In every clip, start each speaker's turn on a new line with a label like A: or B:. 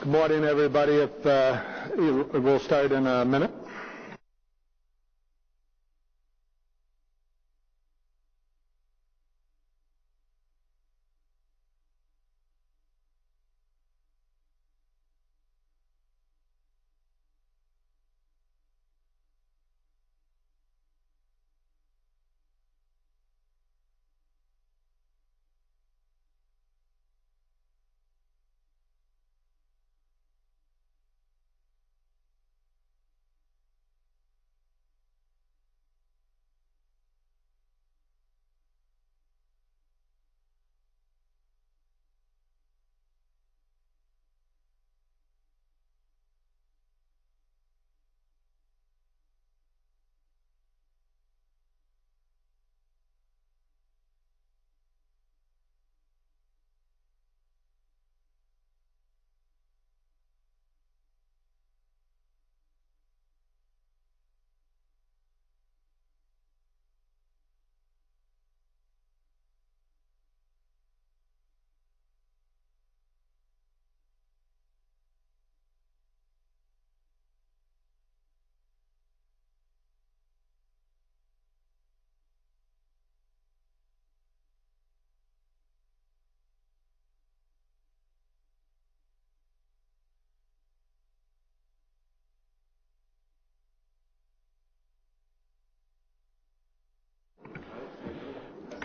A: Good morning, everybody. We'll start in a minute.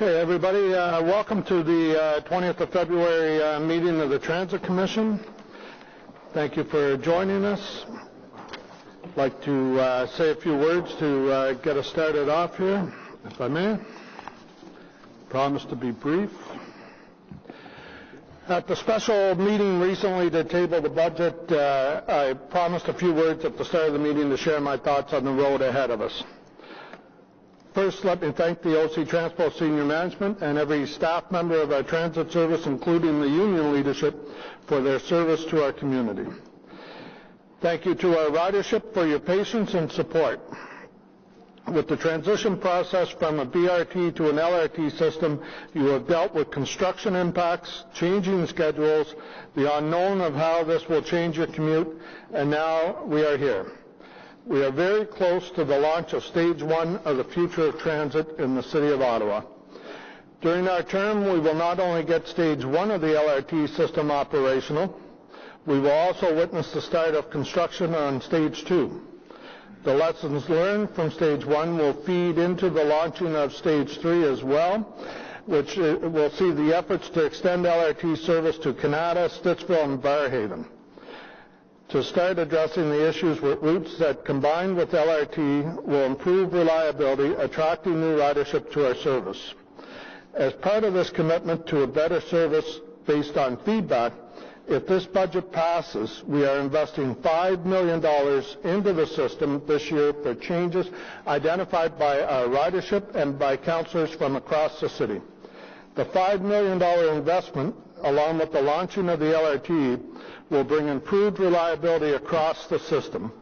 A: Okay, everybody, welcome to the 20th of February meeting of the Transit Commission. Thank you for joining us. I'd like to say a few words to get us started off here, if I may. Promise to be brief. At the special meeting recently to table the budget, I promised a few words at the start of the meeting to share my thoughts on the road ahead of us. First, let me thank the OC Transpo senior management and every staff member of our transit service, including the union leadership, for their service to our community. Thank you to our ridership for your patience and support. With the transition process from a BRT to an LRT system, you have dealt with construction impacts, changing schedules, the unknown of how this will change your commute, and now we are here. We are very close to the launch of Stage 1 of the future of transit in the City of Ottawa. During our term, we will not only get Stage 1 of the LRT system operational, we will also witness the start of construction on Stage 2. The lessons learned from Stage 1 will feed into the launching of Stage 3 as well, which will see the efforts to extend LRT service to Canada, Stittsville, and Barrhaven. To start addressing the issues with routes that, combined with LRT, will improve reliability, attracting new ridership to our service. As part of this commitment to a better service based on feedback, if this budget passes, we are investing $5 million into the system this year for changes identified by our ridership and by councillors from across the city. The $5 million investment, along with the launching of the LRT, will bring improved reliability across the system.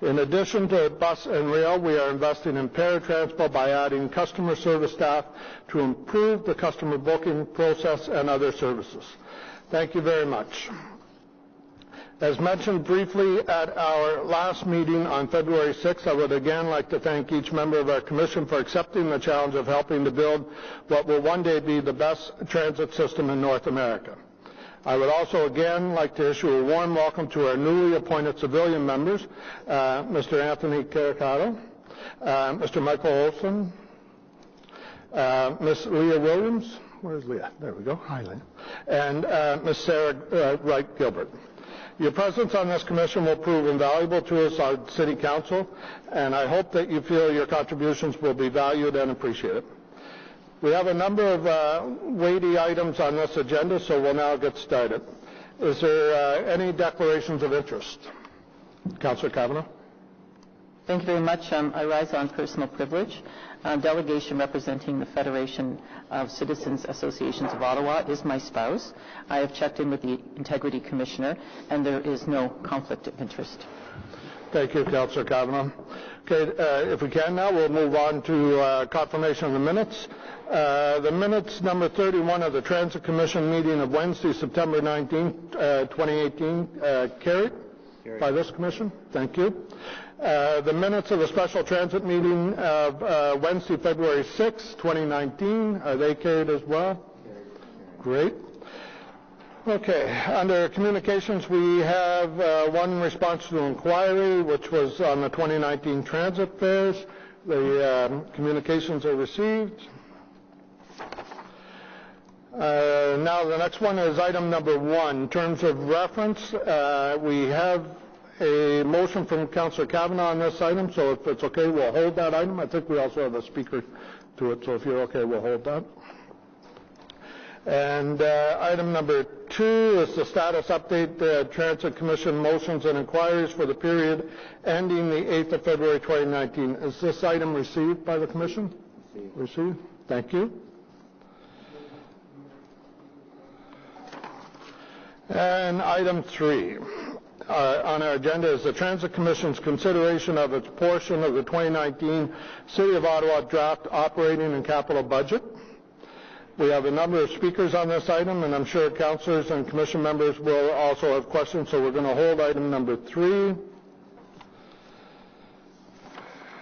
A: In addition to bus and rail, we are investing in paratransport by adding customer service staff to improve the customer booking process and other services. Thank you very much. As mentioned briefly at our last meeting on February 6th, I would again like to thank each member of our commission for accepting the challenge of helping to build what will one day be the best transit system in North America. I would also again like to issue a warm welcome to our newly appointed civilian members, Mr. Anthony Caricato, Mr. Michael Olson, Ms. Leah Williams. Where's Leah? There we go. Hi, Leah. And Ms. Sarah Wright-Gilbert. Your presence on this commission will prove invaluable to us on City Council, and I hope that you feel your contributions will be valued and appreciated. We have a number of weighty items on this agenda, so we'll now get started. Is there any declarations of interest? Councillor Kavanagh.
B: Thank you very much. I rise on personal privilege. Delegation representing the Federation of Citizens Associations of Ottawa is my spouse. I have checked in with the Integrity Commissioner, and there is no conflict of interest.
A: Thank you, Councillor Kavanagh. Okay, if we can now, we'll move on to confirmation of the minutes. The minutes number 31 of the Transit Commission meeting of Wednesday, September 19, 2018, carried by this commission. Thank you. The minutes of the special transit meeting of Wednesday, February 6, 2019, are they carried as well? Great. Okay, under communications, we have one response to inquiry, which was on the 2019 transit fares. The communications are received. Now the next one is item number 1, terms of reference. We have a motion from Councillor Kavanagh on this item, so if it's okay, we'll hold that item. I think we also have a speaker to it, so if you're okay, we'll hold that. And item number 2 is the status update, Transit Commission motions and inquiries for the period ending the 8th of February 2019. Is this item received by the Commission? Received. Thank you. And item 3 on our agenda is the Transit Commission's consideration of its portion of the 2019 City of Ottawa draft operating and capital budget. We have a number of speakers on this item, and I'm sure councillors and commission members will also have questions, so we're going to hold item number 3.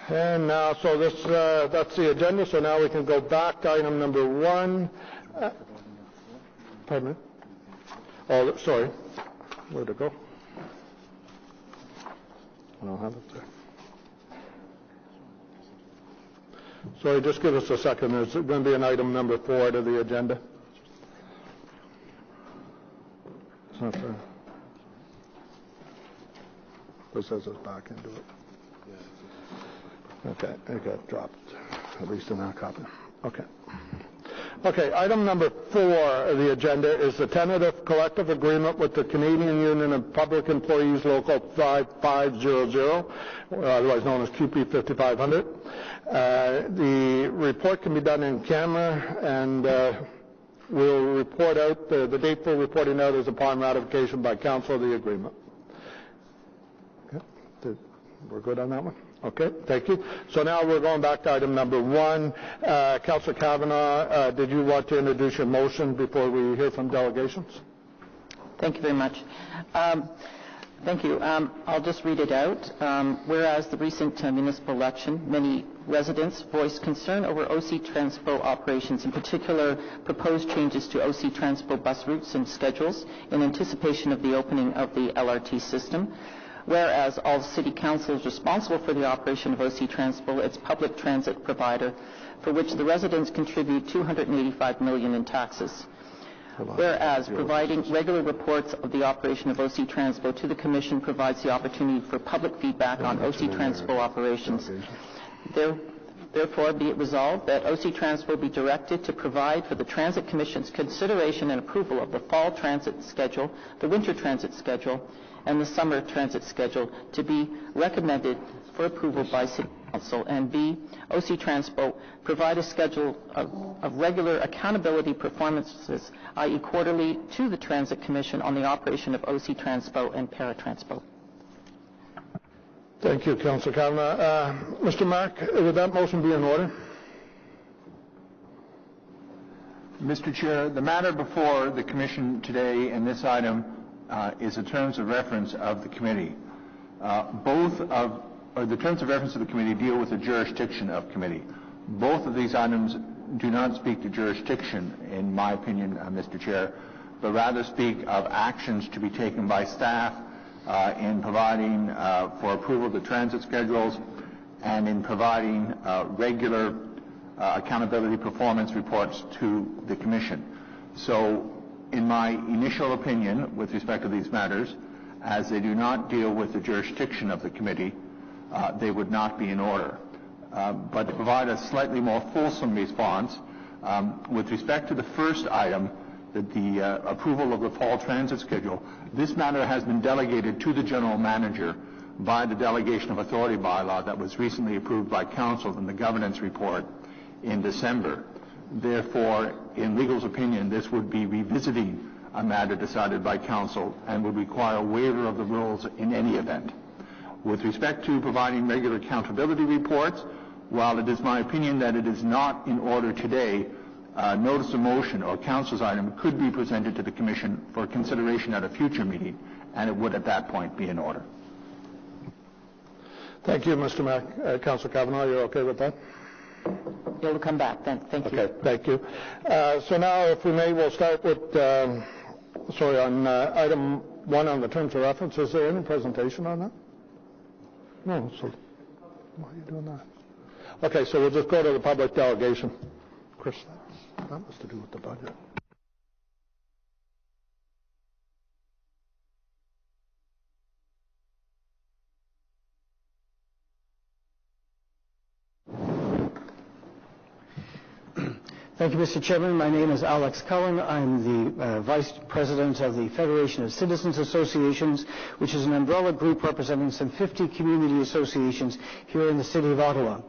A: And now, so this that's the agenda, so now we can go back to item number 1. Pardon me? Oh, sorry. Where'd it go? I don't have it there. Sorry, just give us a second. There's going to be an item number 4 to the agenda. It's not there. It says it's back into it. Okay, it got dropped, at least in our copy. Okay. Okay, item number 4 of the agenda is the tentative collective agreement with the Canadian Union of Public Employees Local 5500, otherwise known as QP 5500. The report can be done in camera, and we'll report out, the date for reporting out is upon ratification by Council of the agreement. Okay. We're good on that one? Okay, thank you. So now we're going back to item number 1. Councillor Kavanagh, did you want to introduce your motion before we hear from delegations?
B: Thank you very much. Thank you. I'll just read it out. Whereas the recent municipal election, many residents voiced concern over OC Transpo operations, in particular proposed changes to OC Transpo bus routes and schedules in anticipation of the opening of the LRT system. Whereas all city councils responsible for the operation of OC Transpo, its public transit provider, for which the residents contribute $285 million in taxes. Whereas providing regular reports of the operation of OC Transpo to the Commission provides the opportunity for public feedback on OC Transpo operations. Therefore, be it resolved that OC Transpo be directed to provide for the Transit Commission's consideration and approval of the fall transit schedule, the winter transit schedule, and the summer transit schedule to be recommended for approval by City Council, and B, OC Transpo provide a schedule of regular accountability performances, i.e. quarterly, to the Transit Commission on the operation of OC Transpo and Paratranspo.
A: Thank you, Councillor Kavanagh. Mr. Mark, would that motion be in order?
C: Mr. Chair, the matter before the Commission today in this item is the terms of reference of the committee. The terms of reference of the committee deal with the jurisdiction of committee. Both of these items do not speak to jurisdiction, in my opinion, Mr. Chair, but rather speak of actions to be taken by staff in providing for approval of the transit schedules and in providing regular accountability performance reports to the Commission. So, in my initial opinion, with respect to these matters, as they do not deal with the jurisdiction of the committee, they would not be in order. But to provide a slightly more fulsome response, with respect to the first item, the approval of the fall transit schedule, this matter has been delegated to the General Manager by the Delegation of Authority bylaw that was recently approved by Council in the governance report in December. Therefore, in legal's opinion, this would be revisiting a matter decided by Council and would require a waiver of the rules in any event. With respect to providing regular accountability reports, while it is my opinion that it is not in order today, notice of motion or council's item could be presented to the Commission for consideration at a future meeting, and it would at that point be in order.
A: Thank you, Mr. Mack. Councillor Kavanaugh, you're okay with that?
B: It'll come back then. Thank you.
A: Okay, thank you. So now, if we may, we'll start with, on item 1 on the terms of reference. Is there any presentation on that? No, so why are you doing that? Okay, so we'll just go to the public delegation. Chris, that was to do with the budget.
D: Thank you, Mr. Chairman. My name is Alex Cullen. I'm the Vice President of the Federation of Citizens Associations, which is an umbrella group representing some 50 community associations here in the City of Ottawa.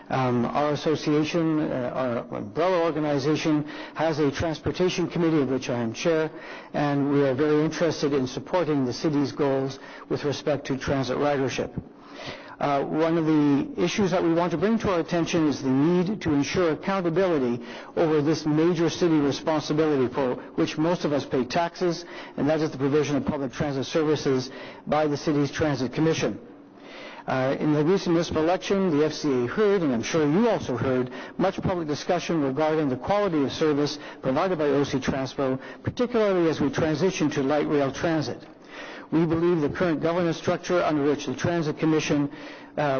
D: Our association, our umbrella organization, has a transportation committee of which I am chair, and we are very interested in supporting the city's goals with respect to transit ridership. One of the issues that we want to bring to our attention is the need to ensure accountability over this major city responsibility for which most of us pay taxes, and that is the provision of public transit services by the city's Transit Commission. In the recent municipal election, the FCA heard, and I'm sure you also heard, much public discussion regarding the quality of service provided by OC Transpo, particularly as we transition to light rail transit. We believe the current governance structure under which the Transit Commission,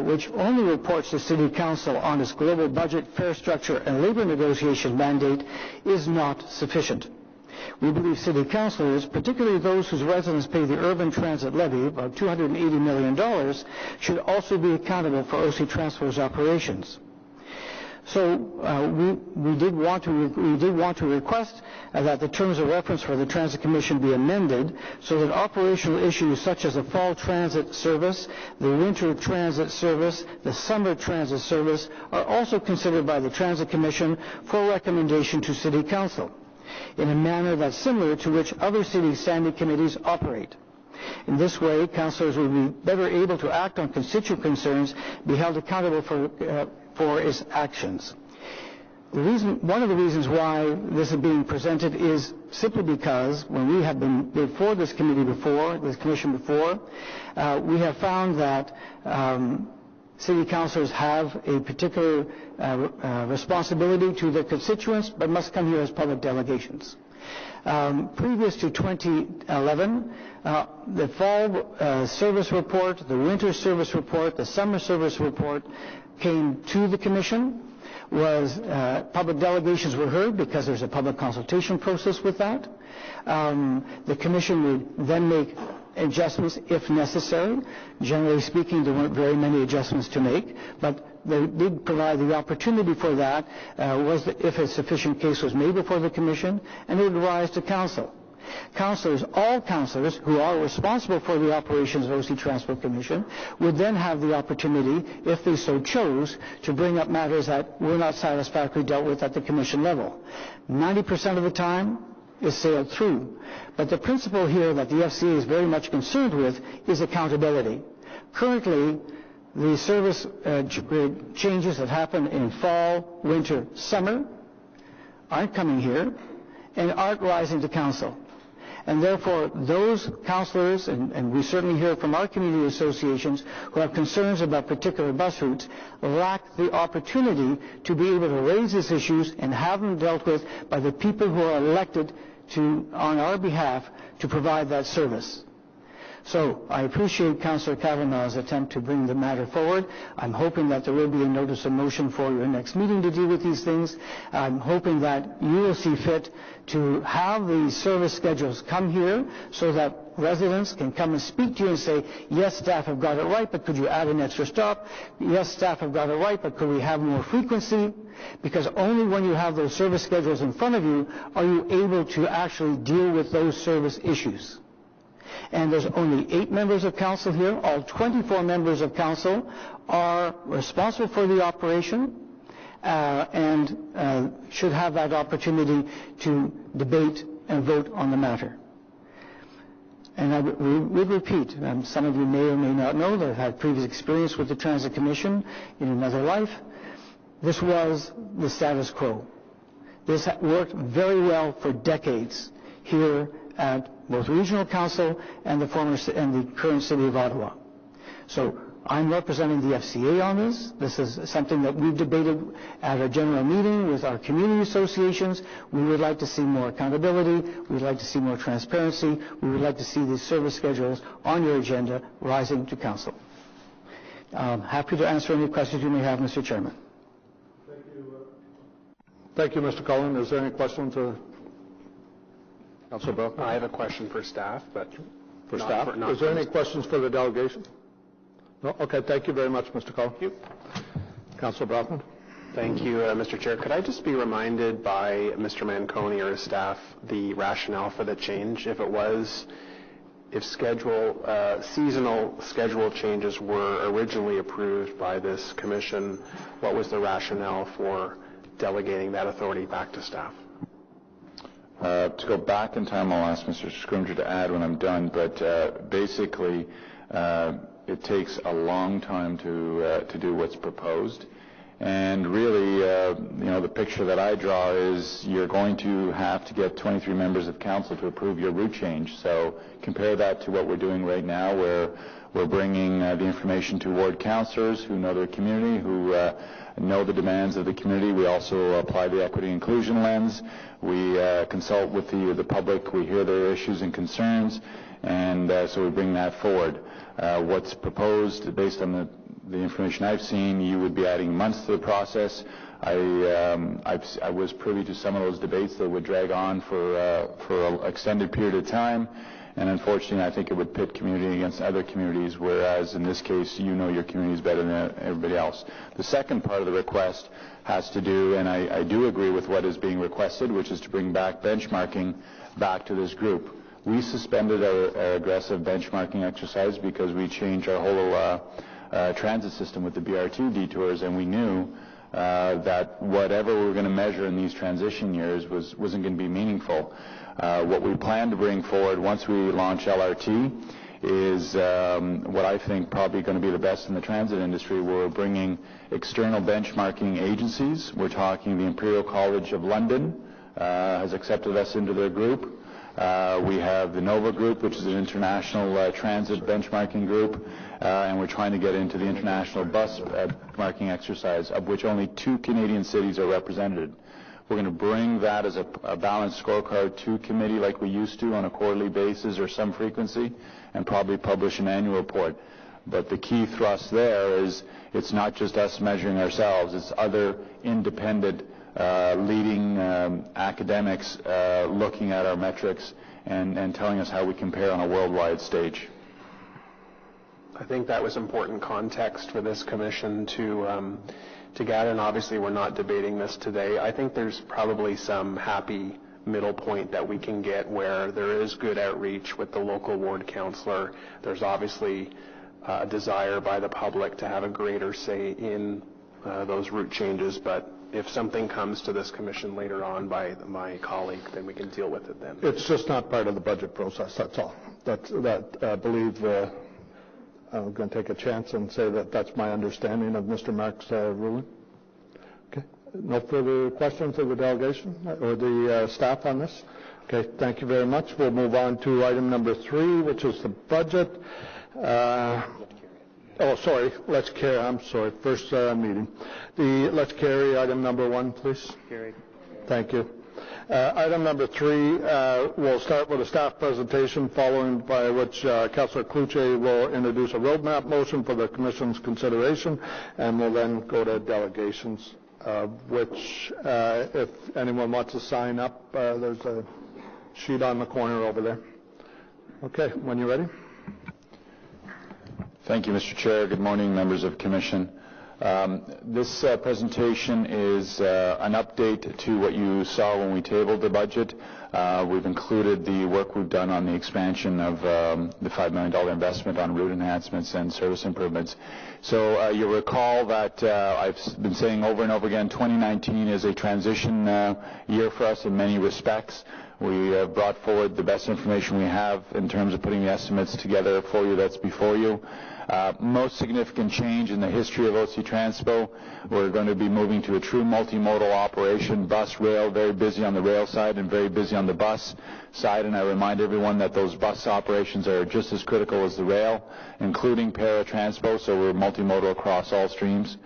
D: which only reports to City Council on its global budget, fare structure, and labor negotiation mandate, is not sufficient. We believe City Councilors, particularly those whose residents pay the urban transit levy, about $280 million, should also be accountable for OC Transpo's operations. So we did want to request that the terms of reference for the Transit Commission be amended so that operational issues such as the fall transit service, the winter transit service, the summer transit service are also considered by the Transit Commission for recommendation to City Council in a manner that's similar to which other city standing committees operate. In this way, councillors will be better able to act on constituent concerns, be held accountable for its actions. One of the reasons why this is being presented is simply because when we have been before this commission before, we have found that city councillors have a particular responsibility to their constituents, but must come here as public delegations. Previous to 2011, the fall service report, the winter service report, the summer service report came to the Commission. Public delegations were heard because there's a public consultation process with that. The Commission would then make adjustments if necessary. Generally speaking, there weren't very many adjustments to make, but they did provide the opportunity for that if a sufficient case was made before the Commission, and it would rise to Council. All councillors who are responsible for the operations of OC Transpo Commission would then have the opportunity, if they so chose, to bring up matters that were not satisfactorily dealt with at the Commission level. 90% of the time is sailed through. But the principle here that the FCA is very much concerned with is accountability. Currently, the service changes that happen in fall, winter, summer aren't coming here and aren't rising to Council. And therefore, those councillors, and we certainly hear from our community associations who have concerns about particular bus routes, lack the opportunity to be able to raise these issues and have them dealt with by the people who are elected on our behalf to provide that service. So I appreciate Councillor Kavanaugh's attempt to bring the matter forward. I'm hoping that there will be a notice of motion for your next meeting to deal with these things. I'm hoping that you will see fit to have the service schedules come here so that residents can come and speak to you and say, yes, staff have got it right, but could you add an extra stop? Yes, staff have got it right, but could we have more frequency? Because only when you have those service schedules in front of you are you able to actually deal with those service issues. And there's only 8 members of council here. All 24 members of council are responsible for the operation and should have that opportunity to debate and vote on the matter. And I would repeat, some of you may or may not know that I've had previous experience with the Transit Commission in another life. This was the status quo. This worked very well for decades here at both Regional Council and the current City of Ottawa. So I'm representing the FCA on this. This is something that we've debated at our general meeting with our community associations. We would like to see more accountability. We would like to see more transparency. We would like to see these service schedules on your agenda rising to Council. Happy to answer any questions you may have, Mr. Chairman.
A: Thank you, Mr. Cullen. Is there any questions? Councilor Bell?
E: I have a question for staff, but
A: For staff? Is there any questions for the delegation? No? Okay, thank you very much, Mr. Cullen. Thank you. Councilor Brockman?
E: Thank you, Mr. Chair. Could I just be reminded by Mr. Manconi or his staff the rationale for the change? If seasonal schedule changes were originally approved by this commission, what was the rationale for delegating that authority back to staff?
F: To go back in time, I'll ask Mr. Scrimger to add when I'm done, but basically it takes a long time to do what's proposed. And really, the picture that I draw is you're going to have to get 23 members of council to approve your route change. So compare that to what we're doing right now, where we're bringing the information to ward councillors who know their community, who know the demands of the community. We also apply the equity inclusion lens. We consult with the public. We hear their issues and concerns, and so we bring that forward. What's proposed, based on the information I've seen, you would be adding months to the process. I was privy to some of those debates that would drag on for an extended period of time, and unfortunately I think it would pit community against other communities, whereas in this case you know your communities better than everybody else. The second part of the request has to do, and I do agree with what is being requested, which is to bring back benchmarking back to this group. We suspended our aggressive benchmarking exercise because we changed our whole transit system with the BRT detours, and we knew that whatever we were going to measure in these transition years wasn't going to be meaningful. What we plan to bring forward once we launch LRT is what I think probably going to be the best in the transit industry. We're bringing external benchmarking agencies. We're talking the Imperial College of London has accepted us into their group. We have the NOVA group, which is an international transit benchmarking group, and we're trying to get into the international bus benchmarking exercise, of which only 2 Canadian cities are represented. We're going to bring that as a balanced scorecard to committee like we used to on a quarterly basis or some frequency, and probably publish an annual report. But the key thrust there is it's not just us measuring ourselves, it's other independent leading academics looking at our metrics and telling us how we compare on a worldwide stage.
E: I think that was important context for this commission to gather, and obviously we're not debating this today. I think there's probably some happy middle point that we can get where there is good outreach with the local ward councillor. There's obviously a desire by the public to have a greater say in those route changes, but if something comes to this commission later on by my colleague, then we can deal with it then.
A: It's just not part of the budget process, that's all. I believe I'm going to take a chance and say that that's my understanding of Mr. Mark's ruling. Okay. No further questions of the delegation or the staff on this? Okay, thank you very much. We'll move on to item number 3, which is the budget. Let's carry. I'm sorry. First meeting. Let's carry item number 1, please.
E: Carried.
A: Thank you. Item number 3, we'll start with a staff presentation, following by which Councillor Cloutier will introduce a roadmap motion for the Commission's consideration, and we'll then go to delegations, which, if anyone wants to sign up, there's a sheet on the corner over there. Okay, when you're ready.
F: Thank you, Mr. Chair. Good morning, members of Commission. This presentation is an update to what you saw when we tabled the budget. We've included the work we've done on the expansion of the $5 million investment on route enhancements and service improvements. So you'll recall that I've been saying over and over again, 2019 is a transition year for us in many respects. We have brought forward the best information we have in terms of putting the estimates together for you that's before you. Most significant change in the history of OC Transpo, we're going to be moving to a true multimodal operation, bus, rail, very busy on the rail side and very busy on the bus side, and I remind everyone that those bus operations are just as critical as the rail, including para-transpo, so we're multimodal across all streams.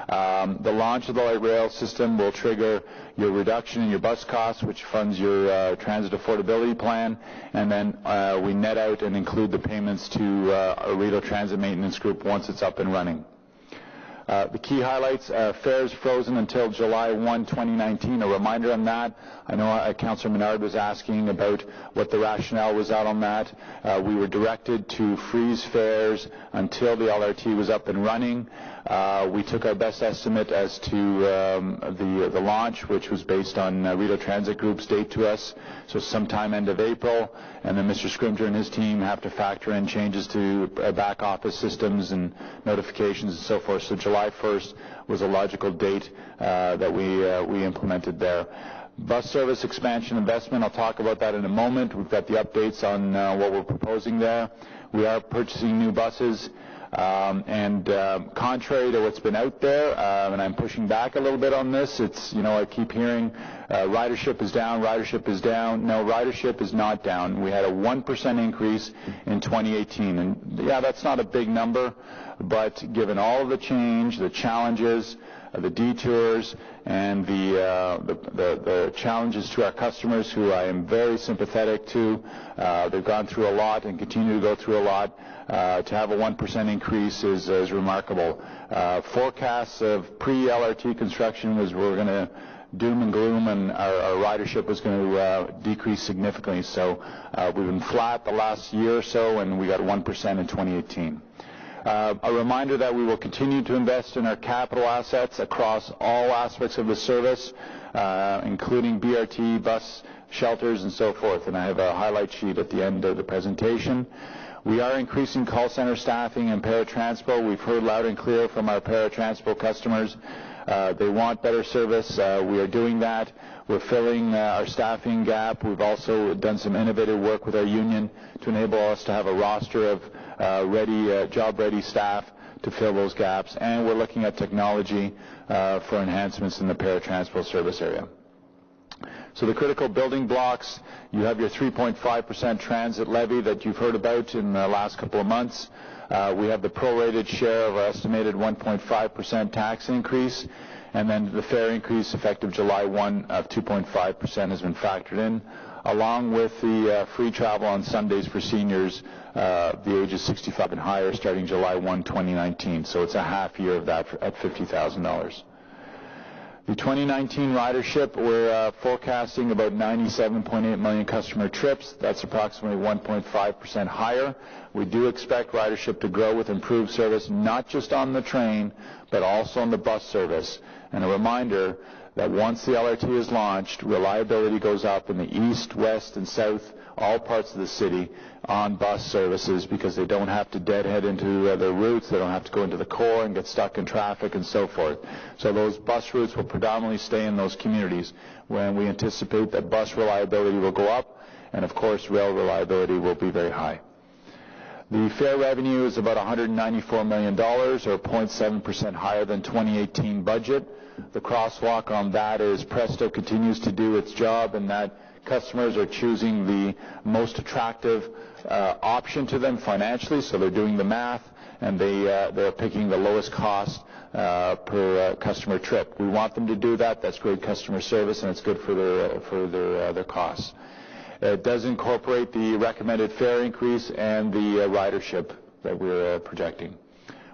F: The launch of the light rail system will trigger your reduction in your bus costs, which funds your transit affordability plan, and then we net out and include the payments to a Rideau Transit Maintenance Group once it's up and running. The key highlights, fares frozen until July 1, 2019. A reminder on that. I know Councillor Menard was asking about what the rationale was out on that. We were directed to freeze fares until the LRT was up and running. We took our best estimate as to the launch, which was based on Rideau Transit Group's date to us, so sometime end of April, and then Mr. Scrimger and his team have to factor in changes to back office systems and notifications and so forth. So July 1st was a logical date that we implemented there. Bus service expansion investment, I'll talk about that in a moment. We've got the updates on what we're proposing there. We are purchasing new buses. Contrary to what's been out there, and I'm pushing back a little bit on this, it's, I keep hearing ridership is down, ridership is down. No, ridership is not down. We had a 1% increase in 2018, and yeah, that's not a big number, but given all of the change, the challenges, the detours, and the challenges to our customers, who I am very sympathetic to, they've gone through a lot and continue to go through a lot. To have a 1% increase is remarkable. Forecasts of pre-LRT construction was we're going to doom and gloom, and our ridership was going to decrease significantly. So we've been flat the last year or so, and we got 1% in 2018. A reminder that we will continue to invest in our capital assets across all aspects of the service, including BRT, bus, shelters, and so forth. And I have a highlight sheet at the end of the presentation. We are increasing call center staffing and para-transpo. We've heard loud and clear from our para-transpo customers. They want better service. We are doing that. We're filling our staffing gap. We've also done some innovative work with our union to enable us to have a roster of job-ready staff to fill those gaps. And we're looking at technology for enhancements in the para-transpo service area. So the critical building blocks, you have your 3.5% transit levy that you've heard about in the last couple of months. We have the prorated share of our estimated 1.5% tax increase, and then the fare increase effective July 1 of 2.5% has been factored in, along with the free travel on Sundays for seniors, the ages 65 and higher, starting July 1, 2019. So it's a half year of that at $50,000. The 2019 ridership, we're forecasting about 97.8 million customer trips. That's approximately 1.5% higher. We do expect ridership to grow with improved service, not just on the train, but also on the bus service. And a reminder that once the LRT is launched, reliability goes up in the east, west, and south, all parts of the city, on bus services, because they don't have to deadhead into their routes, they don't have to go into the core and get stuck in traffic and so forth. So those bus routes will predominantly stay in those communities, when we anticipate that bus reliability will go up, and of course rail reliability will be very high. The fare revenue is about $194 million, or 0.7% higher than 2018 budget. The crosswalk on that is Presto continues to do its job, and that customers are choosing the most attractive option to them financially, so they're doing the math, and they're picking the lowest cost per customer trip. We want them to do that. That's great customer service, and it's good for their costs. It does incorporate the recommended fare increase and the ridership that we're projecting.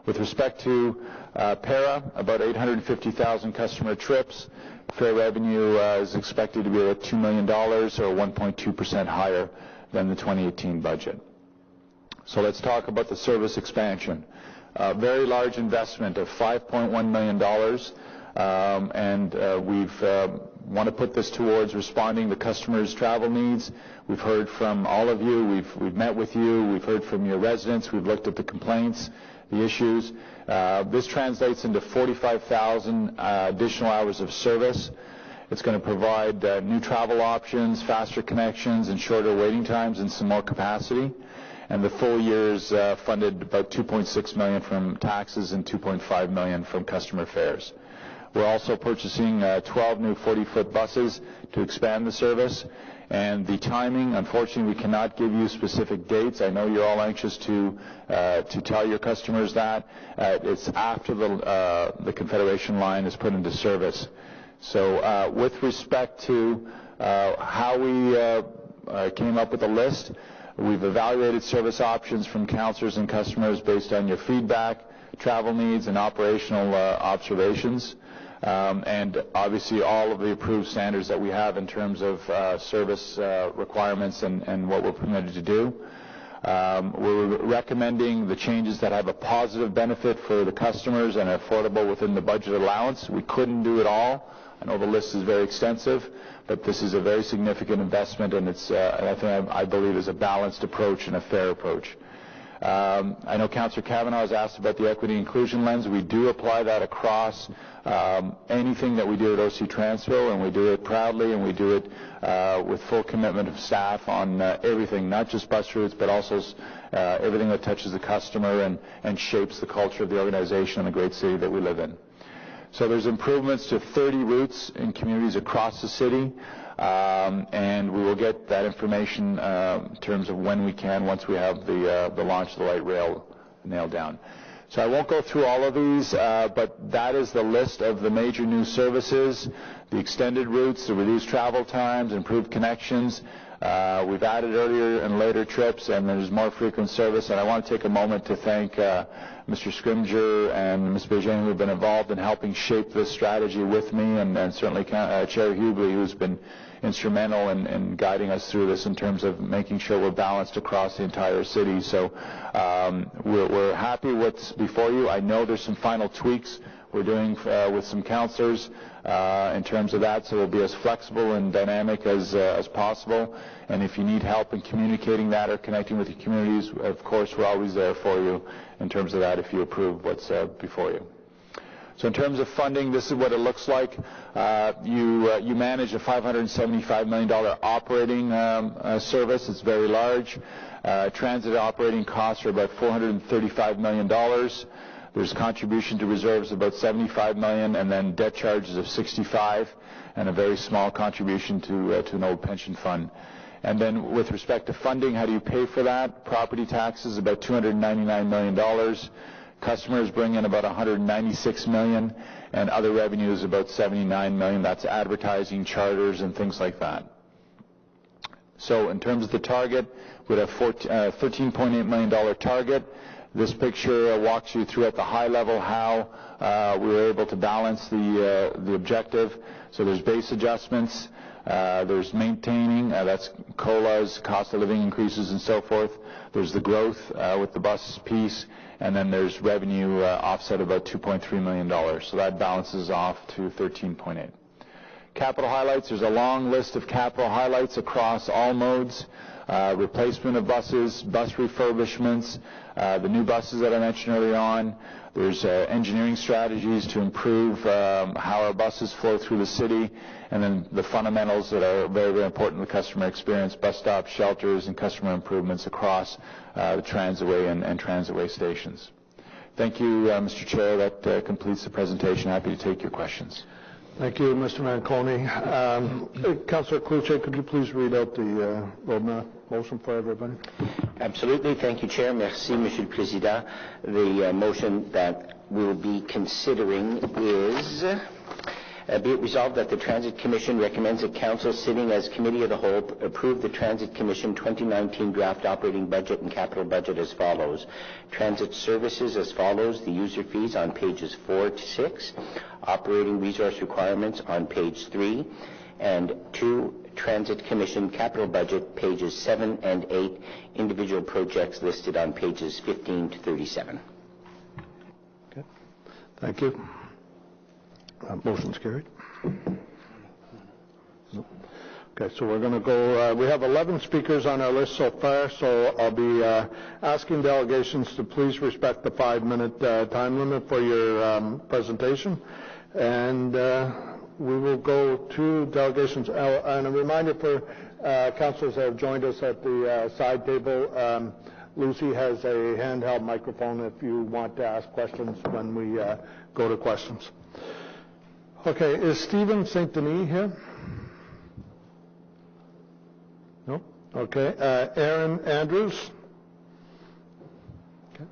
F: With respect to para, about 850,000 customer trips. Fare revenue is expected to be at $2 million, or 1.2% higher than the 2018 budget. So let's talk about the service expansion. Very large investment of $5.1 million, and we've want to put this towards responding to customers' travel needs. We've heard from all of you. We've met with you. We've heard from your residents. We've looked at the complaints, the issues. This translates into 45,000 additional hours of service. It's going to provide new travel options, faster connections, and shorter waiting times, and some more capacity. And the full year's funded about $2.6 million from taxes and $2.5 million from customer fares. We're also purchasing 12 new 40-foot buses to expand the service. And the timing, unfortunately, we cannot give you specific dates. I know you're all anxious to tell your customers that. It's after the Confederation line is put into service. So with respect to how we came up with the list, we've evaluated service options from councillors and customers based on your feedback, travel needs, and operational observations. And obviously all of the approved standards that we have in terms of service requirements and what we're permitted to do. We're recommending the changes that have a positive benefit for the customers and are affordable within the budget allowance. We couldn't do it all. I know the list is very extensive, but this is a very significant investment, and it's I believe is a balanced approach and a fair approach. I know Councillor Kavanaugh has asked about the equity inclusion lens. We do apply that across anything that we do at OC Transpo, and we do it proudly, and we do it with full commitment of staff on everything, not just bus routes, but also everything that touches the customer and shapes the culture of the organization and the great city that we live in. So there's improvements to 30 routes in communities across the city. And we will get that information in terms of when we can, once we have the launch of the light rail nailed down. So I won't go through all of these, but that is the list of the major new services, the extended routes, the reduced travel times, improved connections. We've added earlier and later trips, and there's more frequent service. And I want to take a moment to thank Mr. Scrimger and Ms. Bégin, who have been involved in helping shape this strategy with me, and certainly Chair Hughley, who's been instrumental in guiding us through this in terms of making sure we're balanced across the entire city. So we're happy with what's before you. I know there's some final tweaks we're doing with some councillors in terms of that, so we'll be as flexible and dynamic as possible. And if you need help in communicating that or connecting with your communities, of course, we're always there for you in terms of that if you approve what's before you. So in terms of funding, this is what it looks like. You manage a $575 million operating service. It's very large. Transit operating costs are about $435 million. There's contribution to reserves about $75 million, and then debt charges of $65, and a very small contribution to an old pension fund. And then with respect to funding, how do you pay for that? Property taxes, about $299 million. Customers bring in about $196 million, and other revenues about $79 million. That's advertising, charters, and things like that. So in terms of the target, we have a $13.8 million target. This picture walks you through at the high level how we were able to balance the objective. So there's base adjustments, there's maintaining, that's COLAs, cost of living increases, and so forth. There's the growth with the bus piece, and then there's revenue offset about $2.3 million. So that balances off to 13.8. Capital highlights, there's a long list of capital highlights across all modes. Replacement of buses, bus refurbishments, the new buses that I mentioned earlier on. There's engineering strategies to improve how our buses flow through the city, and then the fundamentals that are very, very important to the customer experience, bus stops, shelters, and customer improvements across the Transitway and Transitway stations. Thank you, Mr. Chair. That completes the presentation. Happy to take your questions.
A: Thank you, Mr. Manconi. Councillor Cloutier, could you please read out the roadmap motion for everybody?
G: Absolutely. Thank you, Chair. Merci, Monsieur le Président. The motion that we'll be considering is be it resolved that the Transit Commission recommends that Council, sitting as Committee of the Whole, approve the Transit Commission 2019 draft operating budget and capital budget as follows. Transit services as follows: the user fees on pages 4 to 6, operating resource requirements on page 3, and 2, Transit Commission capital budget, pages 7 and 8, individual projects listed on pages 15 to 37.
A: Okay. Thank you. Motion's carried. Okay, so we're going to go, we have 11 speakers on our list so far, so I'll be asking delegations to please respect the 5-minute time limit for your presentation. And We will go to delegations. And a reminder for councilors that have joined us at the side table, Lucy has a handheld microphone if you want to ask questions when we go to questions. Okay, is Stephen St. Denis here? No? Okay, Aaron Andrews? Okay.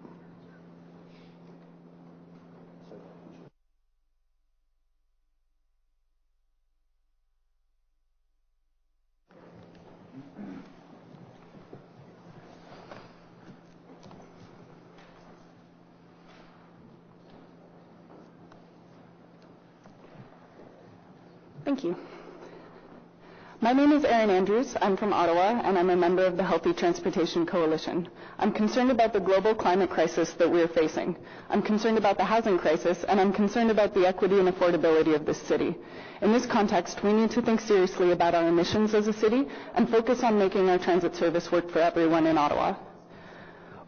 H: Thank you. My name is Erin Andrews. I'm from Ottawa, and I'm a member of the Healthy Transportation Coalition. I'm concerned about the global climate crisis that we're facing. I'm concerned about the housing crisis, and I'm concerned about the equity and affordability of this city. In this context, we need to think seriously about our emissions as a city and focus on making our transit service work for everyone in Ottawa.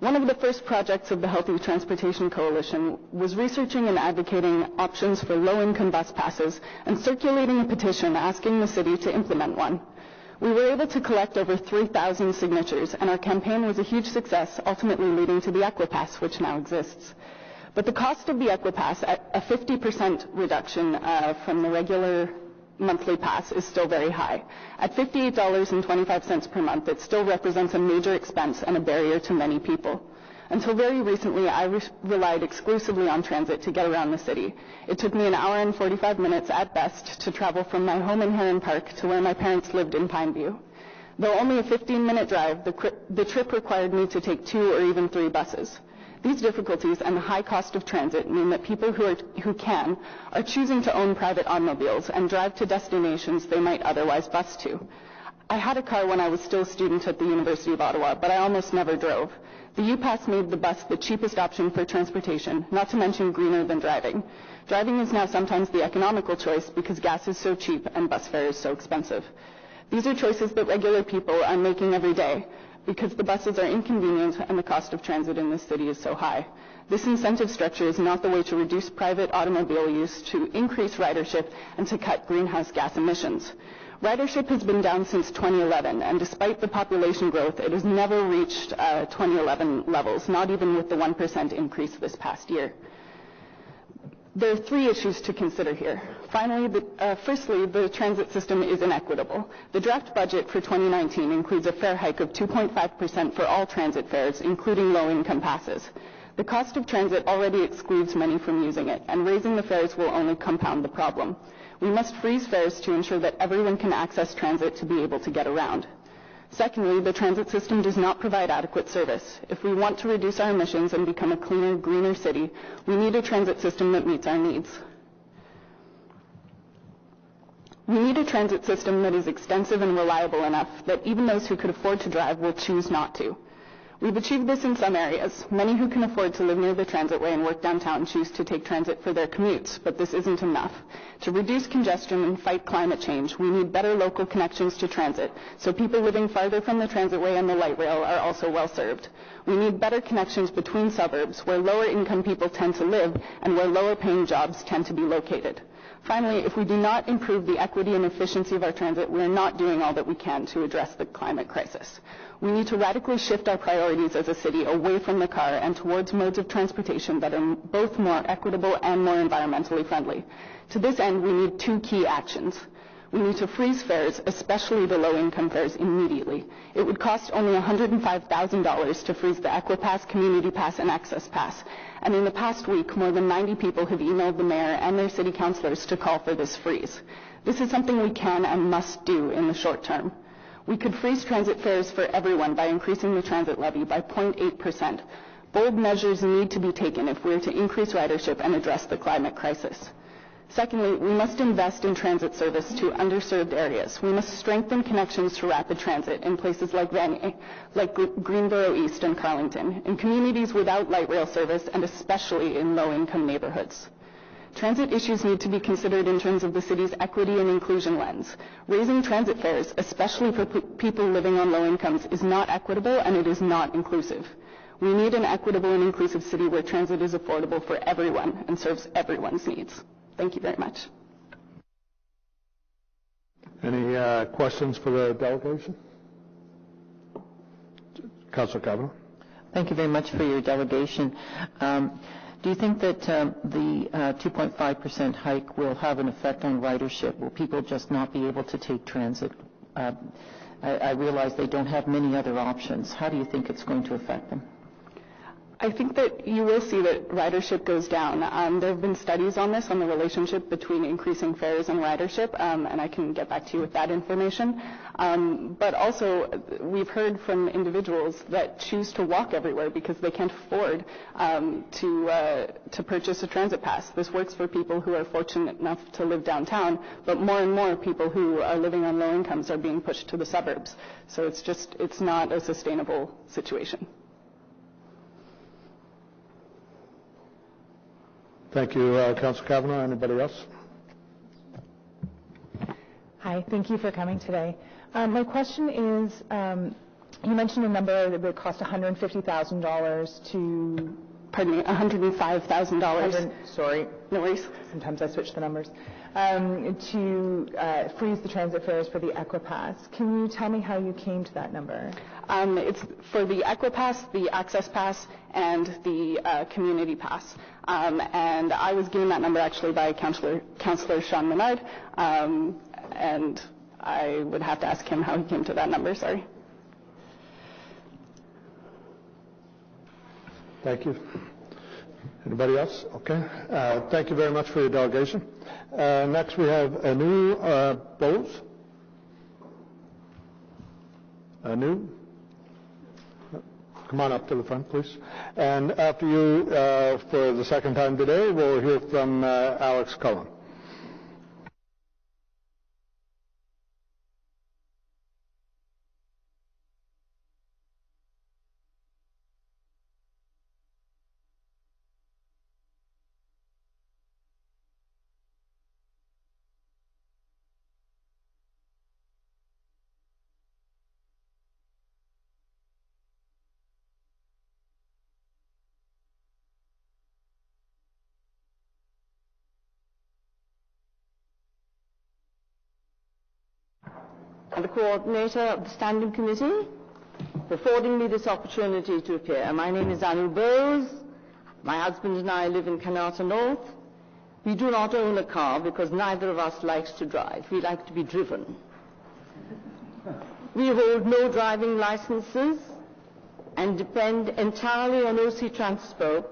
H: One of the first projects of the Healthy Transportation Coalition was researching and advocating options for low-income bus passes and circulating a petition asking the city to implement one. We were able to collect over 3,000 signatures, and our campaign was a huge success, ultimately leading to the Equipass, which now exists. But the cost of the Equipass, at a 50% reduction from the regular monthly pass, is still very high. At $58.25 per month, it still represents a major expense and a barrier to many people. Until very recently, I relied exclusively on transit to get around the city. It took me an hour and 45 minutes at best to travel from my home in Heron Park to where my parents lived in Pineview. Though only a 15-minute drive, the trip required me to take 2 or even 3 buses. These difficulties and the high cost of transit mean that people who can are choosing to own private automobiles and drive to destinations they might otherwise bus to. I had a car when I was still a student at the University of Ottawa, but I almost never drove. The U-Pass made the bus the cheapest option for transportation, not to mention greener than driving. Driving is now sometimes the economical choice because gas is so cheap and bus fare is so expensive. These are choices that regular people are making every day, because the buses are inconvenient and the cost of transit in this city is so high. This incentive structure is not the way to reduce private automobile use, to increase ridership, and to cut greenhouse gas emissions. Ridership has been down since 2011, and despite the population growth, it has never reached 2011 levels, not even with the 1% increase this past year. There are 3 issues to consider here. Finally, firstly, the transit system is inequitable. The draft budget for 2019 includes a fare hike of 2.5% for all transit fares, including low-income passes. The cost of transit already excludes many from using it, and raising the fares will only compound the problem. We must freeze fares to ensure that everyone can access transit to be able to get around. Secondly, the transit system does not provide adequate service. If we want to reduce our emissions and become a cleaner, greener city, we need a transit system that meets our needs. We need a transit system that is extensive and reliable enough that even those who could afford to drive will choose not to. We've achieved this in some areas. Many who can afford to live near the transitway and work downtown choose to take transit for their commutes, but this isn't enough. To reduce congestion and fight climate change, we need better local connections to transit, so people living farther from the transitway and the light rail are also well served. We need better connections between suburbs, where lower income people tend to live and where lower paying jobs tend to be located. Finally, if we do not improve the equity and efficiency of our transit, we are not doing all that we can to address the climate crisis. We need to radically shift our priorities as a city away from the car and towards modes of transportation that are both more equitable and more environmentally friendly. To this end, we need 2 key actions. We need to freeze fares, especially the low-income fares, immediately. It would cost only $105,000 to freeze the Equipass, Community Pass, and Access Pass. And in the past week, more than 90 people have emailed the mayor and their city councilors to call for this freeze. This is something we can and must do in the short term. We could freeze transit fares for everyone by increasing the transit levy by 0.8%. Bold measures need to be taken if we are to increase ridership and address the climate crisis. Secondly, we must invest in transit service to underserved areas. We must strengthen connections to rapid transit in places like Vanier, like Greenboro East and Carlington, in communities without light rail service, and especially in low-income neighborhoods. Transit issues need to be considered in terms of the city's equity and inclusion lens. Raising transit fares, especially for people living on low incomes, is not equitable and it is not inclusive. We need an equitable and inclusive city where transit is affordable for everyone and serves everyone's needs. Thank you very much.
A: Any questions for the delegation? Councilor Kavanagh.
B: Thank you very much for your delegation. Do you think that the 2.5% hike will have an effect on ridership? Will people just not be able to take transit? I realize they don't have many other options. How do you think it's going to affect them?
H: I think that you will see that ridership goes down. There have been studies on this, on the relationship between increasing fares and ridership, and I can get back to you with that information. But also, we've heard from individuals that choose to walk everywhere because they can't afford to purchase a transit pass. This works for people who are fortunate enough to live downtown, but more and more people who are living on low incomes are being pushed to the suburbs. So it's not a sustainable situation.
A: Thank you, Councilor Kavanagh. Anybody else?
I: Hi, thank you for coming today. My question is, you mentioned a number that would cost $150,000 to...
H: Pardon me, $105,000.
I: Sorry.
H: No worries.
I: Sometimes I switch the numbers. To freeze the transit fares for the Equipass. Can you tell me how you came to that number?
H: It's for the Equipass, the Access Pass, and the Community Pass. And I was given that number actually by Councillor Sean Menard, and I would have to ask him how he came to that number, sorry.
A: Thank you. Anybody else? Okay. Thank you very much for your delegation. Next we have Anu Bose. Anu? Come on up to the front, please. And after you, for the second time today, we'll hear from Alex Cullen.
J: The coordinator of the Standing Committee for affording me this opportunity to appear. My name is Anu Bose. My husband and I live in Kanata North. We do not own a car because neither of us likes to drive. We like to be driven. We hold no driving licenses and depend entirely on OC Transpo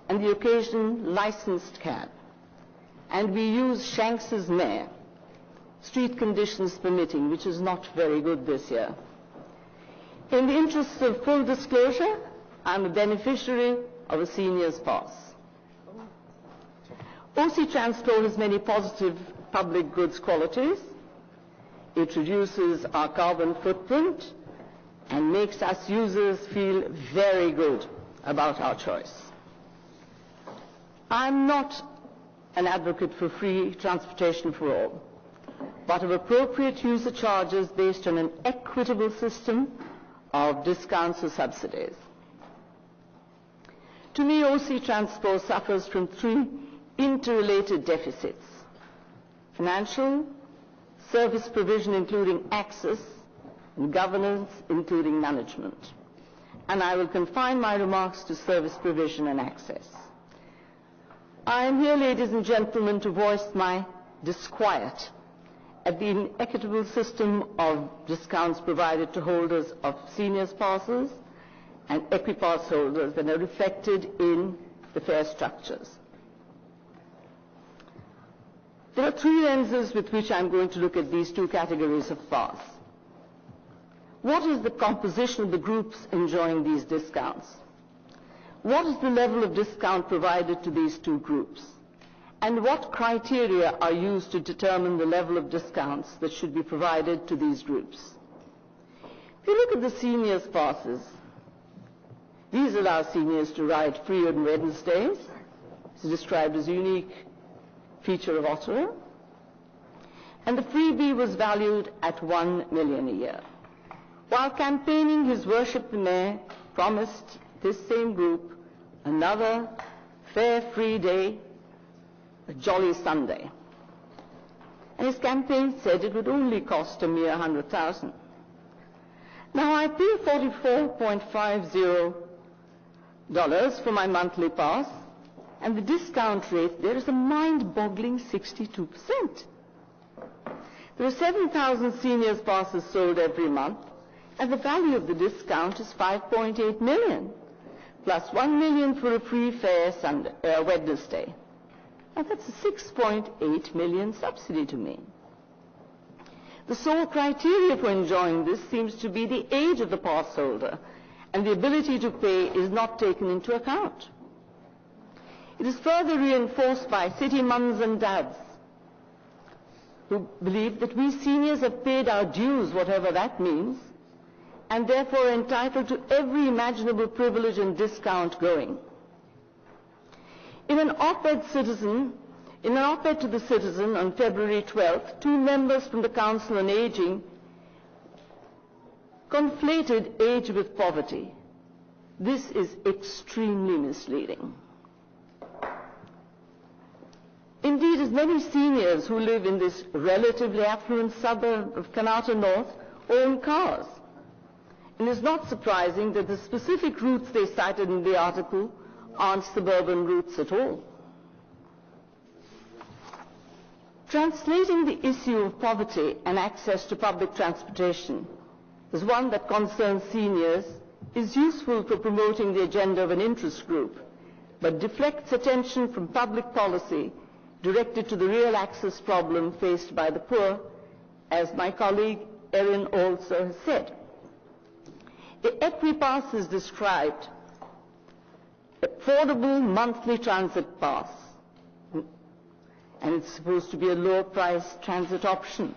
J: and the occasional licensed cab. And we use Shanks's mare, street conditions permitting, which is not very good this year. In the interests of full disclosure, I'm a beneficiary of a senior's pass. OC Transpo has many positive public goods qualities. It reduces our carbon footprint and makes us users feel very good about our choice. I'm not an advocate for free transportation for all, but of appropriate user charges based on an equitable system of discounts or subsidies. To me, OC Transpo suffers from three interrelated deficits: financial, service provision including access, and governance including management. And I will confine my remarks to service provision and access. I am here, ladies and gentlemen, to voice my disquiet at the inequitable system of discounts provided to holders of seniors passes and Equipass holders that are reflected in the fare structures. There are three lenses with which I'm going to look at these two categories of pass. What is the composition of the groups enjoying these discounts? What is the level of discount provided to these two groups? And what criteria are used to determine the level of discounts that should be provided to these groups? If you look at the seniors' passes, these allow seniors to ride free on Wednesdays. It's described as a unique feature of Ottawa. And the freebie was valued at $1 million a year. While campaigning, His Worship the Mayor promised this same group another fare-free day, a jolly Sunday. and his campaign said it would only cost a mere $100,000. Now I pay $44.50 for my monthly pass, and the discount rate there is a mind-boggling 62%. There are 7,000 seniors passes sold every month, and the value of the discount is $5.8 million, plus $1 million for a free fare Wednesday. Now that's a $6.8 million subsidy to me. The sole criteria for enjoying this seems to be the age of the pass holder, and the ability to pay is not taken into account. It is further reinforced by city mums and dads who believe that we seniors have paid our dues, whatever that means, and therefore are entitled to every imaginable privilege and discount going. In an op-ed to the Citizen on February 12th, 2 members from the Council on Aging conflated age with poverty. This is extremely misleading. Indeed, as many seniors who live in this relatively affluent suburb of Kanata North own cars. And it's not surprising that the specific routes they cited in the article aren't suburban routes at all. Translating the issue of poverty and access to public transportation as one that concerns seniors is useful for promoting the agenda of an interest group, but deflects attention from public policy directed to the real access problem faced by the poor, as my colleague Erin also has said. The Equipass is described affordable monthly transit pass, and it's supposed to be a low-priced transit option.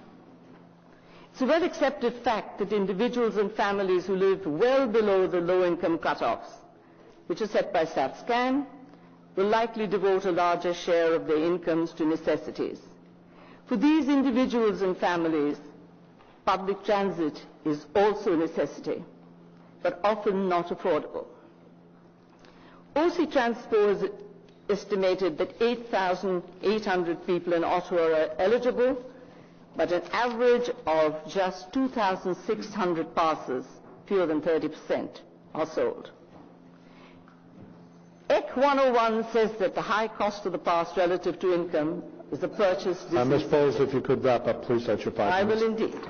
J: It's a well-accepted fact that individuals and families who live well below the low-income cutoffs, which are set by StatsCan, will likely devote a larger share of their incomes to necessities. For these individuals and families, public transit is also a necessity, but often not affordable. OC Transpo has estimated that 8,800 people in Ottawa are eligible, but an average of just 2,600 passes, fewer than 30%, are sold. EC 101 says that the high cost of the pass relative to income is a purchase decision.
A: Ms. Bowles, if you could wrap up, please, at your 5 minutes.
J: I will indeed.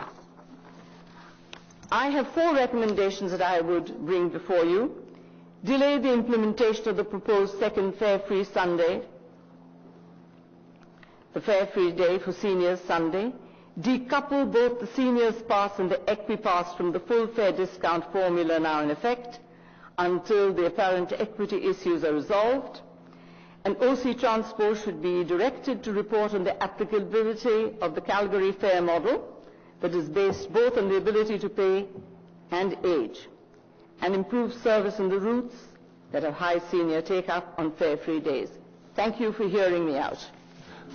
J: I have 4 recommendations that I would bring before you. Delay the implementation of the proposed second fare-free Sunday, the fare-free day for seniors Sunday. Decouple both the seniors pass and the Equipass from the full fare discount formula now in effect until the apparent equity issues are resolved. And OC Transpo should be directed to report on the applicability of the Calgary fare model that is based both on the ability to pay and age, and improve service on the routes that have high senior take-up on fare-free days. Thank you for hearing me out.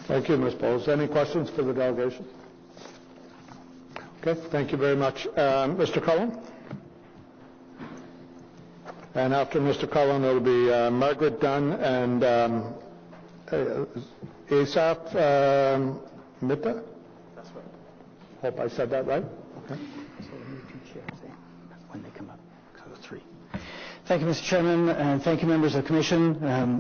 A: Thank you, Ms. Bowles. Any questions for the delegation? Okay, thank you very much. Mr. Cullen? And after Mr. Cullen, it will be Margaret Dunn and Asaf Mitta?
D: That's right.
A: Hope I said that right. Okay.
D: When they come up, so 3. Thank you, Mr. Chairman, and thank you, members of the Commission.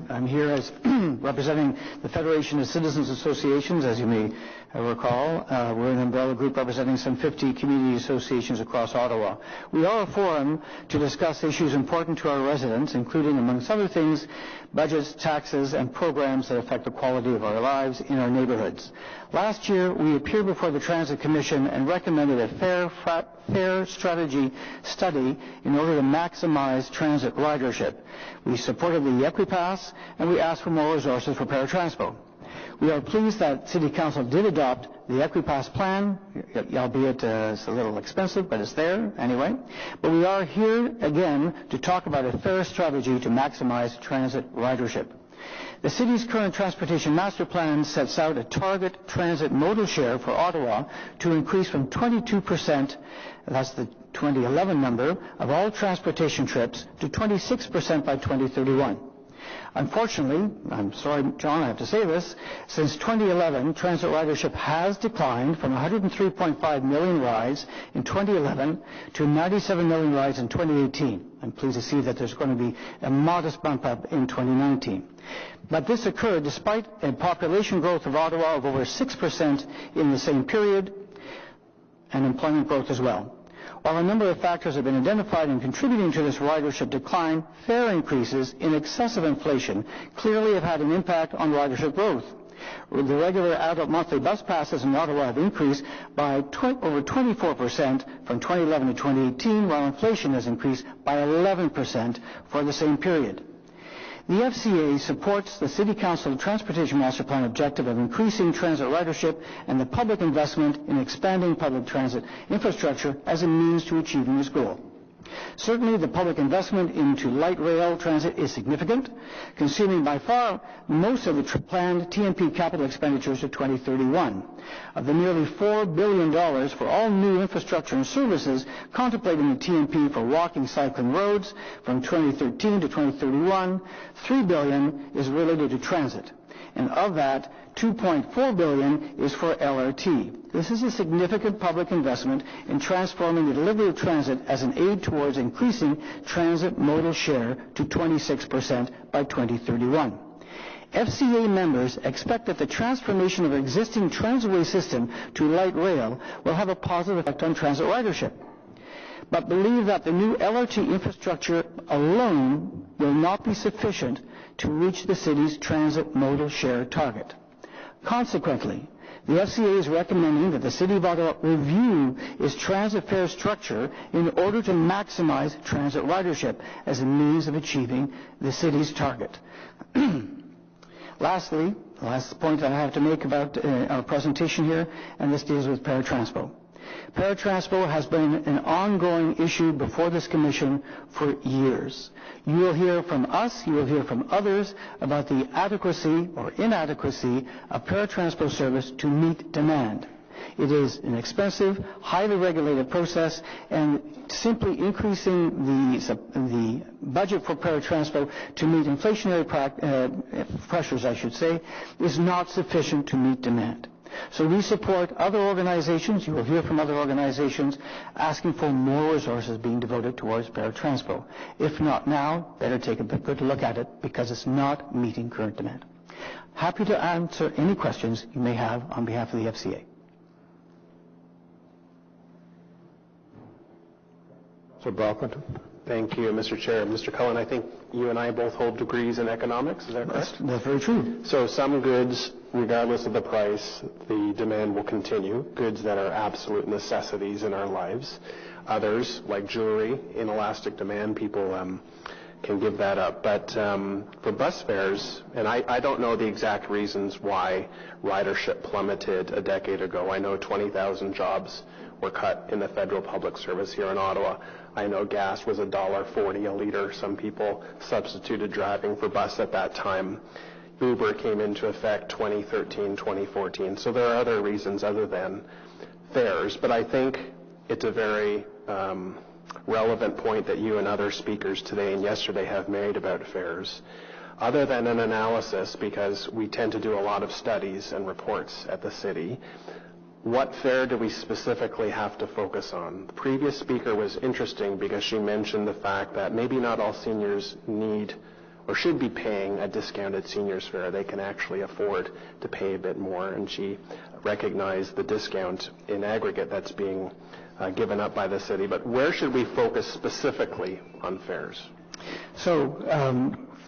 D: I'm here as representing the Federation of Citizens Associations, as you may recall. We're an umbrella group representing some 50 community associations across Ottawa. We are a forum to discuss issues important to our residents, including, amongst other things, budgets, taxes, and programs that affect the quality of our lives in our neighborhoods. Last year, we appeared before the Transit Commission and recommended a fair strategy study in order to maximize transit ridership. We supported the Equipass, and we asked for more resources for Transpo. We are pleased that City Council did adopt the Equipass plan, albeit it's a little expensive, but it's there anyway. But we are here again to talk about a fair strategy to maximize transit ridership. The city's current transportation master plan sets out a target transit modal share for Ottawa to increase from 22%, that's the 2011 number, of all transportation trips to 26% by 2031. Unfortunately, I'm sorry, John, I have to say this, since 2011, transit ridership has declined from 103.5 million rides in 2011 to 97 million rides in 2018. I'm pleased to see that there's going to be a modest bump up in 2019. But this occurred despite a population growth of Ottawa of over 6% in the same period, and employment growth as well. While a number of factors have been identified in contributing to this ridership decline, fare increases in excess of inflation clearly have had an impact on ridership growth. The regular adult monthly bus passes in Ottawa have increased by over 24% from 2011 to 2018, while inflation has increased by 11% for the same period. The FCA supports the City Council Transportation Master Plan objective of increasing transit ridership and the public investment in expanding public transit infrastructure as a means to achieving this goal. Certainly, the public investment into light rail transit is significant, consuming by far most of the planned TMP capital expenditures to 2031. Of the nearly $4 billion for all new infrastructure and services contemplated in the TMP for walking, cycling, roads from 2013 to 2031, $3 billion is related to transit. And of that, $2.4 billion is for LRT. This is a significant public investment in transforming the delivery of transit as an aid towards increasing transit modal share to 26% by 2031. FCA members expect that the transformation of our existing transitway system to light rail will have a positive effect on transit ridership, but believe that the new LRT infrastructure alone will not be sufficient to reach the city's transit modal share target. Consequently, the FCA is recommending that the City of Ottawa review its transit fare structure in order to maximize transit ridership as a means of achieving the city's target. Lastly, the last point I have to make about our presentation here, and this deals with Transpo. Transpo has been an ongoing issue before this Commission for years. You will hear from us, you will hear from others about the adequacy or inadequacy of Transpo service to meet demand. It is an expensive, highly regulated process, and simply increasing the budget for Transpo to meet inflationary pressures, I should say, is not sufficient to meet demand. So we support other organizations, you will hear from other organizations, asking for more resources being devoted towards Transpo. If not now, better take a good look at it because it's not meeting current demand. Happy to answer any questions you may have on behalf of the FCA.
A: So Brockington.
E: Thank you, Mr. Chair. Mr. Cullen, I think you and I both hold degrees in economics, is that correct?
D: That's very true.
E: So some goods, regardless of the price, the demand will continue, goods that are absolute necessities in our lives. Others, like jewelry, inelastic demand, people can give that up. But for bus fares, and I don't know the exact reasons why ridership plummeted a decade ago. I know 20,000 jobs were cut in the federal public service here in Ottawa. I know gas was $1.40 a liter. Some people substituted driving for bus at that time. Uber came into effect 2013, 2014. So there are other reasons other than fares. But I think it's a very relevant point that you and other speakers today and yesterday have made about fares. Other than an analysis, because we tend to do a lot of studies and reports at the city, what fare do we specifically have to focus on? The previous speaker was interesting because she mentioned the fact that maybe not all seniors need or should be paying a discounted seniors fare. They can actually afford to pay a bit more, and she recognized the discount in aggregate that's being given up by the city. But where should we focus specifically on fares?
D: So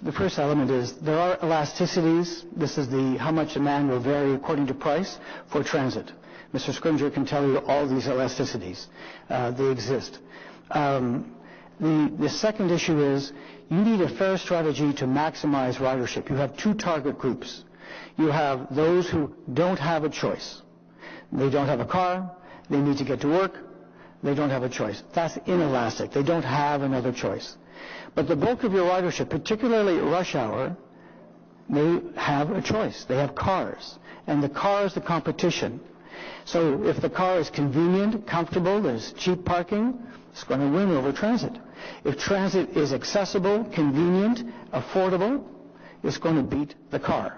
D: the first element is there are elasticities. This is how much demand will vary according to price for transit. Mr. Scrimger can tell you all these elasticities. They exist. The second issue is you need a fare strategy to maximize ridership. You have two target groups. You have those who don't have a choice. They don't have a car. They need to get to work. They don't have a choice. That's inelastic. They don't have another choice. But the bulk of your ridership, particularly at rush hour, they have a choice. They have cars. And the car is the competition. So if the car is convenient, comfortable, there's cheap parking, it's going to win over transit. If transit is accessible, convenient, affordable, is going to beat the car.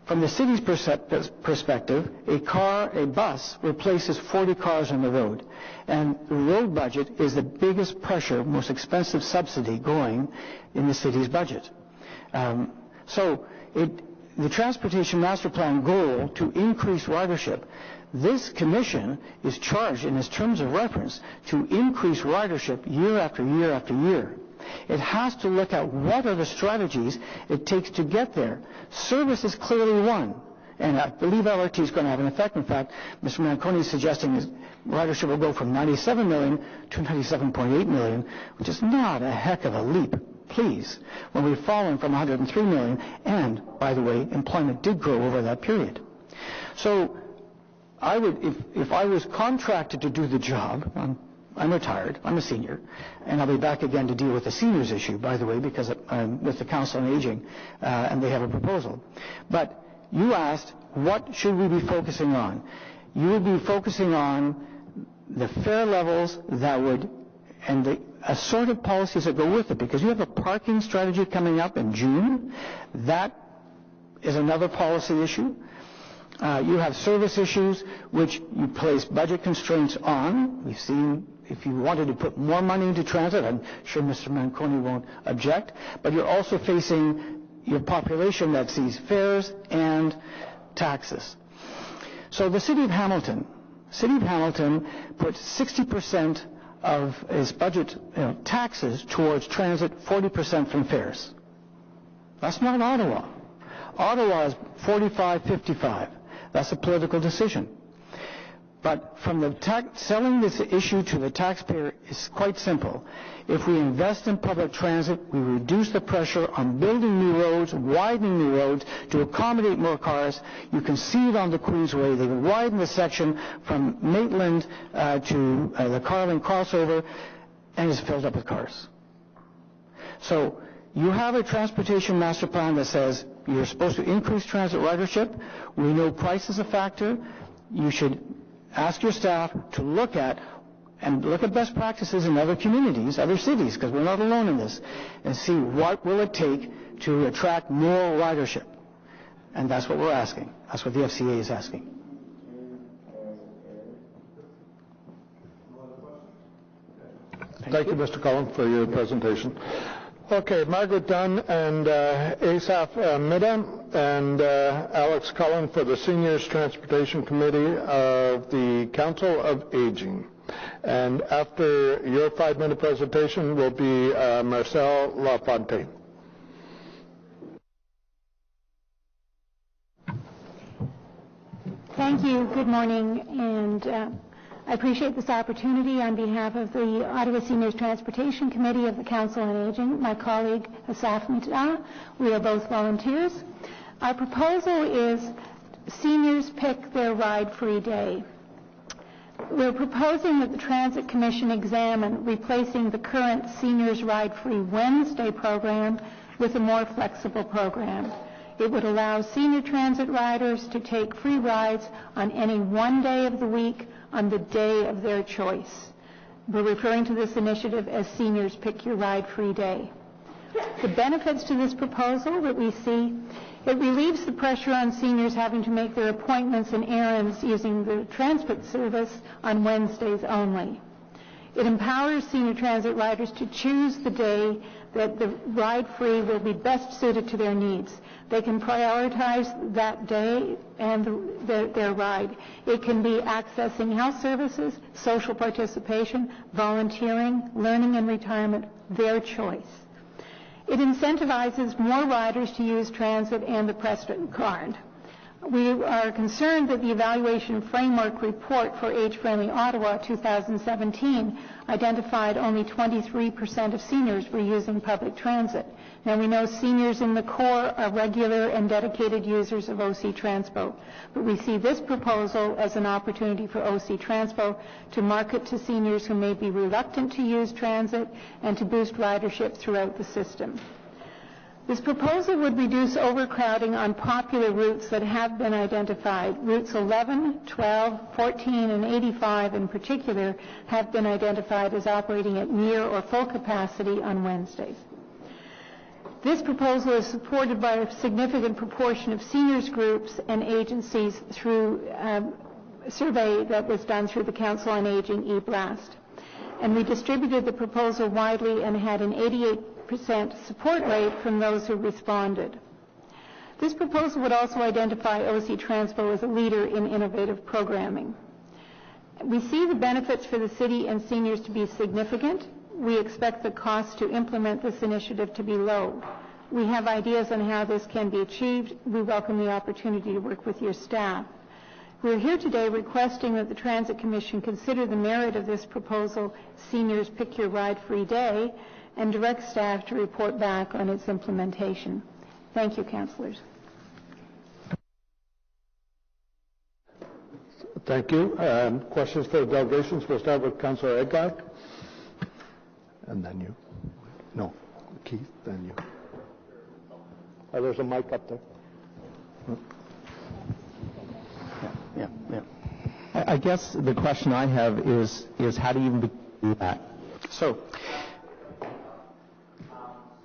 D: From the city's perspective, a bus replaces 40 cars on the road. And the road budget is the biggest pressure, most expensive subsidy going in the city's budget. The Transportation Master Plan goal to increase ridership, this commission is charged in its terms of reference to increase ridership year after year after year. It has to look at what are the strategies it takes to get there. Service is clearly one, and I believe LRT is going to have an effect. In fact, Mr. Manconi is suggesting his ridership will go from 97 million to 97.8 million, which is not a heck of a leap, please, when we've fallen from 103 million, and, by the way, employment did grow over that period. So I would, if I was contracted to do the job, I'm retired, I'm a senior, and I'll be back again to deal with the seniors issue, by the way, because I'm with the Council on Aging, and they have a proposal. But you asked, what should we be focusing on? You would be focusing on the fare levels that would, and the assorted policies that go with it, because you have a parking strategy coming up in June. That is another policy issue. You have service issues, which you place budget constraints on. We've seen, if you wanted to put more money into transit, I'm sure Mr. Manconi won't object, but you're also facing your population that sees fares and taxes. So the City of Hamilton puts 60% of its budget taxes towards transit, 40% from fares. That's not Ottawa. Ottawa is 45-55. That's a political decision. But from the selling this issue to the taxpayer is quite simple. If we invest in public transit, we reduce the pressure on building new roads, widening new roads to accommodate more cars. You can see it on the Queensway. They widen the section from Maitland to the Carling crossover, and it's filled up with cars. So you have a transportation master plan that says you're supposed to increase transit ridership. We know price is a factor. You should ask your staff to look at best practices in other communities, other cities, because we're not alone in this, and see what will it take to attract more ridership. And that's what we're asking. That's what the FCA is asking.
A: Thank you, Mr. Cullen, for your presentation. Okay, Margaret Dunn and Asaph Mida and Alex Cullen for the Seniors Transportation Committee of the Council of Aging. And after your 5-minute presentation will be Marcel Lafontaine.
K: Thank you. Good morning, and I appreciate this opportunity on behalf of the Ottawa Seniors Transportation Committee of the Council on Aging, my colleague Asaph Mida. We are both volunteers. Our proposal is seniors pick their ride-free day. We're proposing that the Transit Commission examine replacing the current Seniors Ride-Free Wednesday program with a more flexible program. It would allow senior transit riders to take free rides on any one day of the week on the day of their choice. We're referring to this initiative as Seniors Pick Your Ride Free Day. The benefits to this proposal that we see, it relieves the pressure on seniors having to make their appointments and errands using the transit service on Wednesdays only. It empowers senior transit riders to choose the day that the ride-free will be best suited to their needs. They can prioritize that day and their ride. It can be accessing health services, social participation, volunteering, learning and retirement, their choice. It incentivizes more riders to use transit and the Preston card. We are concerned that the Evaluation Framework Report for Age-Friendly Ottawa 2017 identified only 23% of seniors were using public transit. Now, we know seniors in the core are regular and dedicated users of OC Transpo, but we see this proposal as an opportunity for OC Transpo to market to seniors who may be reluctant to use transit and to boost ridership throughout the system. This proposal would reduce overcrowding on popular routes that have been identified. Routes 11, 12, 14, and 85 in particular have been identified as operating at near or full capacity on Wednesdays. This proposal is supported by a significant proportion of seniors groups and agencies through a survey that was done through the Council on Aging e-Blast. And we distributed the proposal widely and had an 88% support rate from those who responded. This proposal would also identify OC Transpo as a leader in innovative programming. We see the benefits for the city and seniors to be significant. We expect the cost to implement this initiative to be low. We have ideas on how this can be achieved. We welcome the opportunity to work with your staff. We're here today requesting that the Transit Commission consider the merit of this proposal, Seniors Pick Your Ride Free Day, and direct staff to report back on its implementation. Thank you, councillors.
A: Thank you. Questions for the delegations? We'll start with Councillor Eglark. And then you. No, Keith, then you. There's a mic up there.
L: Yeah. I guess the question I have is how do you even do that?
D: So
M: you asked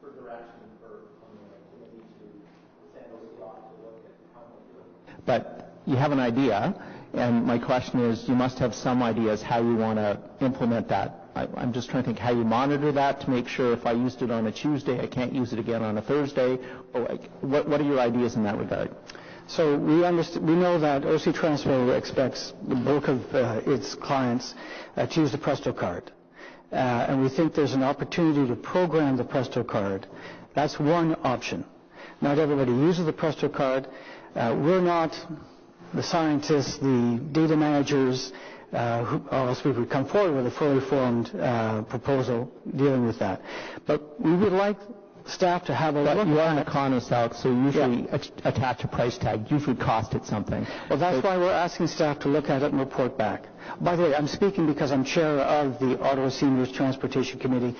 M: for direction from the committee to send those off to look at how much.
L: But you have an idea, and my question is, you must have some ideas how you want to implement that. I'm just trying to think how you monitor that to make sure if I used it on a Tuesday, I can't use it again on a Thursday. Or what are your ideas in that regard?
D: So we know that OC Transpo expects the bulk of its clients to use the Presto card. And we think there's an opportunity to program the Presto card. That's one option. Not everybody uses the Presto card. We're not the scientists, the data managers, or else we would come forward with a fully formed proposal dealing with that. But we would like staff to have a look.
L: You are an economist, Alex, so you usually attach a price tag. Usually cost it something.
D: Well, that's why we're asking staff to look at it and report back. By the way, I'm speaking because I'm chair of the Ottawa Seniors Transportation Committee.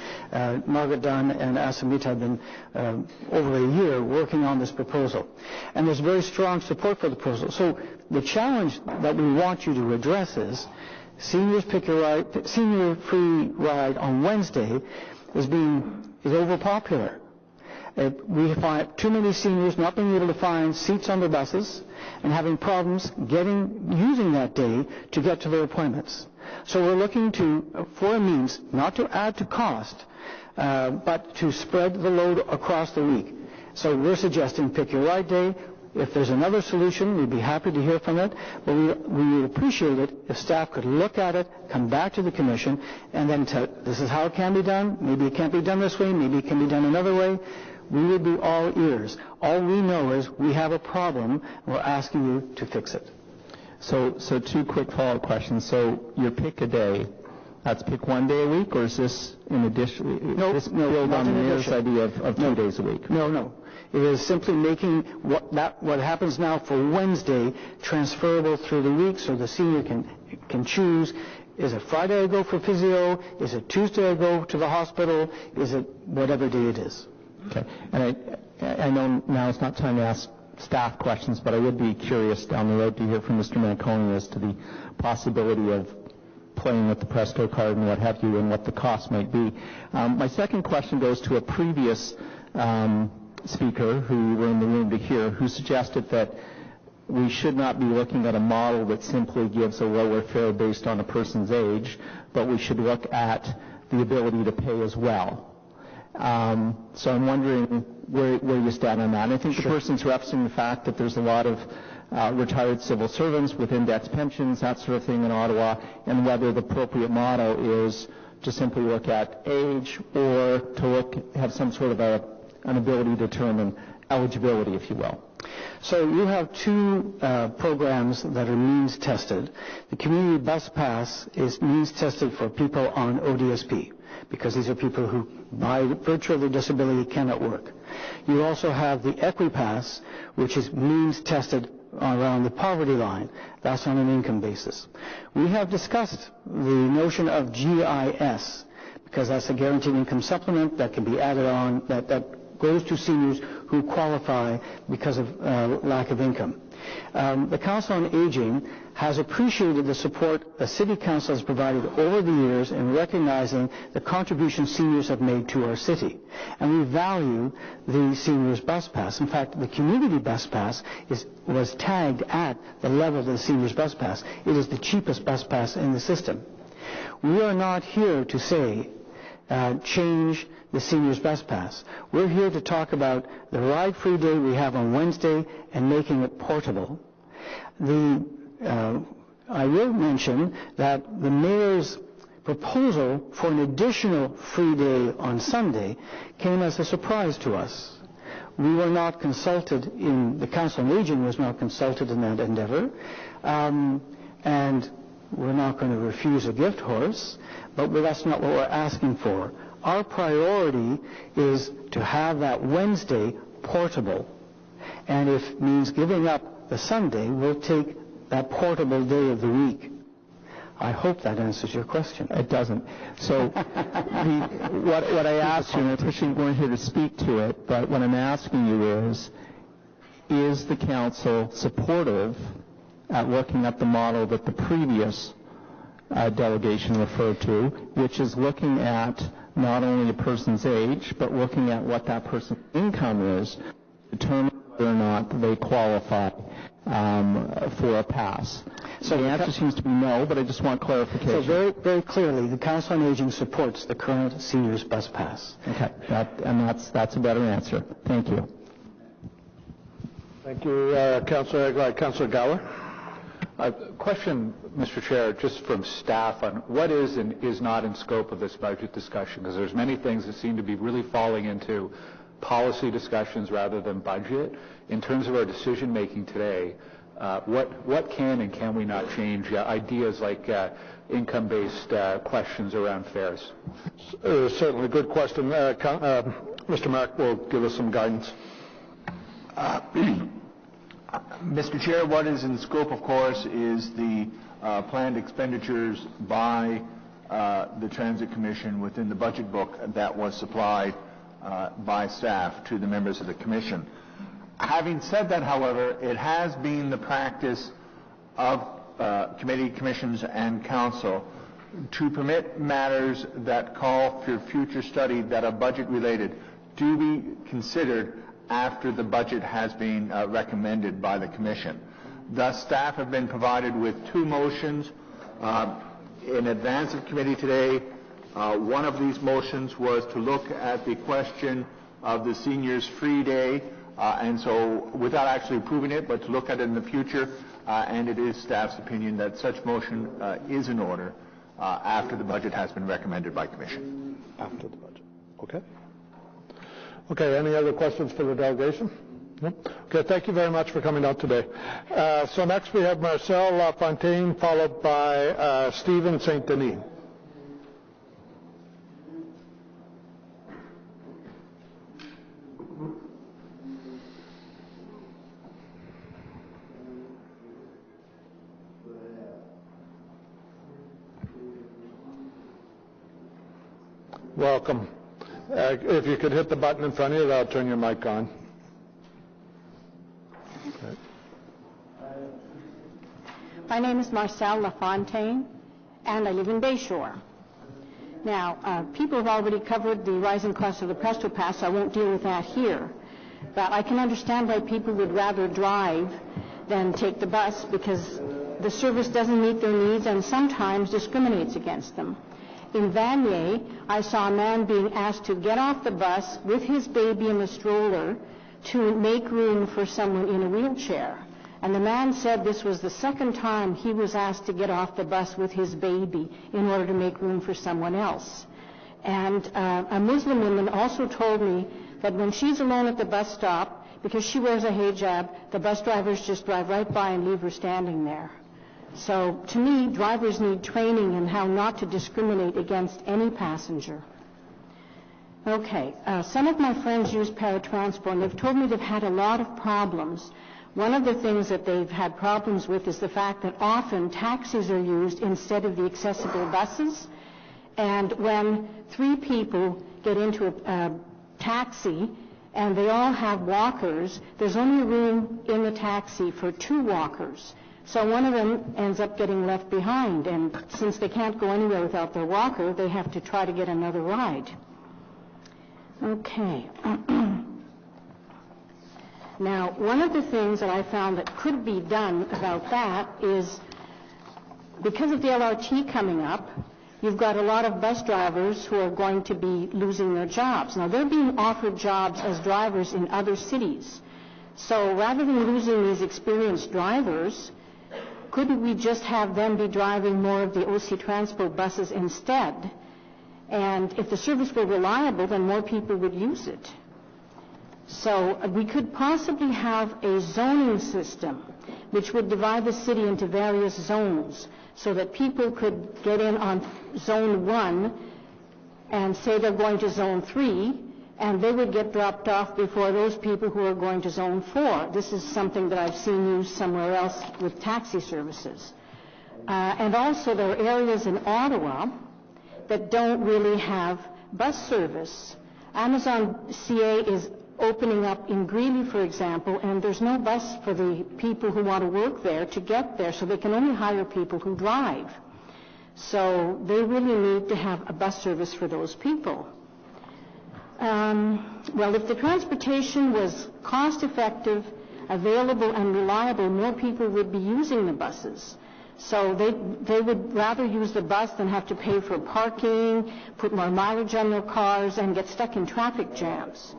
D: Margaret Dunn and Asamita have been over a year working on this proposal. And there's very strong support for the proposal. So the challenge that we want you to address is Seniors Pick Your Ride, Senior Free Ride on Wednesday is overpopular. We find too many seniors not being able to find seats on their buses and having problems using that day to get to their appointments. So we're looking for a means not to add to cost, but to spread the load across the week. So we're suggesting Pick Your Ride Day. If there's another solution, we'd be happy to hear from it. But we would appreciate it if staff could look at it, come back to the commission, and then tell this is how it can be done. Maybe it can't be done this way. Maybe it can be done another way. We would be all ears. All we know is we have a problem, and we're asking you to fix it.
L: So two quick follow-up questions. So your pick a day, that's pick one day a week, or is this in addition?
D: No,
L: build on the mayor's idea of 2 days a week?
D: No. It is simply making what happens now for Wednesday transferable through the week, so the senior can choose. Is it Friday I go for physio? Is it Tuesday I go to the hospital? Is it whatever day it is?
L: Okay. And I know now it's not time to ask staff questions, but I would be curious down the road to hear from Mr. Manconi as to the possibility of playing with the Presto card and what have you, and what the cost might be. My second question goes to a previous speaker who were in the room to hear, who suggested that we should not be looking at a model that simply gives a lower fare based on a person's age, but we should look at the ability to pay as well. So I'm wondering where you stand on that. And I think the person's referencing the fact that there's a lot of retired civil servants with indexed pensions, that sort of thing in Ottawa, and whether the appropriate model is to simply look at age or to have some sort of an ability to determine eligibility, if you will.
D: So you have two programs that are means tested. The Community Bus Pass is means tested for people on ODSP, because these are people who, by virtue of their disability, cannot work. You also have the Equipass, which is means tested around the poverty line. That's on an income basis. We have discussed the notion of GIS, because that's a guaranteed income supplement that can be added on, that goes to seniors who qualify because of lack of income. The Council on Aging has appreciated the support the City Council has provided over the years in recognizing the contributions seniors have made to our city. And we value the Seniors Bus Pass. In fact, the Community Bus Pass was tagged at the level of the Seniors Bus Pass. It is the cheapest bus pass in the system. We are not here to say change the Seniors Bus Pass. We're here to talk about the ride-free day we have on Wednesday and making it portable. I will mention that the Mayor's proposal for an additional free day on Sunday came as a surprise to us. We were not consulted the Council on Aging was not consulted in that endeavor, and we're not going to refuse a gift horse, but that's not what we're asking for. Our priority is to have that Wednesday portable, and if it means giving up the Sunday, we'll take that portable day of the week. I hope that answers your question.
L: It doesn't. So what I asked you, and I appreciate you weren't here to speak to it, but what I'm asking you is the council supportive at looking at the model that the previous delegation referred to, which is looking at not only a person's age, but looking at what that person's income is, to determine whether or not they qualify for a pass? So the answer seems to be no, but I just want clarification.
D: So very, very clearly, the Council on Aging supports the current Seniors Bus Pass.
L: Okay, that's a better answer. Thank you.
A: Thank you, Councillor Egli. Councillor Gower.
C: Question, Mr. Chair, just from staff on what is and is not in scope of this budget discussion, because there's many things that seem to be really falling into policy discussions rather than budget. In terms of our decision making today, what can and can we not change? Ideas like income-based questions around fares.
A: Certainly, good question. Mr. Mark will give us some guidance.
C: Mr. Chair, what is in scope, of course, is the planned expenditures by the Transit Commission within the budget book that was supplied by staff to the members of the Commission. Having said that, however, it has been the practice of committee, commissions, and council to permit matters that call for future study that are budget-related to be considered after the budget has been recommended by the Commission. Thus, staff have been provided with two motions in advance of committee today. One of these motions was to look at the question of the seniors' free day, and so without actually approving it, but to look at it in the future, and it is staff's opinion that such motion is in order after the budget has been recommended by Commission.
A: After the budget. Okay. Okay, any other questions for the delegation? No? Okay, thank you very much for coming out today. So next we have Marcel Lafontaine, followed by Stephen St. Denis. Welcome. If you could hit the button in front of you, that'll turn your mic on. Okay.
K: My name is Marcel Lafontaine, and I live in Bayshore. Now, people have already covered the rising cost of the Presto Pass, so I won't deal with that here. But I can understand why people would rather drive than take the bus, because the service doesn't meet their needs and sometimes discriminates against them. In Vanier, I saw a man being asked to get off the bus with his baby in a stroller to make room for someone in a wheelchair. And the man said this was the second time he was asked to get off the bus with his baby in order to make room for someone else. And a Muslim woman also told me that when she's alone at the bus stop, because she wears a hijab, the bus drivers just drive right by and leave her standing there. So, to me, drivers need training in how not to discriminate against any passenger. Okay, some of my friends use Transpo, and they've told me they've had a lot of problems. One of the things that they've had problems with is the fact that often taxis are used instead of the accessible buses. And when 3 people get into a taxi, and they all have walkers, there's only room in the taxi for 2 walkers. So one of them ends up getting left behind, and since they can't go anywhere without their walker, they have to try to get another ride. Okay. Now, one of the things that I found that could be done about that is, because of the LRT coming up, you've got a lot of bus drivers who are going to be losing their jobs. Now, they're being offered jobs as drivers in other cities. So rather than losing these experienced drivers, couldn't we just have them be driving more of the OC Transpo buses instead? And if the service were reliable, then more people would use it. So we could possibly have a zoning system which would divide the city into various zones so that people could get in on zone 1 and say they're going to zone 3, and they would get dropped off before those people who are going to zone 4. This is something that I've seen used somewhere else with taxi services. And also there are areas in Ottawa that don't really have bus service. Amazon CA is opening up in Greeley, for example, and there's no bus for the people who want to work there to get there, so they can only hire people who drive. So they really need to have a bus service for those people. Well, if the transportation was cost-effective, available, and reliable, more people would be using the buses. So they would rather use the bus than have to pay for parking, put more mileage on their cars, and get stuck in traffic jams.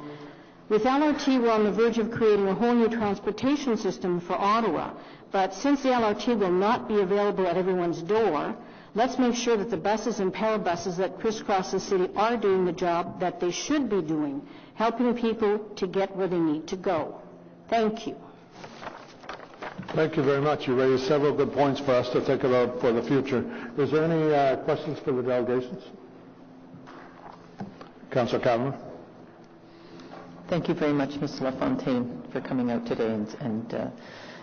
K: With LRT, we're on the verge of creating a whole new transportation system for Ottawa. But since the LRT will not be available at everyone's door, let's make sure that the buses and parabuses that crisscross the city are doing the job that they should be doing, helping people to get where they need to go. Thank you.
A: Thank you very much. You raised several good points for us to think about for the future. Is there any questions for the delegations? Councillor Cavanagh.
B: Thank you very much, Ms. LaFontaine, for coming out today, and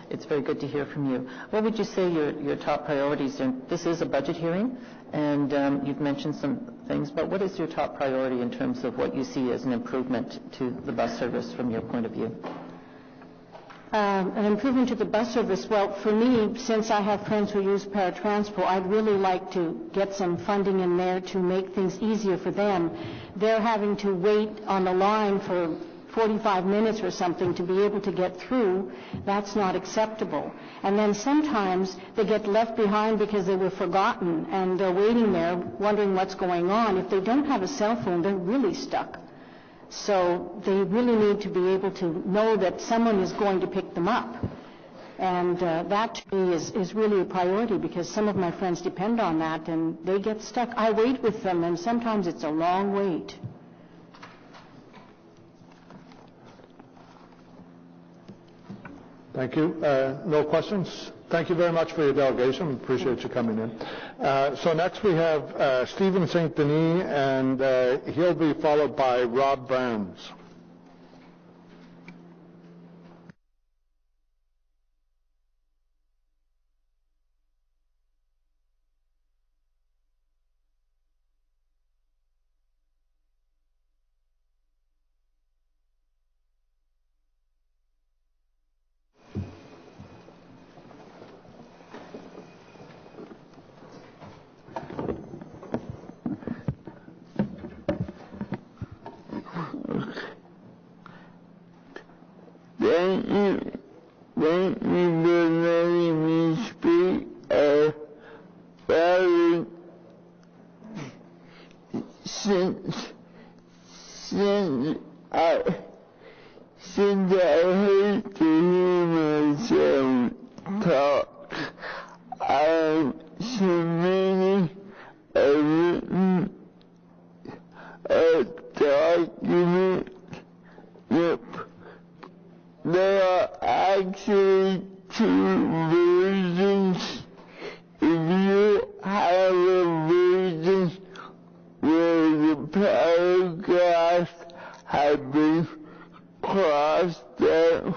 B: it's very good to hear from you. What would you say your top priorities are? This is a budget hearing, and you've mentioned some things, but what is your top priority in terms of what you see as an improvement to the bus service from your point of view?
K: An improvement to the bus service, well, for me, since I have friends who use Transpo, I'd really like to get some funding in there to make things easier for them. They're having to wait on the line for 45 minutes or something to be able to get through. That's not acceptable. And then sometimes they get left behind because they were forgotten, and they're waiting there wondering what's going on. If they don't have a cell phone, they're really stuck. So they really need to be able to know that someone is going to pick them up. And that to me is really a priority, because some of my friends depend on that and they get stuck. I wait with them, and sometimes it's a long wait.
A: Thank you. No questions? Thank you very much for your delegation. Appreciate you coming in. So next we have Stephen St. Denis, and he'll be followed by Rob Brands.
N: Thank you for letting me speak. Since I hate to hear myself talk, I am submitting a written document. Yep. There are actually two versions. If you have a version where the paragraphs have been crossed out,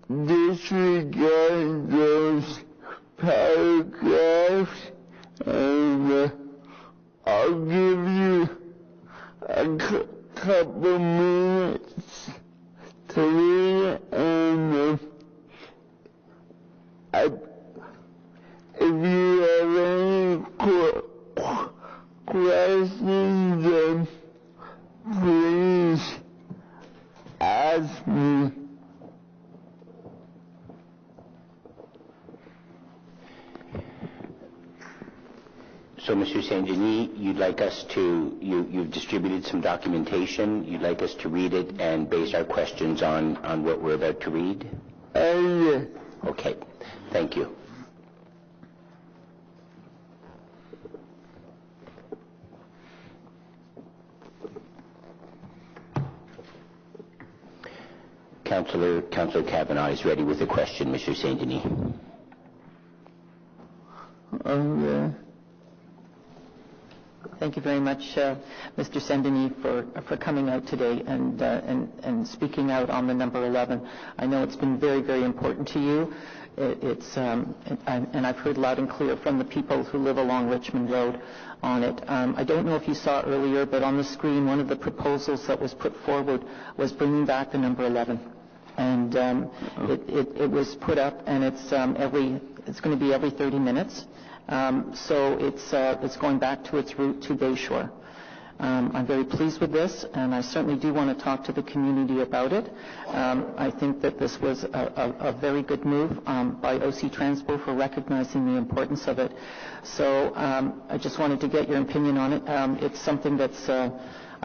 N: disregard those paragraphs, and I'll give you a couple minutes
G: So, Mr. Saint-Denis, you'd like us to, you've distributed some documentation. You'd like us to read it and base our questions on what we're about to read?
N: Yes.
G: Okay. Thank you. Councillor Kavanagh is ready with a question, Mr. Saint-Denis.
N: Okay.
B: Thank you very much, Mr. Saint-Denis, for coming out today and speaking out on the number 11. I know it's been very, very important to you. And I've heard loud and clear from the people who live along Richmond Road on it. I don't know if you saw earlier, but on the screen, one of the proposals that was put forward was bringing back the number 11. And it was put up, and it's going to be every 30 minutes. So it's going back to its route to Bayshore. I'm very pleased with this, and I certainly do want to talk to the community about it. I think that this was a very good move by OC Transpo for recognizing the importance of it. So I just wanted to get your opinion on it. It's something that's, I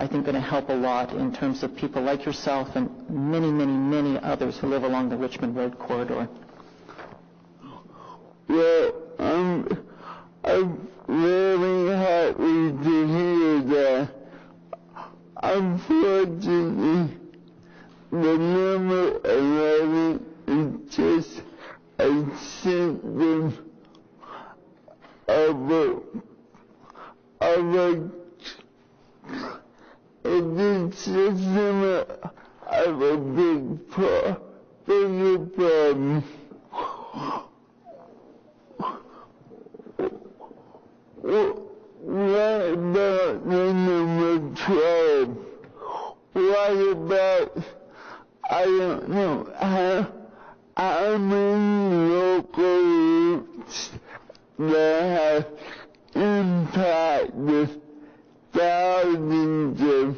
B: think, going to help a lot in terms of people like yourself and many, many, many others who live along the Richmond Road corridor.
N: Well, I'm really happy to hear that. Unfortunately, the number 11 is just a symptom of a bigger problem. What about the number 12? What about, I don't know, how many local routes that have impacted thousands of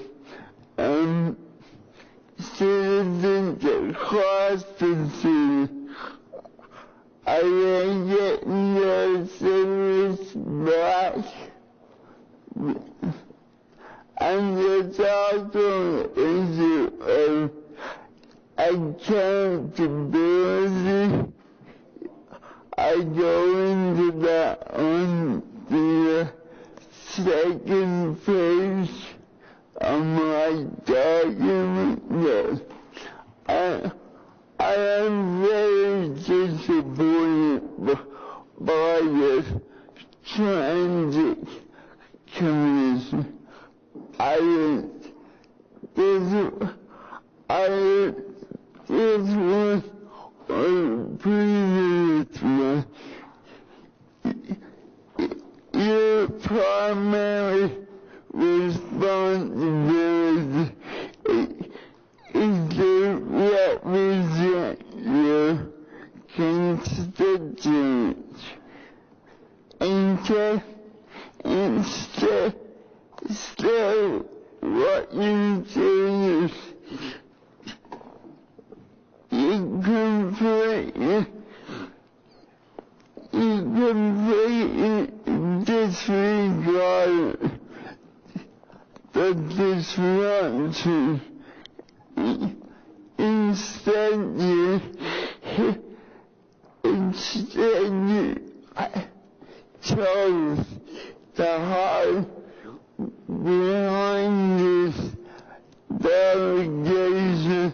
N: citizens across the city? Are they getting their service back? And there's also an issue of accountability. I go into that on the second page of my document. I am very disappointed by the Transit Commission. This was a previous one. Your primary responsibility is to represent your constituents. Instead, what you do is you completely disregard the disruption. Instead, you chose to hide behind this delegation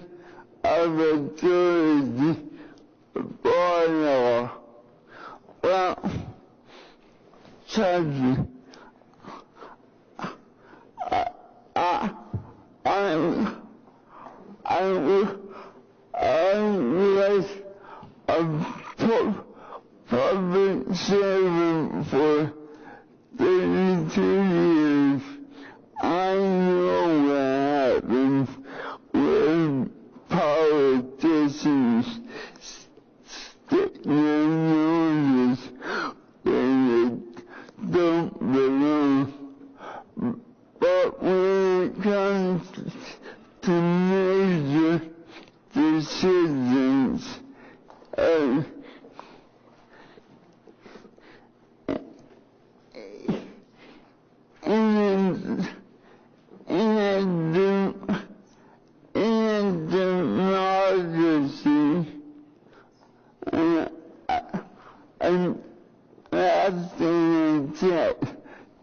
N: of authority bylaw. Well, Judge, I was a public servant for 32 years. I know what happens when politicians stick their noses when they don't belong. But when it comes to major decisions, and asking that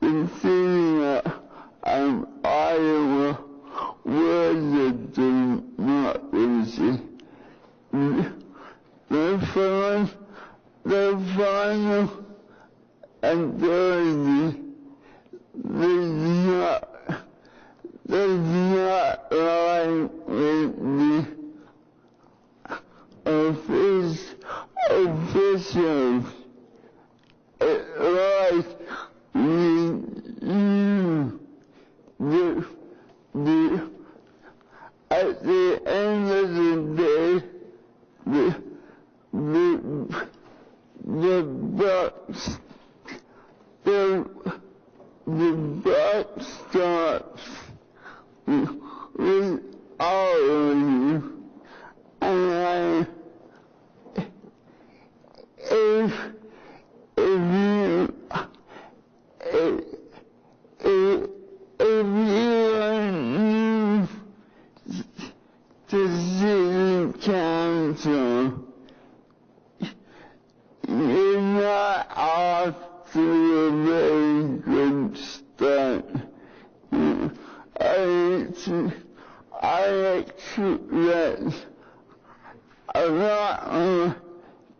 N: the City of Ottawa was a democracy. The final authority does not lie with the officials. It lies with you. At the end of the day, the buck stops with all of you, and if you to City Council, you're not off to a very good start. I expect a lot of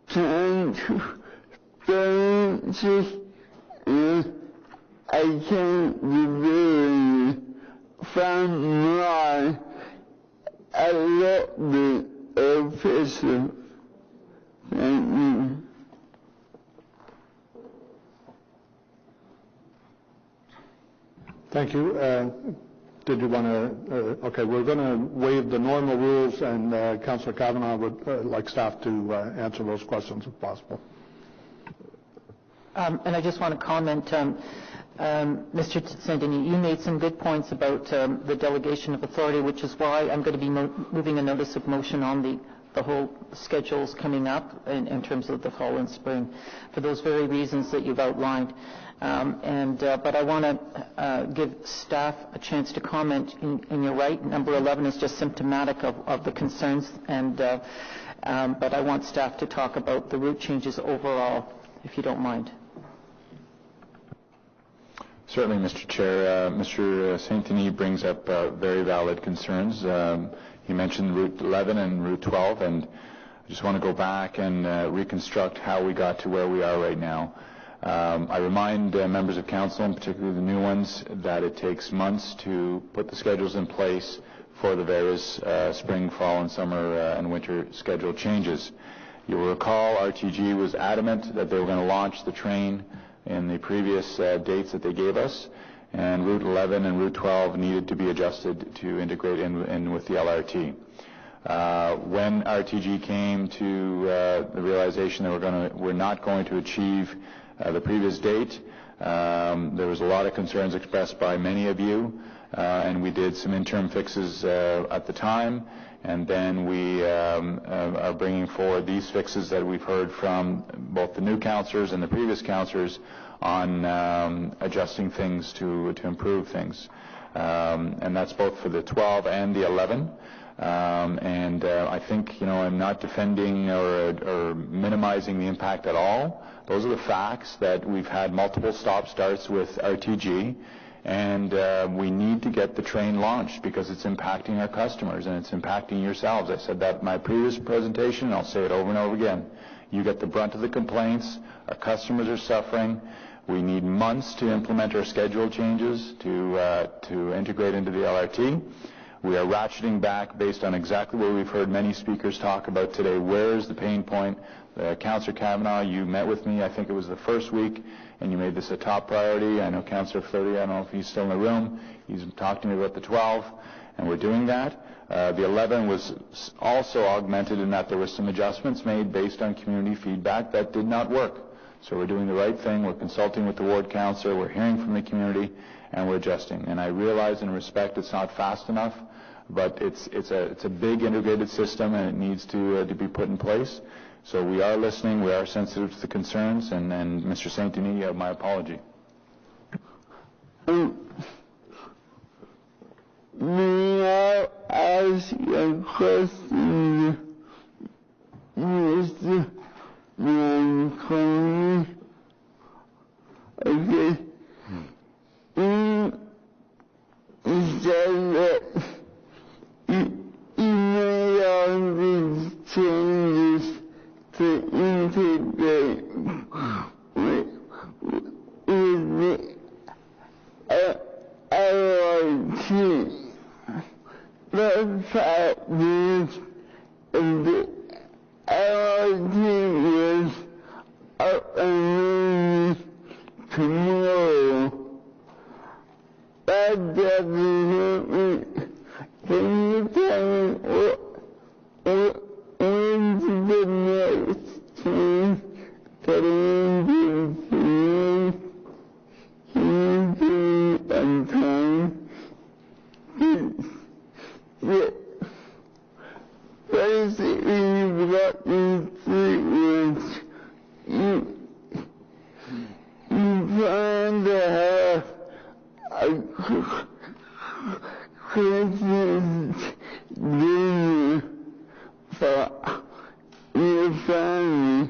N: transparency and accountability from my elected officials. Thank you.
A: Thank you. Did you want to, okay, we're going to waive the normal rules, and Councillor Kavanagh would like staff to answer those questions if possible.
B: And I just want to comment, Mr. St-Denis, you made some good points about the delegation of authority, which is why I'm going to be moving a notice of motion on the whole schedules coming up in terms of the fall and spring, for those very reasons that you've outlined. But I want to give staff a chance to comment. And you're right, number 11 is just symptomatic of the concerns. But I want staff to talk about the route changes overall, if you don't mind.
F: Certainly, Mr. Chair. Mr. St-Denis brings up very valid concerns. He mentioned Route 11 and Route 12, and I just want to go back and reconstruct how we got to where we are right now. I remind members of council, and particularly the new ones, that it takes months to put the schedules in place for the various spring, fall, and summer and winter schedule changes. You will recall RTG was adamant that they were going to launch the train in the previous dates that they gave us, and Route 11 and Route 12 needed to be adjusted to integrate in with the LRT. When RTG came to the realization that we're not going to achieve the previous date, there was a lot of concerns expressed by many of you, and we did some interim fixes at the time, and then we are bringing forward these fixes that we've heard from both the new councillors and the previous councillors on adjusting things to improve things. And that's both for the 12 and the 11. I think, I'm not defending or minimizing the impact at all. Those are the facts, that we've had multiple stop-starts with RTG, and we need to get the train launched because it's impacting our customers and it's impacting yourselves. I said that in my previous presentation, and I'll say it over and over again. You get the brunt of the complaints. Our customers are suffering. We need months to implement our schedule changes to integrate into the LRT. We are ratcheting back based on exactly what we've heard many speakers talk about today. Where is the pain point? Councillor Kavanagh, you met with me, I think it was the first week, and you made this a top priority. I know Councillor Fleury, I don't know if he's still in the room. He's talked to me about the 12, and we're doing that. The 11 was also augmented in that there were some adjustments made based on community feedback that did not work. So we're doing the right thing. We're consulting with the ward councillor. We're hearing from the community, and we're adjusting. And I realize and respect it's not fast enough, but it's a big integrated system, and it needs to be put in place. So we are listening. We are sensitive to the concerns. And Mr. St-Denis, my apology.
N: May I ask a question, Mr. Manconi? to integrate with the LRT. The fact is, if the LRT was up and running tomorrow, that definitely, can you tell me when's the next change that I'm going to make? Can you give me a time? Basically, you've got these 3 weeks. You plan to have a Christmas dinner for your family.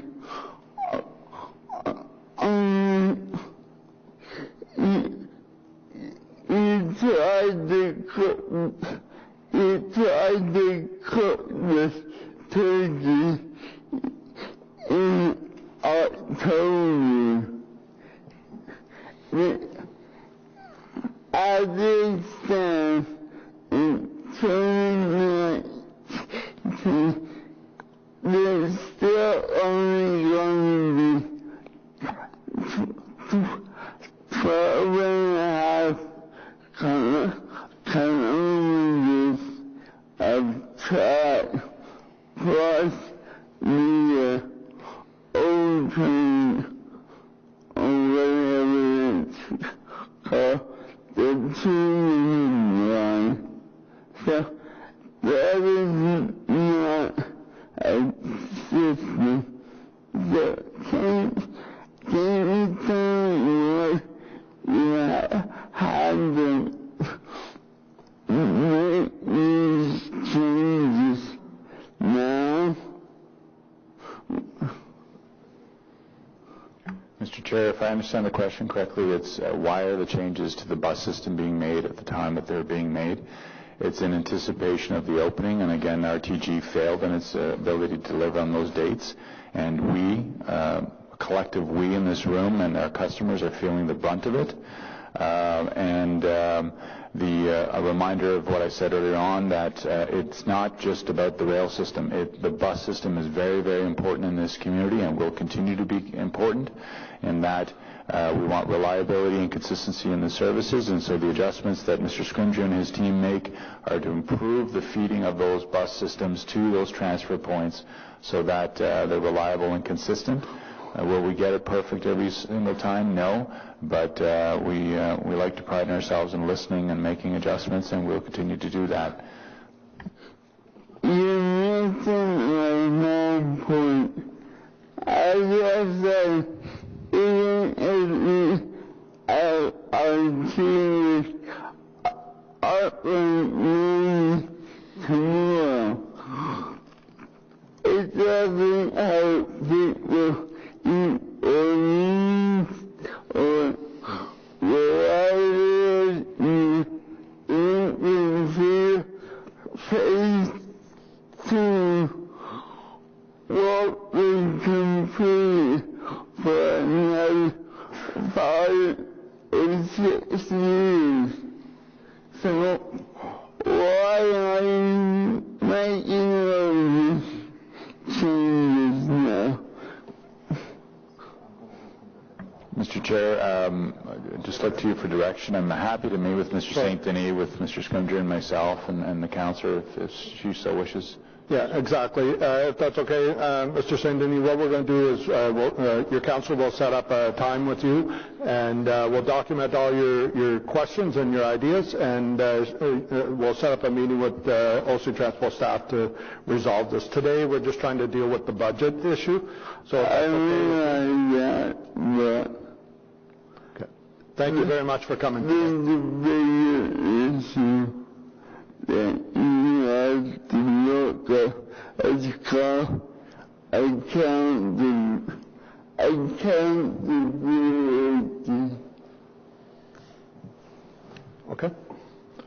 N: You tried to cook this turkey in October. At this time, in 2019, there's still only going to be 12 and a half kilometers of track plus the old train or whatever it's called, the 2-minute line. So that is not a system. So can you tell me what you had to make these changes now?
F: Mr. Chair, if I understand the question correctly, it's why are the changes to the bus system being made at the time that they're being made? It's in anticipation of the opening, and again, RTG failed in its ability to deliver on those dates, and we, a collective we in this room and our customers are feeling the brunt of it. A reminder of what I said earlier on, that it's not just about the rail system. The bus system is very, very important in this community and will continue to be important in that we want reliability and consistency in the services, and so the adjustments that Mr. Scrimgeour and his team make are to improve the feeding of those bus systems to those transfer points so that they're reliable and consistent. Will we get it perfect every single time? No, but we like to pride ourselves in listening and making adjustments, and we'll continue to do that.
N: You mentioned my main point. I guess that even if our team is up and running tomorrow, it doesn't help people in Orleans or wherever you feel phase 2 won't be completed for another 5 or 6 years. So why are you making those changes now?
F: Mr. Chair, I'd just look to you for direction. I'm happy to meet with Mr. St. Denis, with Mr. Scrimgeour and myself and the councillor if she so wishes.
A: Yeah, exactly. If that's okay, Mr. St. Denis, what we're going to do is your council will set up a time with you, and we'll document all your questions and your ideas, and we'll set up a meeting with OC Transpo staff to resolve this. Today, we're just trying to deal with the budget issue. So if that's okay. Okay. Thank you very much for coming.
N: There's a bigger issue that you have to look at. It's called accountability.
A: Okay.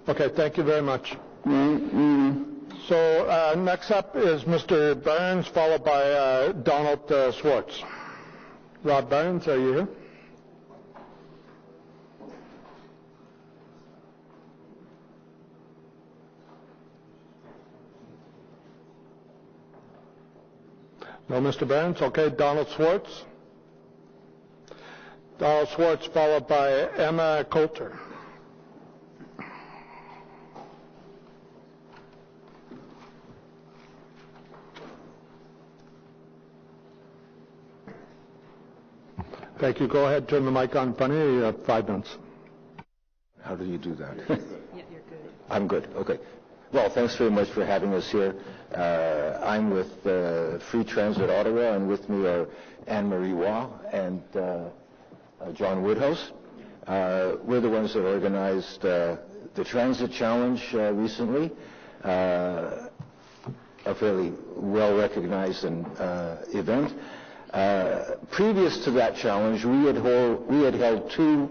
A: Okay, thank you very much.
N: Thank you.
A: So next up is Mr. Burns, followed by Donald Swartz. Rob Burns, are you here? No, Mr. Burns. Okay, Donald Swartz. Donald Swartz, followed by Emma Coulter. Thank you. Go ahead, turn the mic on in front of you. You have 5 minutes.
O: How do you do that? Yeah, you're good. I'm good. Okay. Well, thanks very much for having us here. I'm with Free Transit Ottawa, and with me are Anne-Marie Waugh and John Woodhouse. We're the ones that organized the Transit Challenge recently, a fairly well-recognized event. Previous to that challenge, we had held 2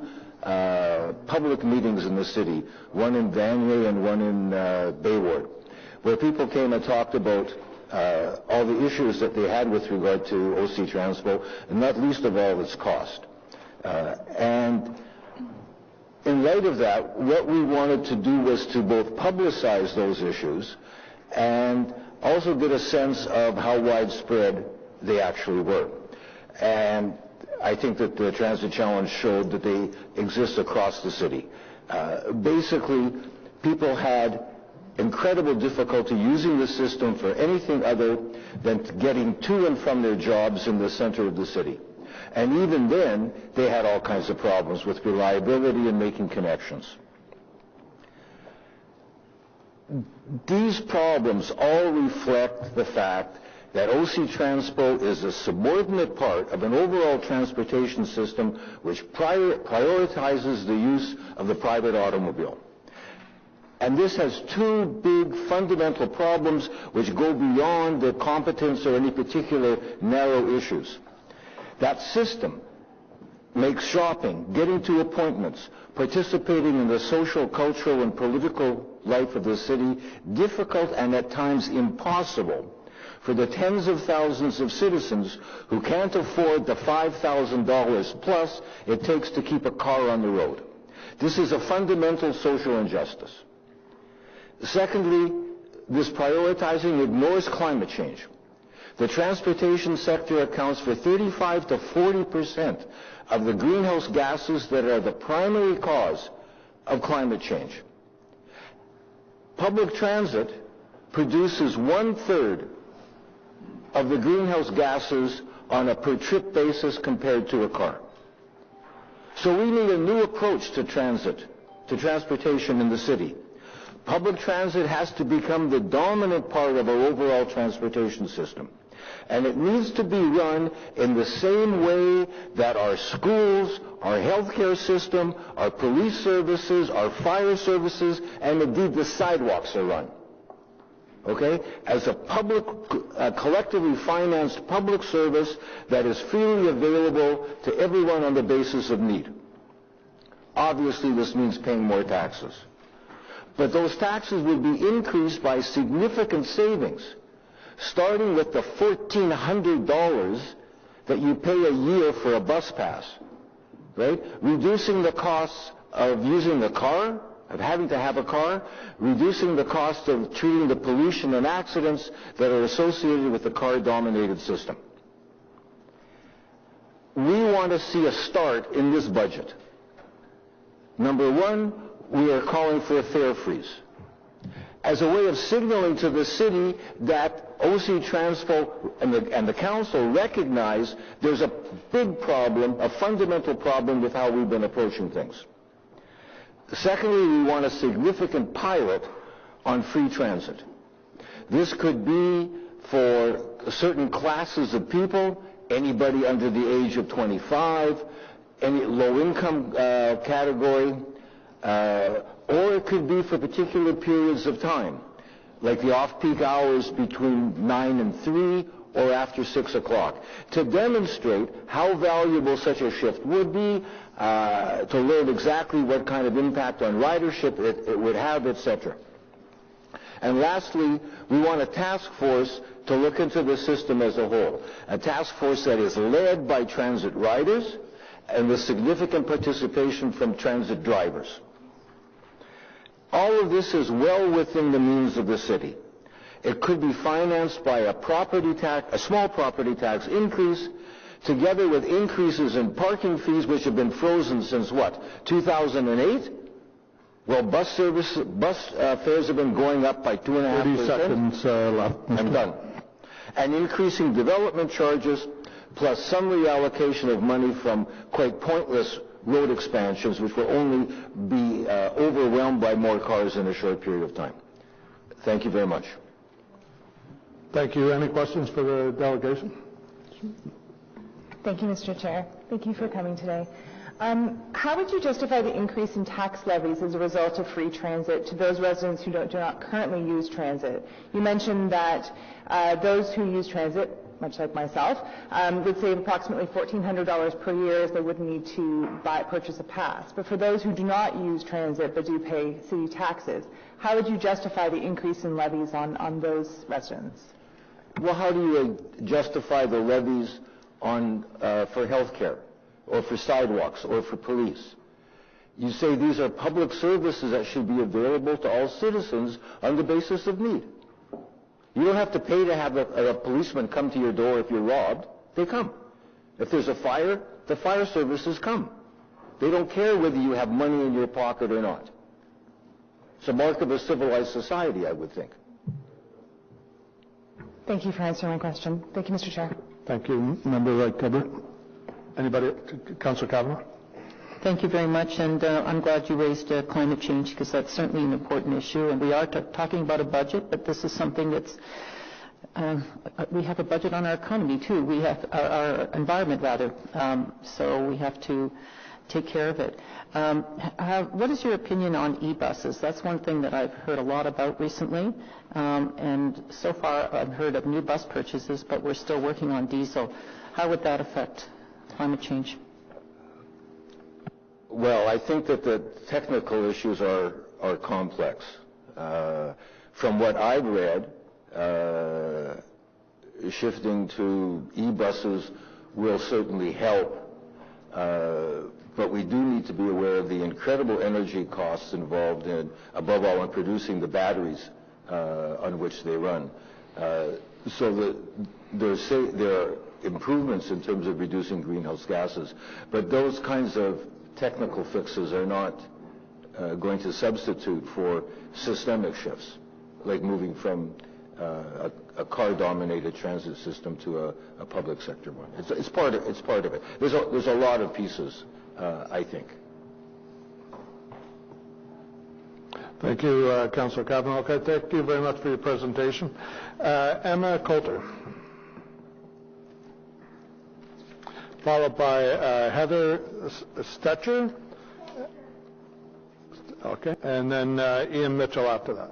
O: public meetings in the city, one in Vanier and one in Bayward, where people came and talked about all the issues that they had with regard to OC Transpo, and not least of all its cost. And in light of that, what we wanted to do was to both publicize those issues and also get a sense of how widespread they actually were. And I think that the Transit Challenge showed that they exist across the city. Basically, people had incredible difficulty using the system for anything other than getting to and from their jobs in the center of the city. And even then, they had all kinds of problems with reliability and making connections. These problems all reflect the fact that OC Transpo is a subordinate part of an overall transportation system which prioritizes the use of the private automobile. And this has 2 big fundamental problems which go beyond the competence or any particular narrow issues. That system makes shopping, getting to appointments, participating in the social, cultural, and political life of the city difficult and at times impossible for the tens of thousands of citizens who can't afford the $5,000 plus it takes to keep a car on the road. This is a fundamental social injustice. Secondly, this prioritizing ignores climate change. The transportation sector accounts for 35 to 40% of the greenhouse gases that are the primary cause of climate change. Public transit produces 1/3 of the greenhouse gases on a per-trip basis compared to a car. So we need a new approach to transportation in the city. Public transit has to become the dominant part of our overall transportation system. And it needs to be run in the same way that our schools, our healthcare system, our police services, our fire services, and indeed the sidewalks are run. Okay? As a public, collectively financed public service that is freely available to everyone on the basis of need. Obviously, this means paying more taxes. But those taxes will be increased by significant savings, starting with the $1,400 that you pay a year for a bus pass, right? Reducing the costs of using the car, of having to have a car, reducing the cost of treating the pollution and accidents that are associated with the car-dominated system. We want to see a start in this budget. Number one, we are calling for a fare freeze as a way of signaling to the city that OC Transpo and the council recognize there's a big problem, a fundamental problem with how we've been approaching things. Secondly, we want a significant pilot on free transit. This could be for certain classes of people, anybody under the age of 25, any low-income category, or it could be for particular periods of time, like the off-peak hours between 9 and 3 or after 6 o'clock, to demonstrate how valuable such a shift would be, to learn exactly what kind of impact on ridership it would have, etc. And lastly, we want a task force to look into the system as a whole. A task force that is led by transit riders and with significant participation from transit drivers. All of this is well within the means of the city. It could be financed by a small property tax increase, together with increases in parking fees, which have been frozen since what, 2008? Well, bus fares have been going up by 2.5%.
A: 30 seconds left.
O: I'm done. And increasing development charges, plus some reallocation of money from quite pointless road expansions, which will only be overwhelmed by more cars in a short period of time. Thank you very much.
A: Thank you. Any questions for the delegation?
I: Thank you, Mr. Chair. Thank you for coming today. How would you justify the increase in tax levies as a result of free transit to those residents who do not currently use transit? You mentioned that those who use transit, much like myself, would save approximately $1,400 per year as they wouldn't need to purchase a pass. But for those who do not use transit but do pay city taxes, how would you justify the increase in levies on those residents?
O: Well, how do you justify the levies for health care, or for sidewalks, or for police? You say these are public services that should be available to all citizens on the basis of need. You don't have to pay to have a policeman come to your door if you're robbed. They come. If there's a fire, the fire services come. They don't care whether you have money in your pocket or not. It's a mark of a civilized society, I would think.
I: Thank you for answering my question. Thank you, Mr. Chair.
A: Thank you. Member Wright-Gilbert. Anybody? Councillor Kavanagh?
B: Thank you very much, and I'm glad you raised climate change, because that's certainly an important issue. And we are talking about a budget, but this is something that's we have a budget on our economy too. We have our environment rather, so we have to take care of it. What is your opinion on e-buses? That's one thing that I've heard a lot about recently, and so far I've heard of new bus purchases, but we're still working on diesel. How would that affect climate change?
O: Well, I think that the technical issues are complex. From what I've read, shifting to e-buses will certainly help, but we do need to be aware of the incredible energy costs involved in, above all, in producing the batteries on which they run. So there are improvements in terms of reducing greenhouse gases, but those kinds of technical fixes are not going to substitute for systemic shifts, like moving from a car-dominated transit system to a public sector one. It's part of it. There's a lot of pieces, I think.
A: Thank you, Councillor Kavanagh. Okay, thank you very much for your presentation. Emma Coulter, followed by Heather Stetcher. Okay, and then Ian Mitchell after that.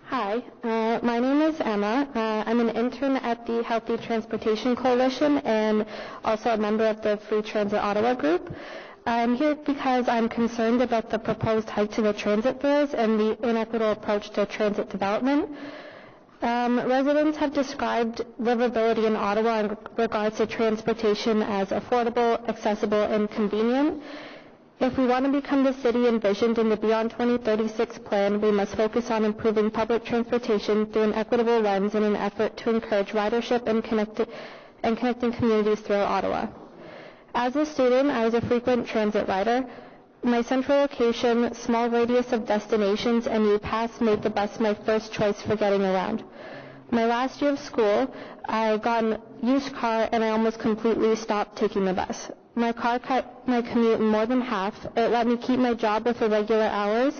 P: Hi, my name is Emma. I'm an intern at the Healthy Transportation Coalition and also a member of the Free Transit Ottawa group. I'm here because I'm concerned about the proposed hike to the transit fares and the inequitable approach to transit development. Residents have described livability in Ottawa in regards to transportation as affordable, accessible, and convenient. If we want to become the city envisioned in the Beyond 2036 plan, we must focus on improving public transportation through an equitable lens in an effort to encourage ridership and connecting communities throughout Ottawa. As a student, I was a frequent transit rider. My central location, small radius of destinations, and U-Pass made the bus my first choice for getting around. My last year of school, I got a used car and I almost completely stopped taking the bus. My car cut my commute in more than half. It let me keep my job with irregular hours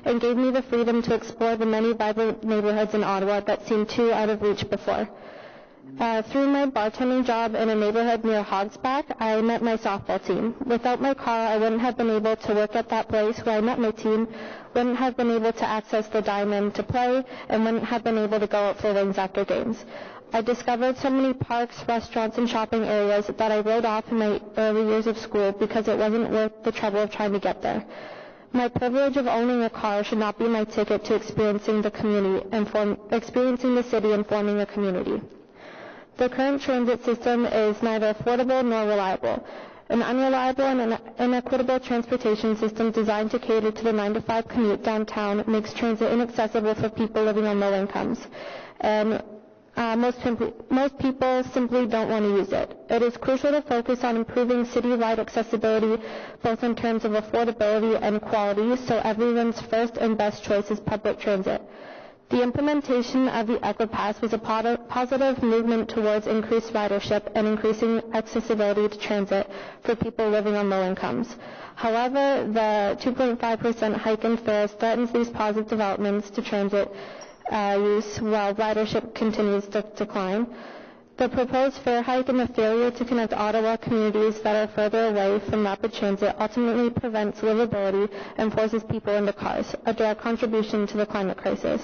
P: and gave me the freedom to explore the many vibrant neighborhoods in Ottawa that seemed too out of reach before. Through my bartending job in a neighborhood near Hogsback, I met my softball team. Without my car, I wouldn't have been able to work at that place where I met my team, wouldn't have been able to access the diamond to play, and wouldn't have been able to go out for wings after games. I discovered so many parks, restaurants, and shopping areas that I wrote off in my early years of school because it wasn't worth the trouble of trying to get there. My privilege of owning a car should not be my ticket to experiencing the community and experiencing the city and forming a community. The current transit system is neither affordable nor reliable. An unreliable and inequitable transportation system designed to cater to the 9-to-5 commute downtown makes transit inaccessible for people living on low incomes. And most people simply don't want to use it. It is crucial to focus on improving city-wide accessibility, both in terms of affordability and quality, so everyone's first and best choice is public transit. The implementation of the EquiPass was a positive movement towards increased ridership and increasing accessibility to transit for people living on low incomes. However, the 2.5% hike in fares threatens these positive developments to transit use while ridership continues to decline. The proposed fare hike and the failure to connect Ottawa communities that are further away from rapid transit ultimately prevents livability and forces people into cars, a direct contribution to the climate crisis.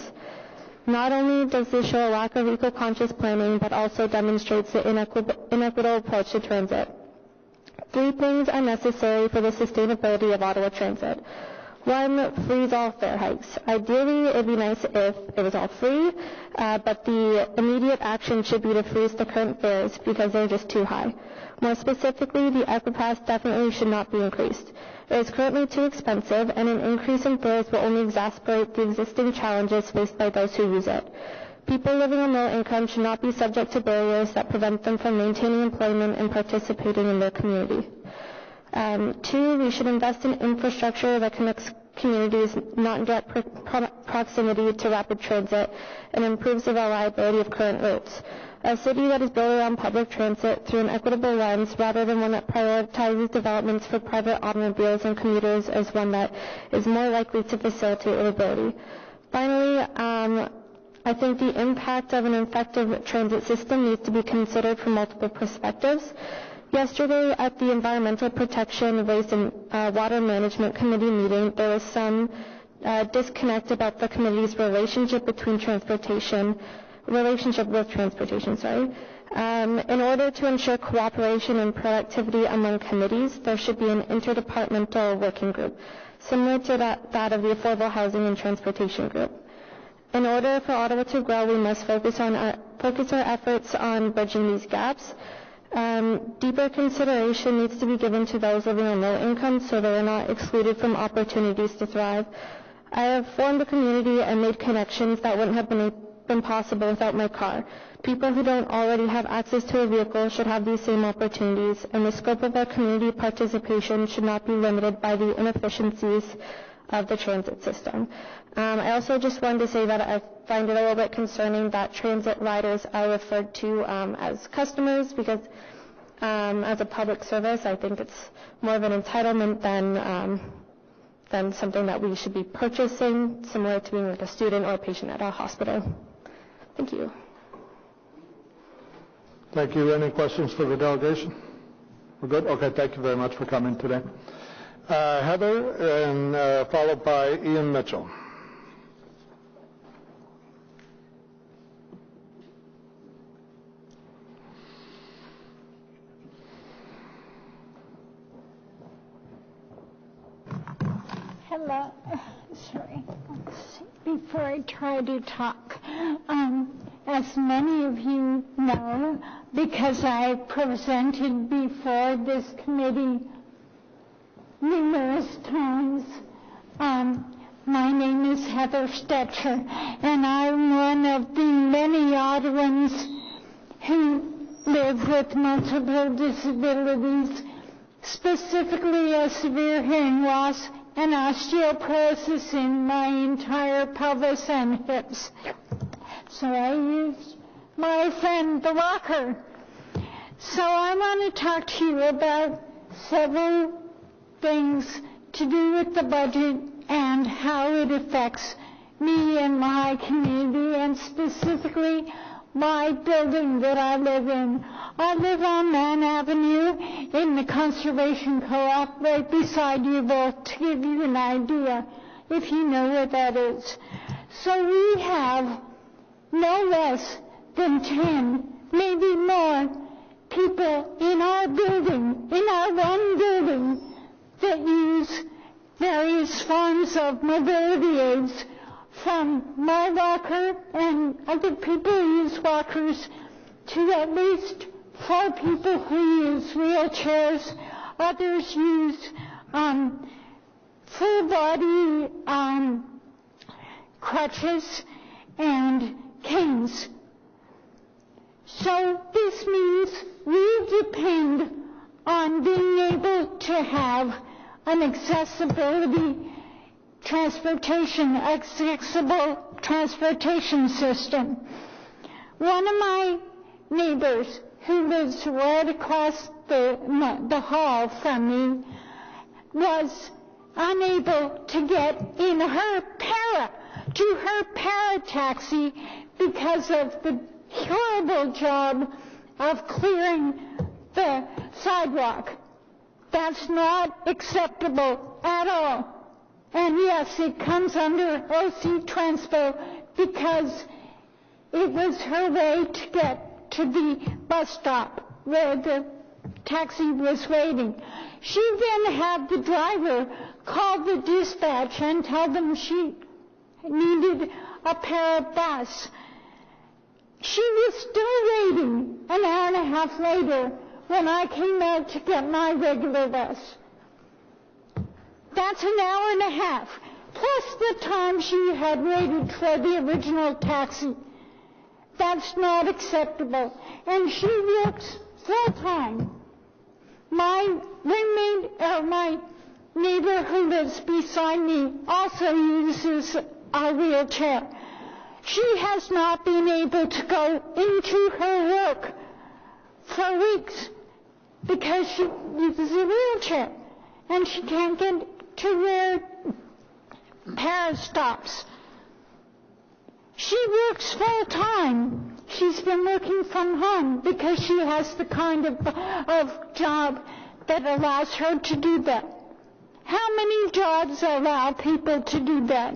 P: Not only does this show a lack of eco-conscious planning, but also demonstrates the inequitable approach to transit. 3 things are necessary for the sustainability of Ottawa transit. 1, freeze all fare hikes. Ideally, it would be nice if it was all free, but the immediate action should be to freeze the current fares because they're just too high. More specifically, the EquiPass definitely should not be increased. It is currently too expensive, and an increase in fares will only exacerbate the existing challenges faced by those who use it. People living on low income should not be subject to barriers that prevent them from maintaining employment and participating in their community. 2, we should invest in infrastructure that connects communities not in direct proximity to rapid transit and improves the reliability of current routes. A city that is built around public transit through an equitable lens rather than one that prioritizes developments for private automobiles and commuters is one that is more likely to facilitate livability. Finally, I think the impact of an effective transit system needs to be considered from multiple perspectives. Yesterday at the Environmental Protection, Waste and Water Management Committee meeting, there was some disconnect about the committee's relationship with transportation. In order to ensure cooperation and productivity among committees, there should be an interdepartmental working group, similar to that of the Affordable Housing and Transportation Group. In order for Ottawa to grow, we must focus our efforts on bridging these gaps. Deeper consideration needs to be given to those living on low income so they are not excluded from opportunities to thrive. I have formed a community and made connections that wouldn't have been possible without my car. People who don't already have access to a vehicle should have these same opportunities, and the scope of our community participation should not be limited by the inefficiencies of the transit system. I also just wanted to say that I find it a little bit concerning that transit riders are referred to as customers because as a public service, I think it's more of an entitlement than something that we should be purchasing, similar to being like a student or a patient at a hospital. Thank you.
A: Thank you. Any questions for the delegation? We're good? Okay, thank you very much for coming today. Heather, and followed by Ian Mitchell.
K: Hello. Sorry. Before I try to talk, as many of you know, because I presented before this committee numerous times, my name is Heather Stetcher, and I'm one of the many Ottawans who live with multiple disabilities, specifically a severe hearing loss and osteoporosis in my entire pelvis and hips. So I used my friend the walker. So I want to talk to you about several things to do with the budget and how it affects me and my community, and specifically my building that I live in. I live on Man Avenue in the Conservation Co-op right beside you both, to give you an idea, if you know where that is. So we have no less than 10, maybe more, people in our building, in our one building, that use various forms of mobility aids, from my walker, and other people who use walkers, to at least 4 people who use wheelchairs. Others use full-body crutches and canes. So this means we depend on being able to have an accessible transportation system. One of my neighbors who lives right across the hall from me was unable to get in her para-taxi because of the horrible job of clearing the sidewalk. That's not acceptable at all. And yes, it comes under OC Transpo because it was her way to get to the bus stop where the taxi was waiting. She then had the driver call the dispatch and tell them she needed a pair of bus. She was still waiting an hour and a half later when I came out to get my regular bus. That's an hour and a half, plus the time she had waited for the original taxi. That's not acceptable. And she works full-time. My roommate, or my neighbor who lives beside me, also uses a wheelchair. She has not been able to go into her work for weeks because she uses a wheelchair, and she can't get to where Paris stops. She works full-time. She's been working from home because she has the kind of job that allows her to do that. How many jobs allow people to do that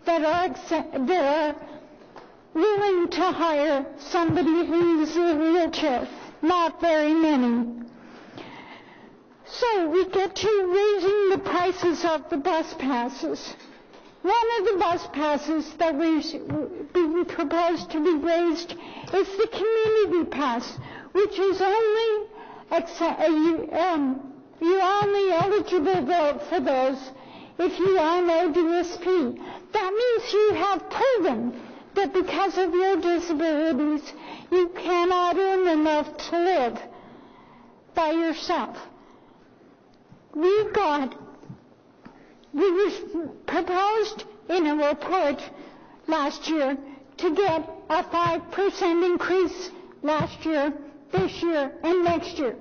K: are willing to hire somebody who uses a wheelchair? Not very many. So we get to raising the prices of the bus passes. One of the bus passes that we propose to be raised is the community pass, which is only you're only eligible vote for those if you are no DSP. That means you have proven that because of your disabilities, you cannot earn enough to live by yourself. We proposed in a report last year to get a 5% increase last year, this year, and next year.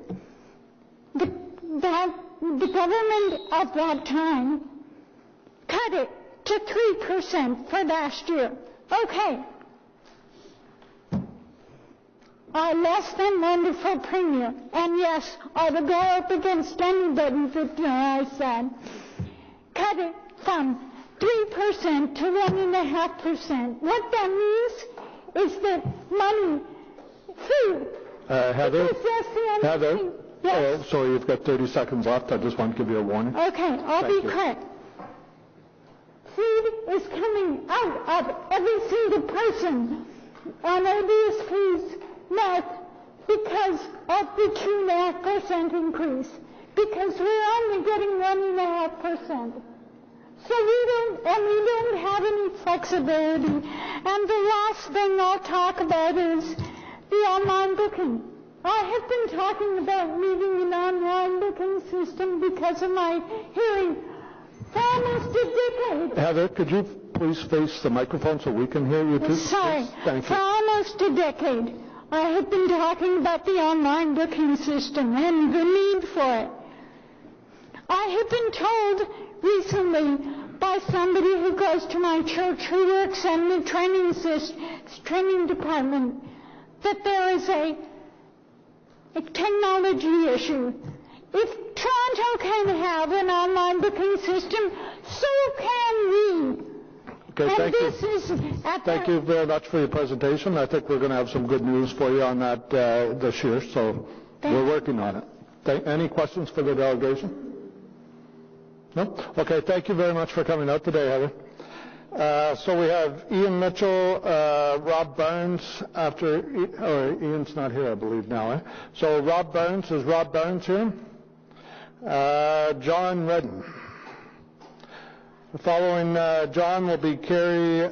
K: The government of that time cut it to 3% for last year. Okay. Less than wonderful premium. And yes, I would go up against anybody that I said. Cut it from 3% to 1.5%. What that means is that money, food.
A: Heather?
K: Yes.
A: Oh, sorry, you've got 30 seconds left. I just want to give you a warning.
K: Okay, I'll be quick. Food is coming out of every single person on ODSP's mouth because of the 2.5% increase. Because we're only getting 1.5%. So we don't have any flexibility. And the last thing I'll talk about is the online booking. I have been talking about needing an online booking system because of my hearing for almost a decade.
A: Heather, could you please face the microphone so we can hear you too?
K: Sorry.
A: Yes, thank you.
K: For almost a decade, I have been talking about the online booking system and the need for it. I have been told recently by somebody who goes to my church who works in the training department that there is a technology issue. If Toronto can have an online booking system, so can we.
A: Okay, thank you. Thank you very much for your presentation. I think we're going to have some good news for you on that this year, so we're working on it. Any questions for the delegation? No? Okay, thank you very much for coming out today, Heather. So we have Ian Mitchell, Rob Barnes Ian's not here, I believe, now. So Rob Barnes, is Rob Barnes here? John Redden. Following John will be Carrie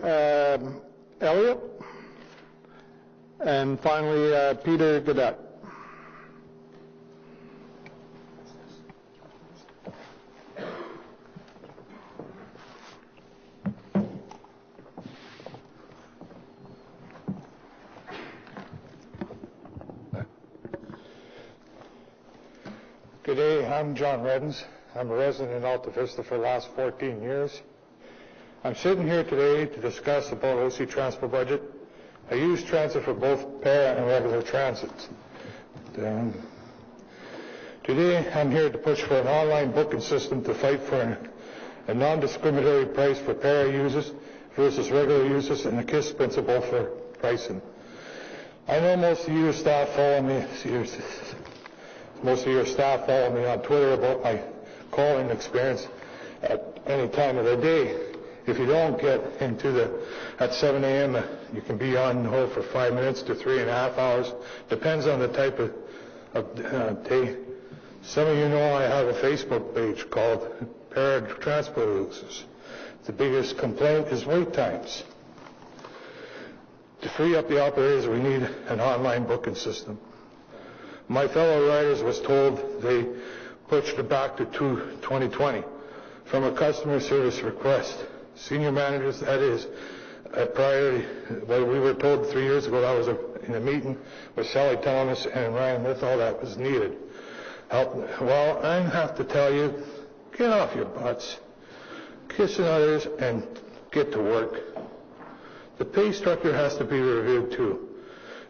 A: Elliott, and finally Peter Gadet.
Q: Good day, I'm John Reddens. I'm a resident in Alta Vista for the last 14 years. I'm sitting here today to discuss about OC Transpo budget. I use transit for both para and regular transits. Today I'm here to push for an online booking system to fight for a non-discriminatory price for para users versus regular users and the KISS principle for pricing. I know most of your staff follow me on Twitter about my calling experience at any time of the day. If you don't get into at 7 a.m., you can be on hold for 5 minutes to 3.5 hours. Depends on the type of day. Some of you know I have a Facebook page called Para Transport Users. The biggest complaint is wait times. To free up the operators, we need an online booking system. My fellow riders was told they pushed it back to 2020 from a customer service request. Senior managers, that is a priority. What we were told 3 years ago, that was in a meeting with Sally Thomas and Ryan Lithall, that was needed. Well, I have to tell you, get off your butts, kiss others, and get to work. The pay structure has to be reviewed too.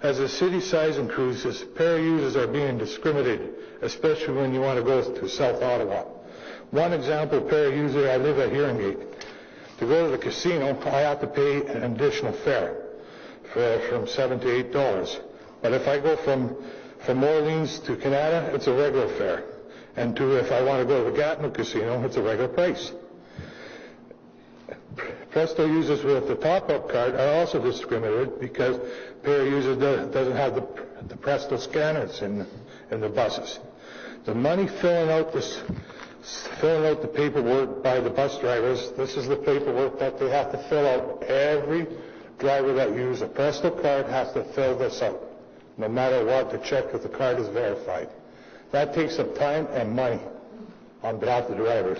Q: As the city size increases, para users are being discriminated, especially when you want to go to South Ottawa. One example, para user, I live at Hearing Gate. To go to the casino, I have to pay an additional fare from $7 to $8. But if I go from Orleans to Canada, it's a regular fare. And if I want to go to the Gatineau Casino, it's a regular price. Presto users with the top-up card are also discriminated because para users doesn't have the Presto scanners in the buses. The money filling out the paperwork by the bus drivers, this is the paperwork that they have to fill out. Every driver that uses a Presto card has to fill this out, no matter what, to check if the card is verified. That takes up time and money on behalf of the drivers.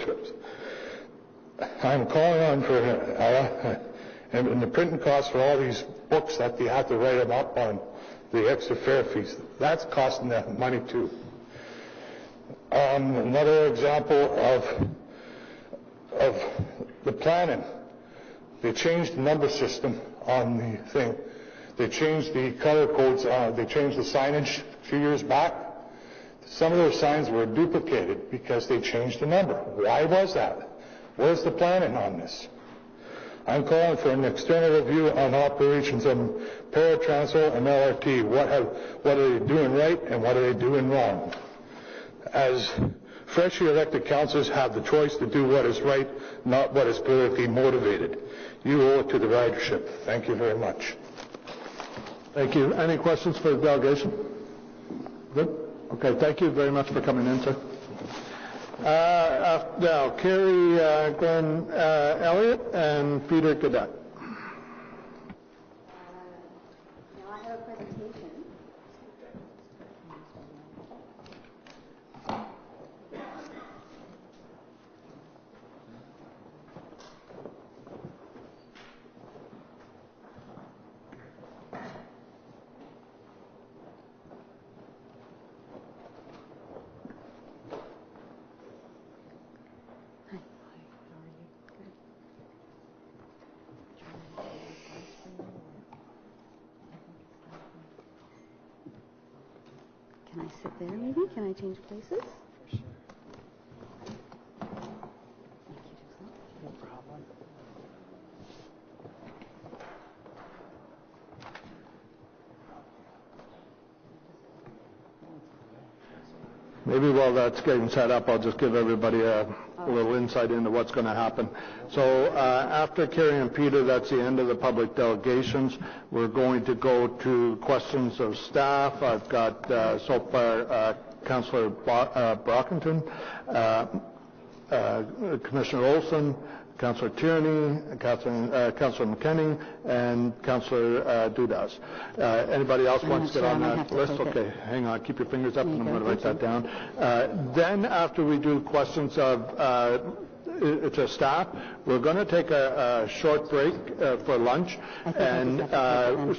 Q: I'm calling on for and the printing costs for all these books that they have to write them up on, the extra fare fees. That's costing them money too. Another example of the planning. They changed the number system on the thing. They changed the color codes. They changed the signage a few years back. Some of those signs were duplicated because they changed the number. Why was that? Where's the planning on this? I'm calling for an external review on operations of paratransit and LRT. What are they doing right and what are they doing wrong? As freshly elected councillors have the choice to do what is right, not what is politically motivated. You owe it to the ridership. Thank you very much.
A: Thank you. Any questions for the delegation? Good? Okay, thank you very much for coming in, sir. Now, Carrie Glenn Elliott and Peter Gadet.
R: Now I have a presentation.
J: Can I sit there maybe? Can I change places?
B: No problem.
A: Maybe while that's getting set up, I'll just give everybody a little insight into what's going to happen. So after Carrie and Peter, that's the end of the public delegations. We're going to go to questions of staff. I've got so far Councillor Brockington, Commissioner Olson, Councillor Tierney, Councillor McKenny, and Councillor Dudas. Anybody else wants to get on that list? Okay, hang on. Keep your fingers up, and I'm going to write that down. Then, after we do questions of to staff, we're going to take a short break for lunch. And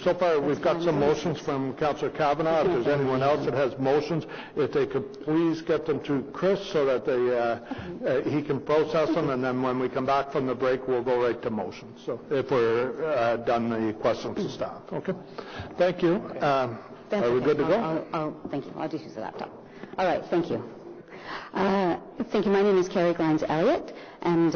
A: so far, we've got some motions from Councillor Kavanagh. If there's anyone else that has motions, if they could please get them to Chris so that he can process them, and then when we come back from the break, we'll go right to motions. So if we're done the questions to staff. Okay. Thank you. Are we good to go?
J: Thank you. I'll just use the laptop. All right. Thank you. Thank you. My name is Carrie Glines-Elliott, and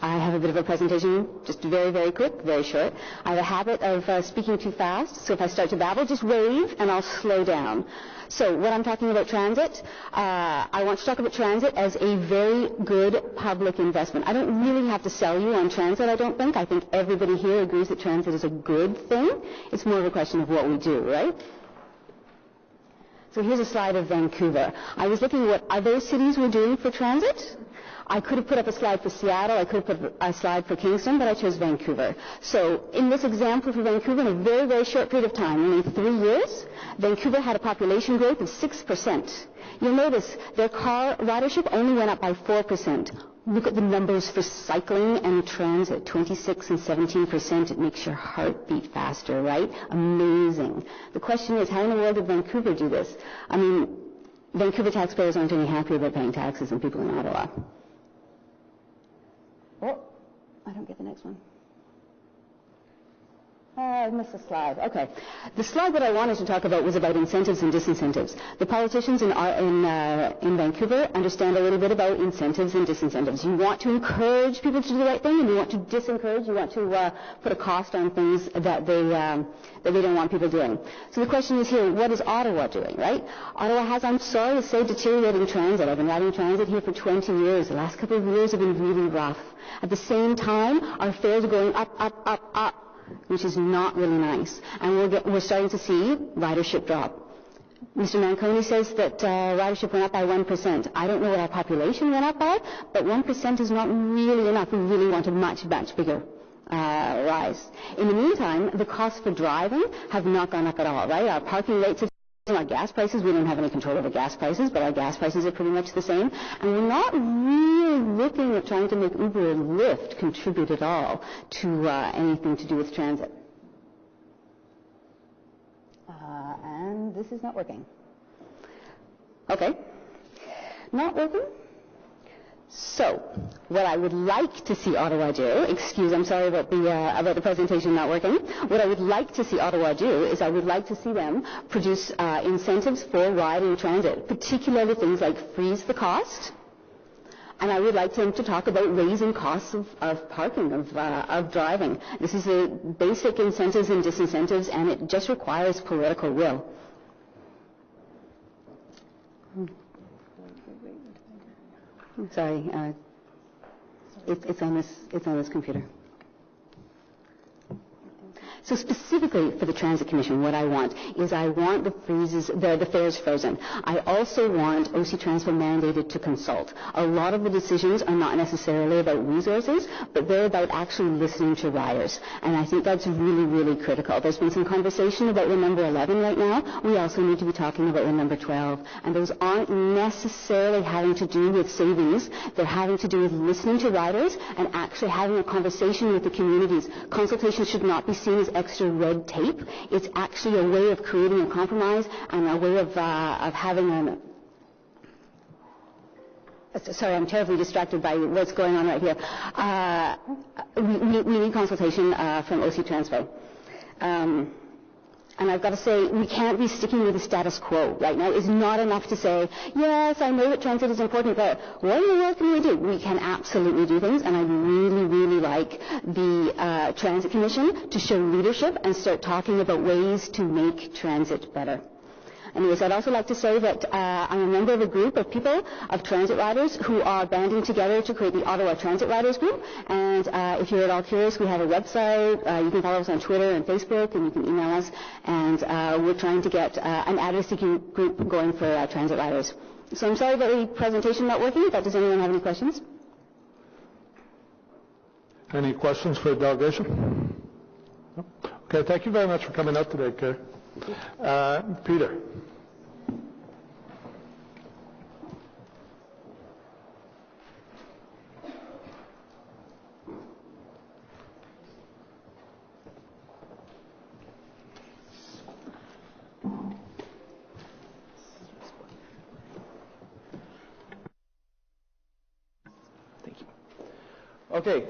J: I have a bit of a presentation, just very, very quick, very short. I have a habit of speaking too fast, so if I start to babble, just wave, and I'll slow down. So when I'm talking about transit, I want to talk about transit as a very good public investment. I don't really have to sell you on transit, I don't think. I think everybody here agrees that transit is a good thing. It's more of a question of what we do, right? So here's a slide of Vancouver. I was looking at what other cities were doing for transit. I could have put up a slide for Seattle, I could have put a slide for Kingston, but I chose Vancouver. So in this example for Vancouver, in a very, very short period of time, only 3 years, Vancouver had a population growth of 6%. You'll notice their car ridership only went up by 4%. Look at the numbers for cycling and transit, 26 and 17%. It makes your heart beat faster, right? Amazing. The question is, how in the world did Vancouver do this? I mean, Vancouver taxpayers aren't any happier about paying taxes than people in Ottawa. Oh, I don't get the next one. I missed a slide. Okay. The slide that I wanted to talk about was about incentives and disincentives. The politicians in Vancouver understand a little bit about incentives and disincentives. You want to encourage people to do the right thing, and you want to disencourage. You want to put a cost on things that they don't want people doing. So the question is here, what is Ottawa doing, right? Ottawa has, I'm sorry to say, deteriorating transit. I've been riding transit here for 20 years. The last couple of years have been really rough. At the same time, our fares are going up, up, up, up, which is not really nice. And we're starting to see ridership drop. Mr. Manconi says that ridership went up by 1%. I don't know what our population went up by, but 1% is not really enough. We really want a much, much bigger rise. In the meantime, the costs for driving have not gone up at all, right? Our parking rates have our gas prices, we don't have any control over gas prices, but our gas prices are pretty much the same. And we're not really looking at trying to make Uber and Lyft contribute at all to anything to do with transit. And this is not working. Okay. Not working? So, what I would like to see Ottawa do, I'm sorry about the presentation not working. What I would like to see Ottawa do is I would like to see them produce incentives for riding transit, particularly things like freeze the cost. And I would like them to talk about raising costs of parking, of driving. This is the basic incentives and disincentives, and it just requires political will. Sorry, it's on this computer. So specifically for the Transit Commission, what I want is I want the fares frozen. I also want OC Transpo mandated to consult. A lot of the decisions are not necessarily about resources, but they're about actually listening to riders. And I think that's really, really critical. There's been some conversation about Room number 11 right now. We also need to be talking about Room number 12. And those aren't necessarily having to do with savings. They're having to do with listening to riders and actually having a conversation with the communities. Consultation should not be seen as extra red tape. It's actually a way of creating a compromise and a way of having sorry, I'm terribly distracted by what's going on right here. We need consultation from OC Transpo.
S: And I've got to say, we can't be sticking with the status quo right now. It's not enough to say, yes, I know that transit is important, but what in the world can we do? We can absolutely do things, and I'd really, really like the Transit Commission to show leadership and start talking about ways to make transit better. Anyways, I'd also like to say that I'm a member of a group of people, of transit riders, who are banding together to create the Ottawa Transit Riders Group. And if you're at all curious, we have a website. You can follow us on Twitter and Facebook, and you can email us. And we're trying to get an advocacy group going for transit riders. So I'm sorry about the presentation not working, but does anyone have any questions?
A: Any questions for the delegation? No? Okay, thank you very much for coming out today, Kerry. Peter.
T: Thank you. Okay.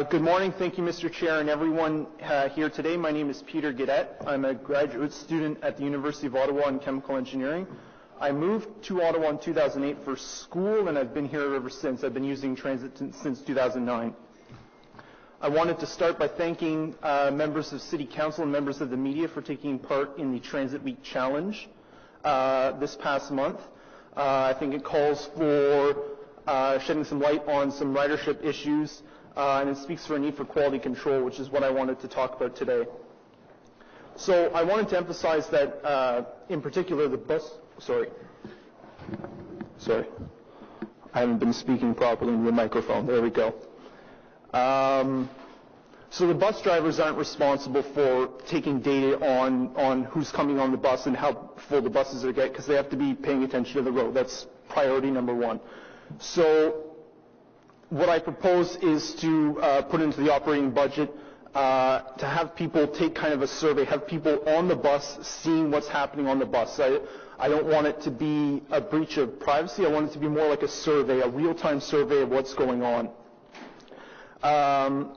T: Good morning. Thank you, Mr. Chair, and everyone here today. My name is Peter Guedette. I'm a graduate student at the University of Ottawa in chemical engineering. I moved to Ottawa in 2008 for school, and I've been here ever since. I've been using transit since 2009. I wanted to start by thanking members of City Council and members of the media for taking part in the Transit Week Challenge this past month. I think it calls for shedding some light on some ridership issues, and it speaks for a need for quality control, which is what I wanted to talk about today. So I wanted to emphasize that, in particular, the bus... Sorry. I haven't been speaking properly into the microphone. There we go. So the bus drivers aren't responsible for taking data on who's coming on the bus and how full the buses are getting, because they have to be paying attention to the road. That's priority number one. So what I propose is to put into the operating budget to have people take kind of a survey, have people on the bus seeing what's happening on the bus. I don't want it to be a breach of privacy. I want it to be more like a survey, a real-time survey of what's going on.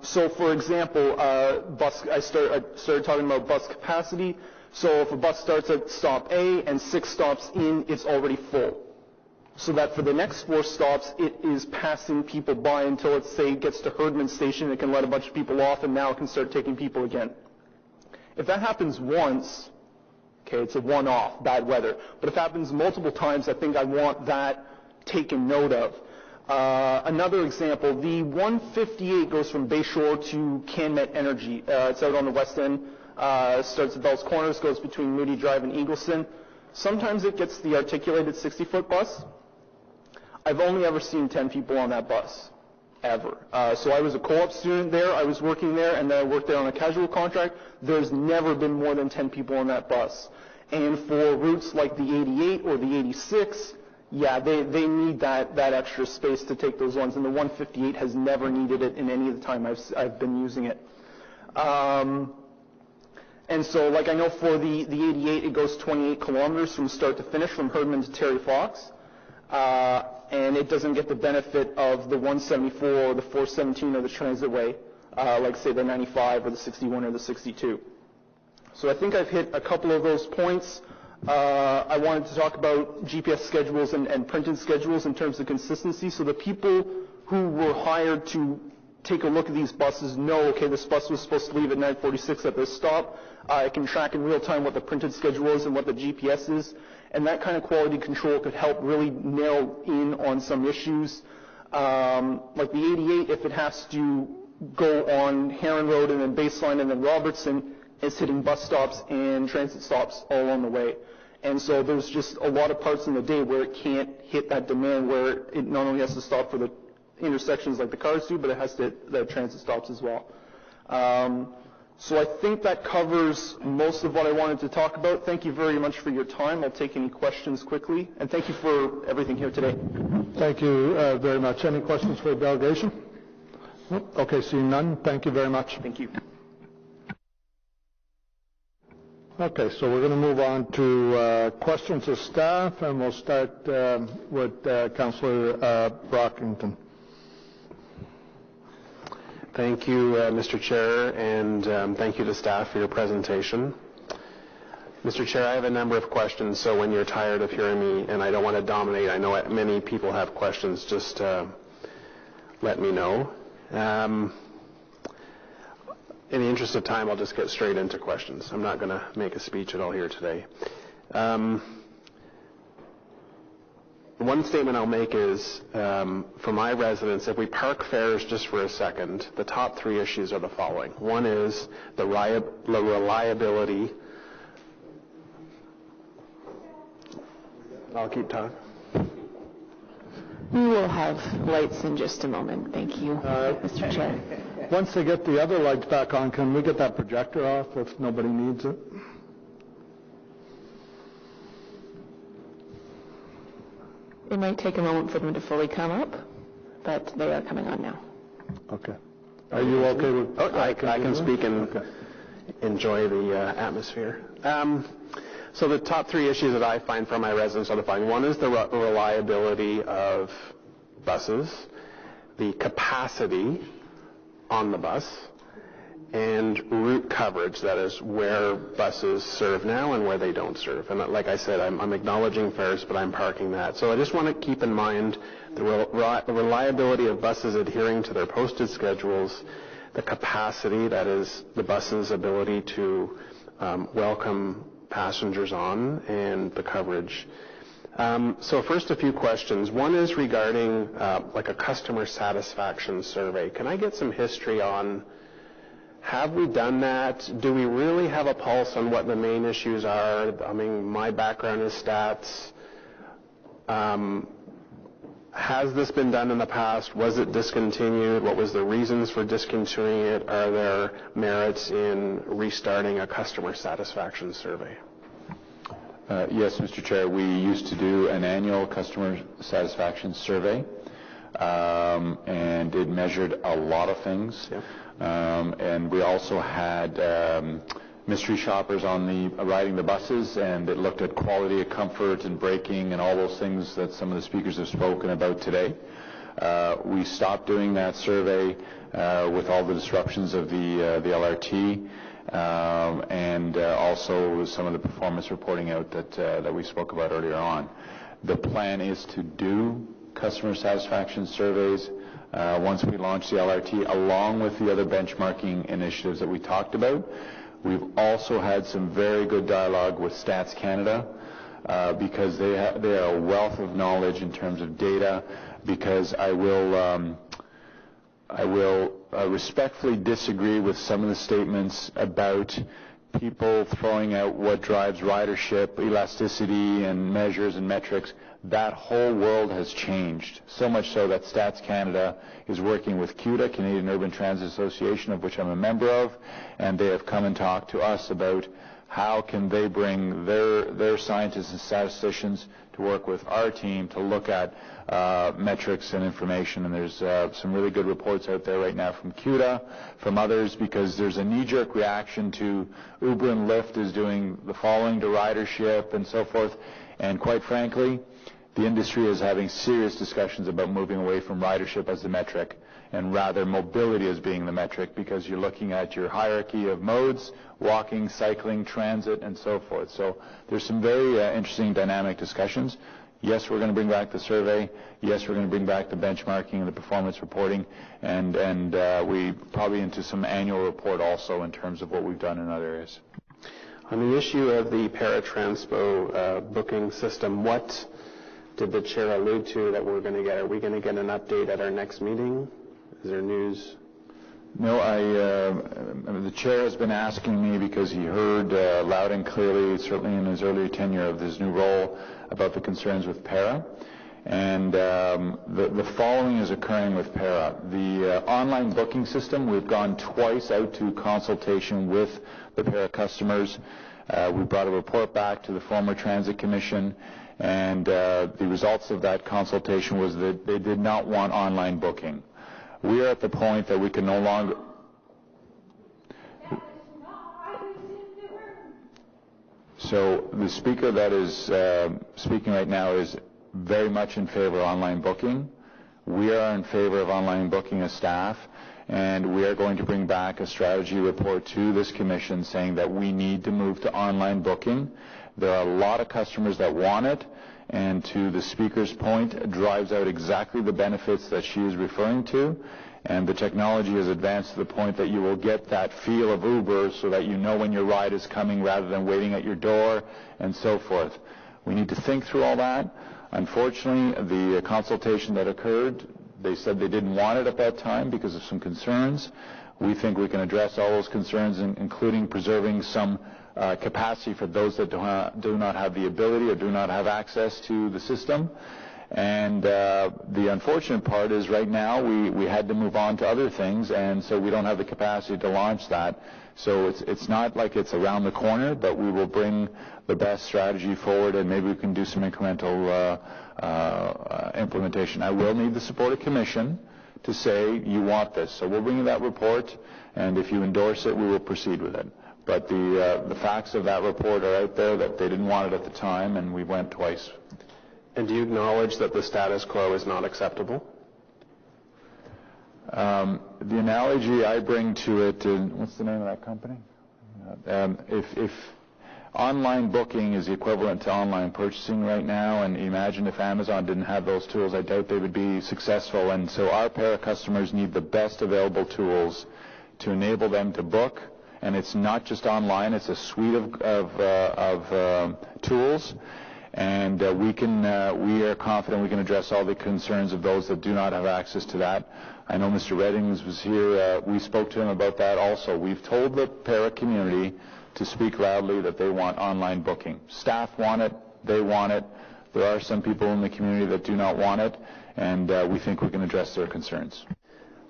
T: So, for example, I started talking about bus capacity. So if a bus starts at stop A and 6 stops in, it's already full. So that for the next 4 stops, it is passing people by until it, say, gets to Herdman Station. It can let a bunch of people off, and now it can start taking people again. If that happens once, okay, it's a one-off, bad weather. But if it happens multiple times, I think I want that taken note of. Another example, the 158 goes from Bayshore to CanMet Energy. It's out on the west end, starts at Bell's Corners, goes between Moody Drive and Eagleson. Sometimes it gets the articulated 60-foot bus. I've only ever seen 10 people on that bus, ever. So I was a co-op student there, I was working there, and then I worked there on a casual contract. There's never been more than 10 people on that bus. And for routes like the 88 or the 86, yeah, they need that extra space to take those ones, and the 158 has never needed it in any of the time I've been using it. And so, like I know for the 88, it goes 28 kilometers from start to finish, from Herdman to Terry Fox, and it doesn't get the benefit of the 174 or the 417 or the Transitway, like say the 95 or the 61 or the 62. So I think I've hit a couple of those points. I wanted to talk about GPS schedules and printed schedules in terms of consistency. So the people who were hired to take a look at these buses know, okay, this bus was supposed to leave at 9:46 at this stop. I can track in real time what the printed schedule is and what the GPS is. And that kind of quality control could help really nail in on some issues. Like the 88, if it has to go on Heron Road and then Baseline and then Robertson, it's hitting bus stops and transit stops all on the way. And so there's just a lot of parts in the day where it can't hit that demand, where it not only has to stop for the intersections like the cars do, but it has to hit the transit stops as well. So I think that covers most of what I wanted to talk about. Thank you very much for your time. I'll take any questions quickly. And thank you for everything here today.
A: Thank you very much. Any questions for the delegation? Nope. Okay, seeing none. Thank you very much.
T: Thank you.
A: Okay, so we're going to move on to questions of staff, and we'll start with Councillor Brockington.
E: Thank you, Mr. Chair, and thank you to staff for your presentation. Mr. Chair, I have a number of questions, so when you're tired of hearing me, and I don't want to dominate, I know many people have questions, just let me know. In the interest of time, I'll just get straight into questions. I'm not going to make a speech at all here today. One statement I'll make is, for my residents, if we park fares just for a second, the top three issues are the following. One is the reliability. I'll keep talking.
I: We will have lights in just a moment. Thank you, Mr. Chair.
A: Once they get the other lights back on, can we get that projector off if nobody needs it?
I: It might take a moment for them to fully come up, but they are coming on now.
A: Okay. Are you okay with?
E: I can speak and enjoy the atmosphere. So the top three issues that I find for my residents are the following. One is the reliability of buses, the capacity on the bus, and route coverage, that is where buses serve now and where they don't serve. And like I said, I'm acknowledging fares, but I'm parking that. So I just want to keep in mind the reliability of buses adhering to their posted schedules, the capacity, that is the bus's ability to welcome passengers on, and the coverage. So first, a few questions. One is regarding like a customer satisfaction survey. Can I get some history on, have we done that? Do we really have a pulse on what the main issues are? I mean, my background is stats. Has this been done in the past? Was it discontinued? What was the reasons for discontinuing it? Are there merits in restarting a customer satisfaction survey?
F: Yes, Mr. Chair. We used to do an annual customer satisfaction survey, and it measured a lot of things. Yeah. And we also had mystery shoppers riding the buses, and it looked at quality of comfort and braking and all those things that some of the speakers have spoken about today. We stopped doing that survey with all the disruptions of the LRT, and also some of the performance reporting out that we spoke about earlier on. The plan is to do customer satisfaction surveys once we launch the LRT, along with the other benchmarking initiatives that we talked about. We've also had some very good dialogue with Stats Canada because they are a wealth of knowledge in terms of data. Because I will respectfully disagree with some of the statements about people throwing out what drives ridership, elasticity, and measures and metrics. That whole world has changed, so much so that Stats Canada is working with CUTA, Canadian Urban Transit Association, of which I'm a member of, and they have come and talked to us about how can they bring their scientists and statisticians to work with our team to look at metrics and information. And there's some really good reports out there right now from CUTA, from others, because there's a knee-jerk reaction to Uber and Lyft is doing the following to ridership and so forth. And quite frankly, the industry is having serious discussions about moving away from ridership as the metric and rather mobility as being the metric, because you're looking at your hierarchy of modes, walking, cycling, transit, and so forth. So there's some very interesting dynamic discussions. Yes, we're going to bring back the survey. Yes, we're going to bring back the benchmarking and the performance reporting, and we probably into some annual report also in terms of what we've done in other areas.
E: On the issue of the Transpo booking system, what did the chair allude to that we're going to get? Are we going to get an update at our next meeting? Is there news?
F: No, the chair has been asking me because he heard loud and clearly, certainly in his earlier tenure of his new role, about the concerns with PARA. And the following is occurring with PARA. The online booking system, we've gone twice out to consultation with the PARA customers. We brought a report back to the former Transit Commission, and the results of that consultation was that they did not want online booking. We are at the point that we can no longer... So the speaker that is speaking right now is very much in favor of online booking. We are in favor of online booking as staff, and we are going to bring back a strategy report to this commission saying that we need to move to online booking. There are a lot of customers that want it, and to the speaker's point, it drives out exactly the benefits that she is referring to. And the technology has advanced to the point that you will get that feel of Uber so that you know when your ride is coming rather than waiting at your door and so forth. We need to think through all that. Unfortunately, the consultation that occurred, they said they didn't want it at that time because of some concerns. We think we can address all those concerns, including preserving some capacity for those that do not have the ability or do not have access to the system. And the unfortunate part is right now we had to move on to other things, and so we don't have the capacity to launch that. So it's not like it's around the corner, but we will bring the best strategy forward, and maybe we can do some incremental implementation. I will need the support of Commission to say you want this. So we'll bring you that report, and if you endorse it, we will proceed with it. But the facts of that report are out there that they didn't want it at the time, and we went twice.
E: And do you acknowledge that the status quo is not acceptable?
F: The analogy I bring to it, what's the name of that company? If online booking is the equivalent to online purchasing right now, and imagine if Amazon didn't have those tools, I doubt they would be successful. And so our para customers need the best available tools to enable them to book. And it's not just online; it's a suite of tools. And we are confident we can address all the concerns of those that do not have access to that. I know Mr. Reddings was here. We spoke to him about that also. We've told the para community to speak loudly that they want online booking. Staff want it. They want it. There are some people in the community that do not want it, and we think we can address their concerns.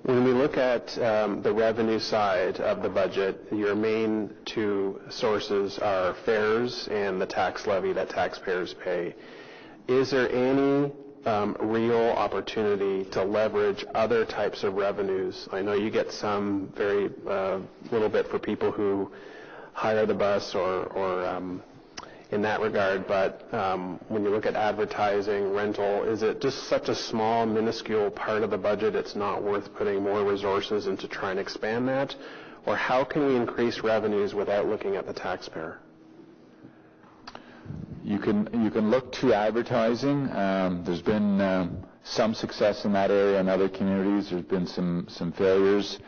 E: When we look at the revenue side of the budget, your main two sources are fares and the tax levy that taxpayers pay. Is there any real opportunity to leverage other types of revenues? I know you get some very little bit for people who hire the bus or in that regard, but when you look at advertising, rental, is it just such a small, minuscule part of the budget it's not worth putting more resources into trying to expand that? Or how can we increase revenues without looking at the taxpayer?
F: You can look to advertising. There's been some success in that area in other communities. There's been some failures.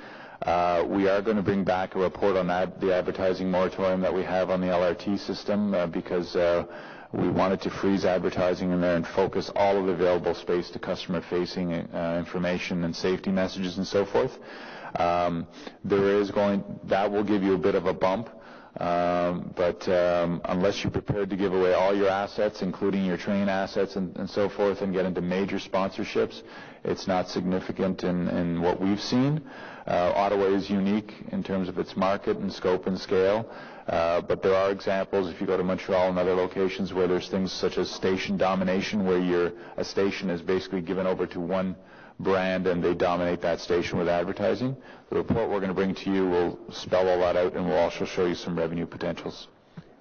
F: We are going to bring back a report on the advertising moratorium that we have on the LRT system because we wanted to freeze advertising in there and focus all of the available space to customer-facing information and safety messages and so forth. That will give you a bit of a bump. But unless you're prepared to give away all your assets, including your train assets and so forth, and get into major sponsorships, it's not significant in what we've seen. Ottawa is unique in terms of its market and scope and scale, but there are examples, if you go to Montreal and other locations, where there's things such as station domination, where a station is basically given over to one brand and they dominate that station with advertising. The report we're going to bring to you will spell all that out, and we'll also show you some revenue potentials.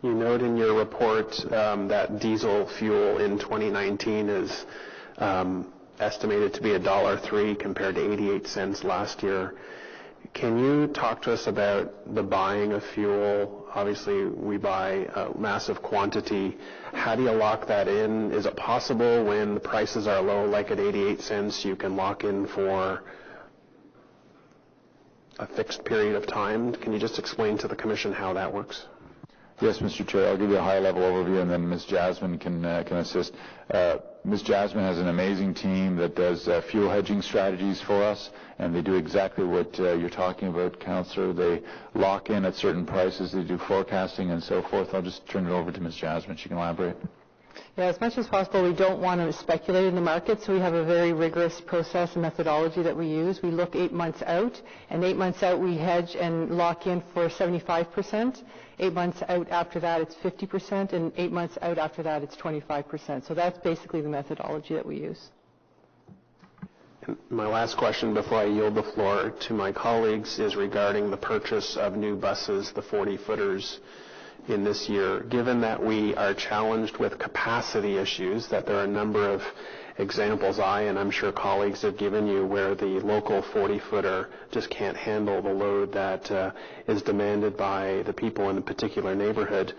E: You note in your report that diesel fuel in 2019 is estimated to be $1.03 compared to 88 cents last year. Can you talk to us about the buying of fuel? Obviously, we buy a massive quantity. How do you lock that in? Is it possible when the prices are low, like at 88 cents, you can lock in for a fixed period of time? Can you just explain to the Commission how that works?
F: Yes, Mr. Chair. I'll give you a high-level overview, and then Ms. Jasmine can assist. Ms. Jasmine has an amazing team that does fuel hedging strategies for us, and they do exactly what you're talking about, Councillor. They lock in at certain prices. They do forecasting and so forth. I'll just turn it over to Ms. Jasmine. She can elaborate.
B: Yeah, as much as possible, we don't want to speculate in the market, so we have a very rigorous process and methodology that we use. We look 8 months out, and 8 months out we hedge and lock in for 75%. 8 months out after that it's 50%, and 8 months out after that it's 25%. So that's basically the methodology that we use.
E: And my last question before I yield the floor to my colleagues is regarding the purchase of new buses, the 40-footers. In this year, given that we are challenged with capacity issues, that there are a number of examples and I'm sure colleagues have given you where the local 40-footer just can't handle the load that is demanded by the people in a particular neighborhood.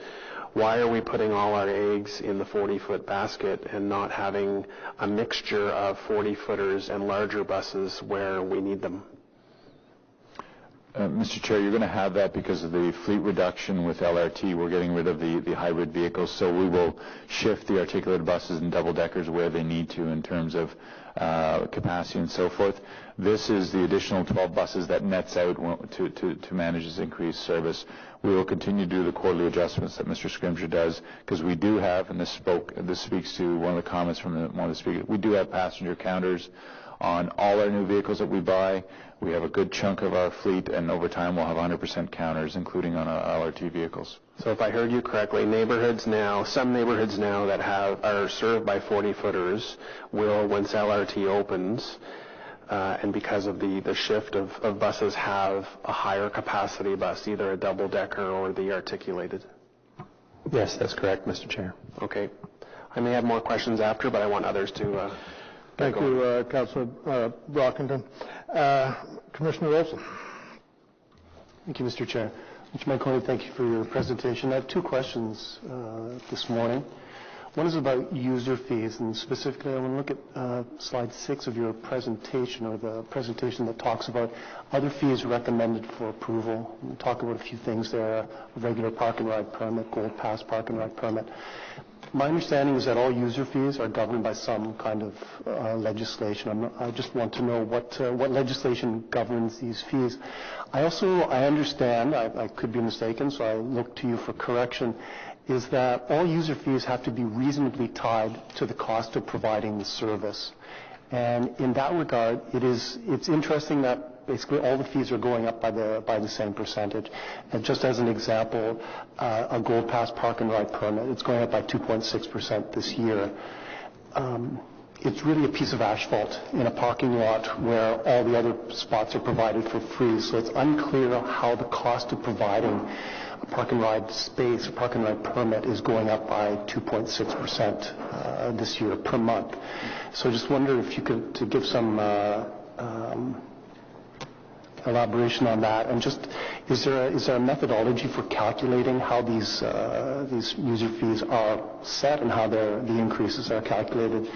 E: Why are we putting all our eggs in the 40-foot basket and not having a mixture of 40-footers and larger buses where we need them?
F: Mr. Chair, you're going to have that because of the fleet reduction with LRT. We're getting rid of the hybrid vehicles, so we will shift the articulated buses and double-deckers where they need to in terms of capacity and so forth. This is the additional 12 buses that nets out to manage this increased service. We will continue to do the quarterly adjustments that Mr. Scrimgeour does, because we do have, and this speaks to one of the comments from one of the speakers, we do have passenger counters on all our new vehicles that we buy. We have a good chunk of our fleet, and over time we'll have 100% counters, including on our LRT vehicles.
E: So if I heard you correctly, some neighborhoods now that are served by 40-footers will, once LRT opens, and because of the shift of buses, have a higher capacity bus, either a double-decker or the articulated?
U: Yes, that's correct, Mr. Chair.
E: Okay. I may have more questions after, but I want others to...
A: Thank you, Councillor Brockington. Commissioner Olson.
U: Thank you, Mr. Chair. Mr. Manconi, thank you for your presentation. I have two questions this morning. One is about user fees, and specifically I want to look at slide 6 of your presentation, or the presentation that talks about other fees recommended for approval. We'll talk about a few things there: a regular park and ride permit, gold pass park and ride permit. My understanding is that all user fees are governed by some kind of legislation. I just want to know what legislation governs these fees. I understand, I could be mistaken, so I look to you for correction, is that all user fees have to be reasonably tied to the cost of providing the service. And in that regard, it's interesting that basically all the fees are going up by the same percentage. And just as an example, a Gold Pass park and ride permit, it's going up by 2.6% this year. It's really a piece of asphalt in a parking lot where all the other spots are provided for free. So it's unclear how the cost of providing a park and ride space, a park and ride permit, is going up by 2.6% this year per month. So I just wonder if you could to give some elaboration on that, and just is there a methodology for calculating how these user fees are set and how the increases are calculated?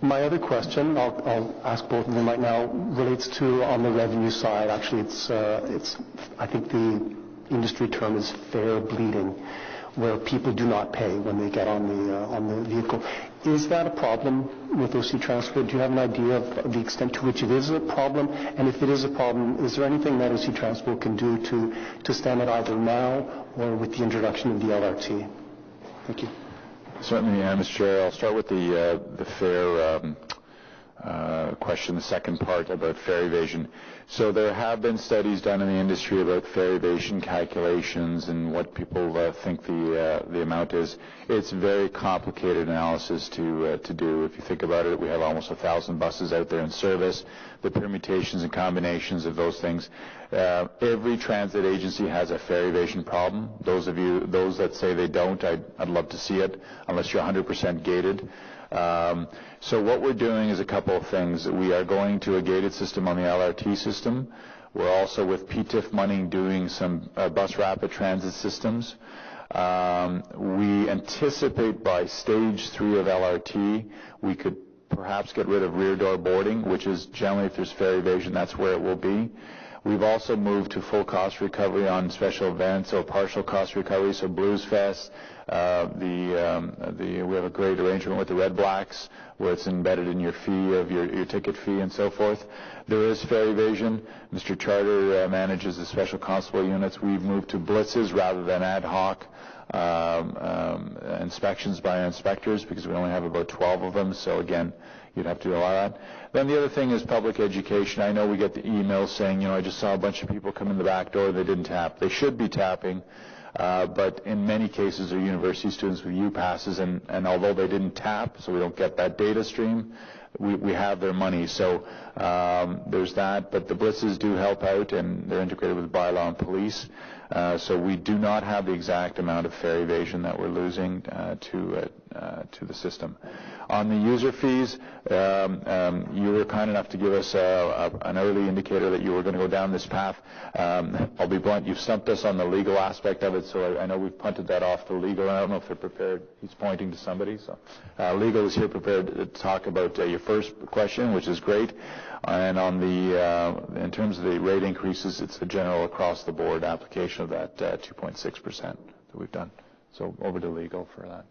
U: My other question, I'll ask both of them right now, relates to on the revenue side. Actually, it's I think the industry term is fare bleeding, where people do not pay when they get on the vehicle. Is that a problem with OC Transpo? Do you have an idea of the extent to which it is a problem? And if it is a problem, is there anything that OC Transpo can do to stem it either now or with the introduction of the LRT? Thank you.
F: Certainly, Mr. Chair. I'll start with the fare question, the second part about fare evasion. So there have been studies done in the industry about fare evasion calculations and what people think the amount is. It's very complicated analysis to do. If you think about it, we have almost 1,000 buses out there in service. The permutations and combinations of those things. Every transit agency has a fare evasion problem. Those that say they don't, I'd love to see it, unless you're 100% gated. So what we're doing is a couple of things. We are going to a gated system on the LRT system. We're also, with PTIF money, doing some bus rapid transit systems. We anticipate by stage 3 of LRT, we could perhaps get rid of rear door boarding, which is generally, if there's fare evasion, that's where it will be. We've also moved to full cost recovery on special events or partial cost recovery, so Blues Fest. We have a great arrangement with the Red Blacks where it's embedded in your fee of your ticket fee and so forth. There is fare evasion. Mr. Charter manages the special constable units. We've moved to blitzes rather than ad hoc inspections by inspectors, because we only have about 12 of them. So again, you'd have to do a lot of that. Then the other thing is public education. I know we get the emails saying, I just saw a bunch of people come in the back door, they didn't tap. They should be tapping, but in many cases they're university students with U-passes, and although they didn't tap, so we don't get that data stream, we have their money. So there's that, but the blitzes do help out, and they're integrated with bylaw and police. So we do not have the exact amount of fare evasion that we're losing the system. On the user fees, you were kind enough to give us an early indicator that you were going to go down this path. I'll be blunt, you've stumped us on the legal aspect of it, so I know we've punted that off to legal. I don't know if they're prepared. He's pointing to somebody. So legal is here prepared to talk about your first question, which is great. And on in terms of the rate increases, it's a general across the board application of that 2.6% that we've done. So over to legal for that.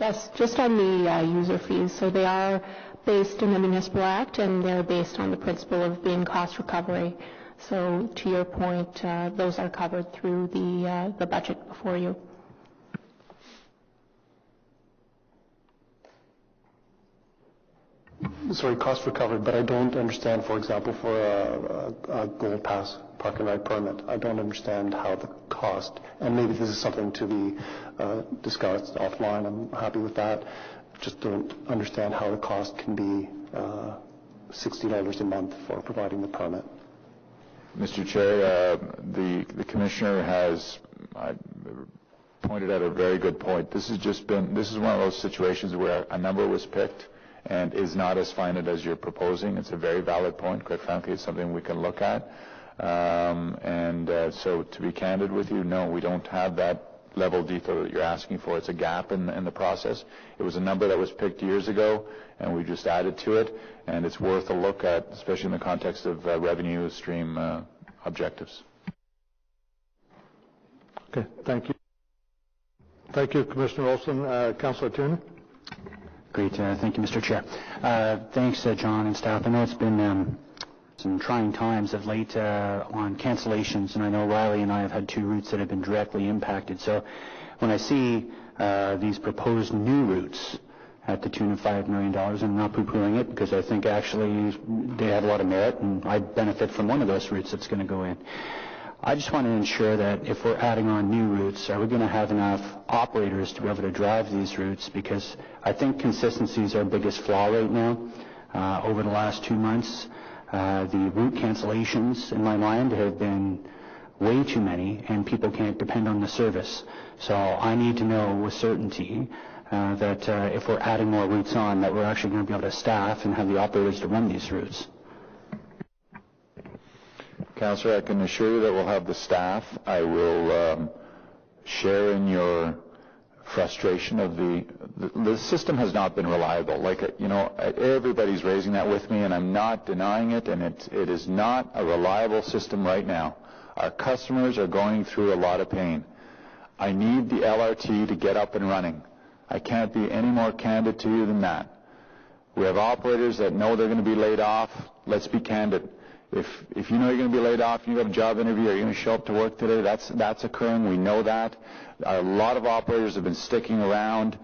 K: Yes, just on the user fees. So they are based in the Municipal Act, and they're based on the principle of being cost recovery. So to your point, those are covered through the budget before you.
U: Sorry, cost recovered, but I don't understand, for example, for a Gold Pass park and ride permit, I don't understand how the cost, and maybe this is something to be discussed offline, I'm happy with that, just don't understand how the cost can be $60 a month for providing the permit.
F: Mr. Chair, the Commissioner has pointed out a very good point. This is one of those situations where a number was picked and is not as finite as you're proposing. It's a very valid point. Quite frankly, it's something we can look at. So to be candid with you, no, we don't have that level of detail that you're asking for. It's a gap in the process. It was a number that was picked years ago, and we just added to it, and it's worth a look at, especially in the context of revenue stream objectives.
A: Okay, thank you. Thank you, Commissioner Olson. Councillor Tierney.
H: Great. Thank you, Mr. Chair. Thanks, John and staff. I know it's been some trying times of late on cancellations, and I know Riley and I have had 2 routes that have been directly impacted. So when I see these proposed new routes at the tune of $5 million, I'm not poo-pooing it because I think actually they have a lot of merit, and I benefit from one of those routes that's going to go in. I just want to ensure that if we're adding on new routes, are we going to have enough operators to be able to drive these routes? Because I think consistency is our biggest flaw right now. Over the last 2 months, the route cancellations in my mind have been way too many, and people can't depend on the service. So I need to know with certainty that if we're adding more routes on, that we're actually going to be able to staff and have the operators to run these routes.
F: Councillor, I can assure you that we'll have the staff. I will share in your frustration of the system has not been reliable. Like, everybody's raising that with me, and I'm not denying it, and it is not a reliable system right now. Our customers are going through a lot of pain. I need the LRT to get up and running. I can't be any more candid to you than that. We have operators that know they're going to be laid off. Let's be candid. If you know you're going to be laid off and you have a job interview, are you going to show up to work today? That's occurring. We know that. A lot of operators have been sticking around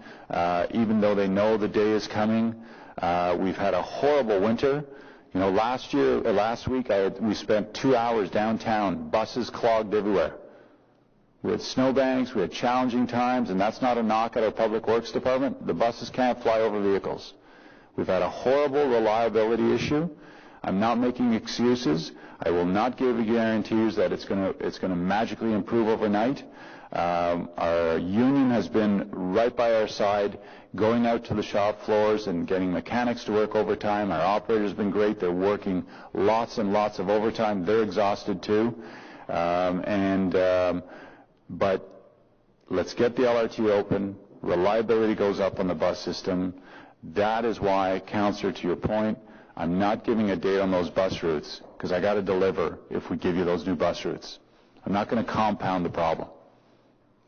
F: even though they know the day is coming. We've had a horrible winter. Last week we spent 2 hours downtown, buses clogged everywhere. We had snowbanks, we had challenging times, and that's not a knock at our Public Works Department. The buses can't fly over vehicles. We've had a horrible reliability issue. I'm not making excuses. I will not give you guarantees that it's going to magically improve overnight. Our union has been right by our side, going out to the shop floors and getting mechanics to work overtime. Our operators have been great. They're working lots and lots of overtime. They're exhausted too. But let's get the LRT open. Reliability goes up on the bus system. That is why, Councillor, to your point, I'm not giving a date on those bus routes because I got to deliver if we give you those new bus routes. I'm not going to compound the problem.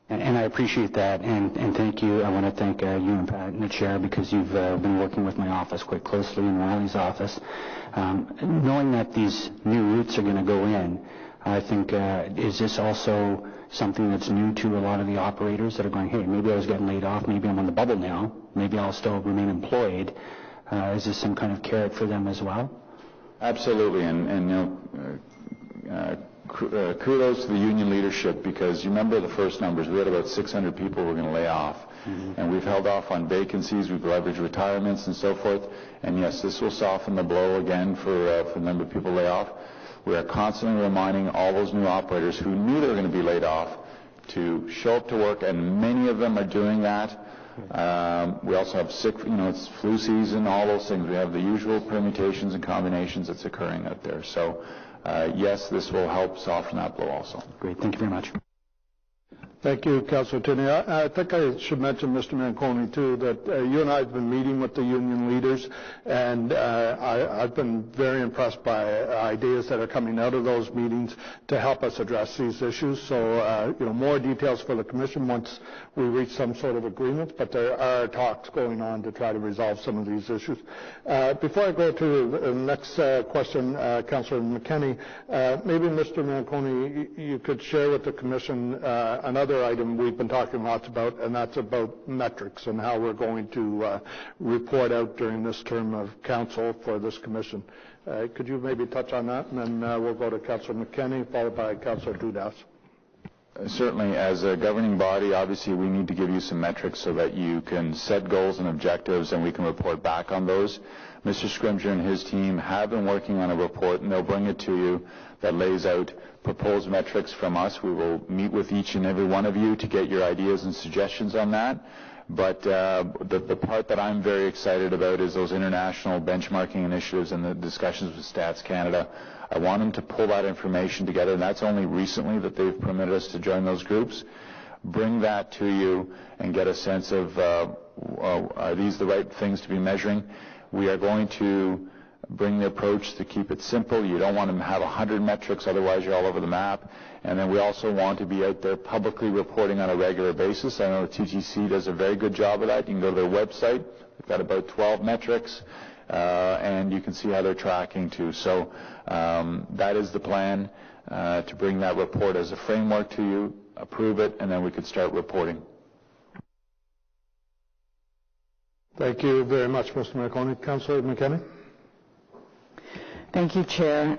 H: And I appreciate that, and thank you. I want to thank you and Pat and the Chair because you've been working with my office quite closely in Riley's office. Knowing that these new routes are going to go in, I think, is this also something that's new to a lot of the operators that are going, hey, maybe I was getting laid off, maybe I'm on the bubble now, maybe I'll still remain employed. Is this some kind of carrot for them as well?
F: Absolutely, kudos to the union leadership because you remember the first numbers. We had about 600 people we're going to lay off, and we've held off on vacancies, we've leveraged retirements and so forth, and yes, this will soften the blow again for the number of people lay off. We are constantly reminding all those new operators who knew they were going to be laid off to show up to work, and many of them are doing that. We also have it's flu season, all those things. We have the usual permutations and combinations that's occurring out there. So, yes, this will help soften that blow also.
H: Great. Thank you very much.
A: Thank you, Councillor Tierney. I think I should mention, Mr. Manconi, too, that you and I have been meeting with the union leaders, and I've been very impressed by ideas that are coming out of those meetings to help us address these issues. So, more details for the Commission once we reach some sort of agreement, but there are talks going on to try to resolve some of these issues. Before I go to the next question, Councillor McKenney, maybe Mr. Manconi, you could share with the Commission another item we've been talking lots about, and that's about metrics and how we're going to report out during this term of council for this commission. Could you maybe touch on that, and then we'll go to Councillor McKenney, followed by Councillor Dudas.
F: Certainly, as a governing body, obviously we need to give you some metrics so that you can set goals and objectives and we can report back on those. Mr. Scrimgeour and his team have been working on a report, and they'll bring it to you that lays out proposed metrics from us. We will meet with each and every one of you to get your ideas and suggestions on that. But the part that I'm very excited about is those international benchmarking initiatives and the discussions with Stats Canada. I want them to pull that information together, and that's only recently that they've permitted us to join those groups. Bring that to you and get a sense of are these the right things to be measuring. We are going to bring the approach to keep it simple. You don't want to have 100 metrics, otherwise you're all over the map. And then we also want to be out there publicly reporting on a regular basis. I know the TGC does a very good job of that. You can go to their website. They've got about 12 metrics, and you can see how they're tracking too. So that is the plan, to bring that report as a framework to you, approve it, and then we could start reporting.
A: Thank you very much, Mr. McConaughey. Councillor McKenney.
B: Thank you, Chair.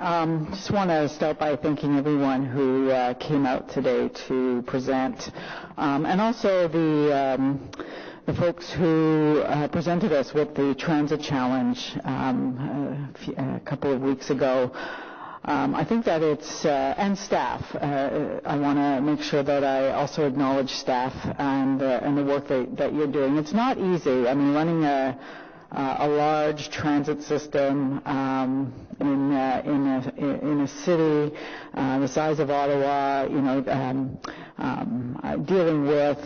B: Just want to start by thanking everyone who came out today to present, and also the folks who presented us with the Transit Challenge a couple of weeks ago. I think that it's, and staff, I want to make sure that I also acknowledge staff and the work that you're doing. It's not easy. I mean, running a large transit system in a city the size of Ottawa, dealing with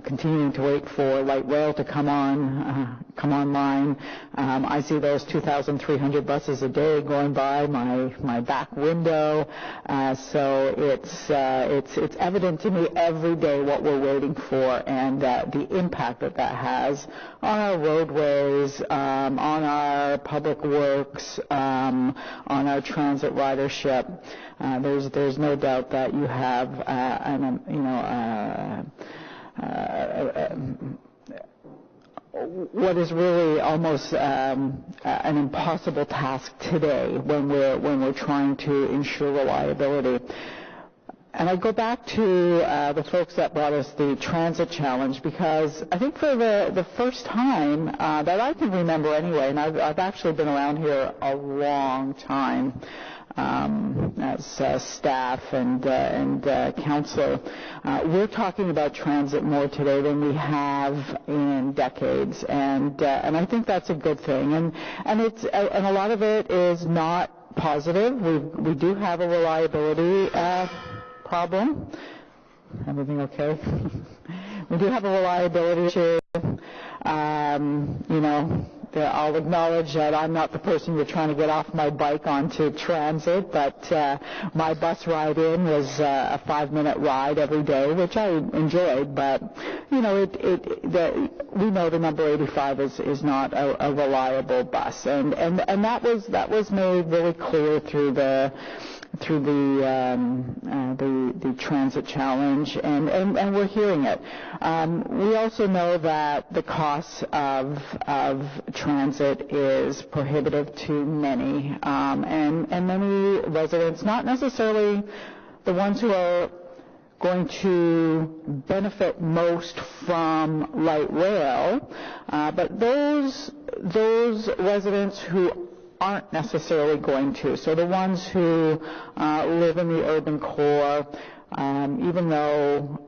B: continuing to wait for light rail to come online. I see those 2,300 buses a day going by my back window, so it's evident to me every day what we're waiting for, and the impact that has on our roadways, on our public works, on our transit ridership. There's no doubt that you have what is really almost an impossible task today when we're trying to ensure reliability. And I go back to the folks that brought us the Transit Challenge, because I think for the first time that I can remember anyway, and I've actually been around here a long time as staff and councillor, we're talking about transit more today than we have in decades, and I think that's a good thing. And a lot of it is not positive. We do have a reliability problem. Everything okay? We do have a reliability issue. I'll acknowledge that I'm not the person you're trying to get off my bike onto transit, but my bus ride in was a 5-minute ride every day, which I enjoyed. But we know the number 85 is not a reliable bus, and that was made really clear through the Transit Challenge, and we're hearing it. We also know that the cost of transit is prohibitive to many, and many residents, not necessarily the ones who are going to benefit most from light rail, but those residents who aren't necessarily going to. So the ones who live in the urban core, even though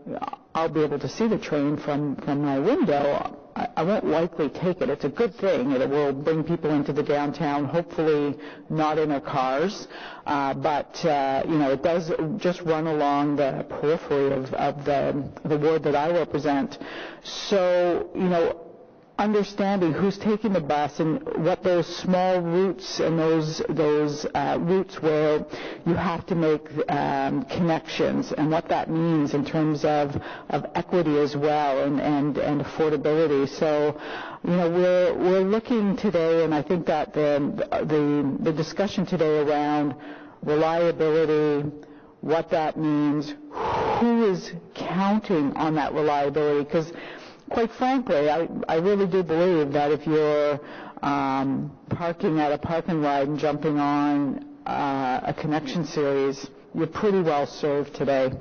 B: I'll be able to see the train from my window, I won't likely take it. It's a good thing. It will bring people into the downtown, hopefully not in their cars, but it does just run along the periphery of the ward that I represent. So, understanding who's taking the bus and what those small routes and those routes where you have to make connections and what that means in terms of equity as well and affordability. So, we're looking today, and I think that the discussion today around reliability, what that means, who is counting on that reliability, because quite frankly, I really do believe that if you're parking at a parking ride and jumping on a connection series, you're pretty well served today.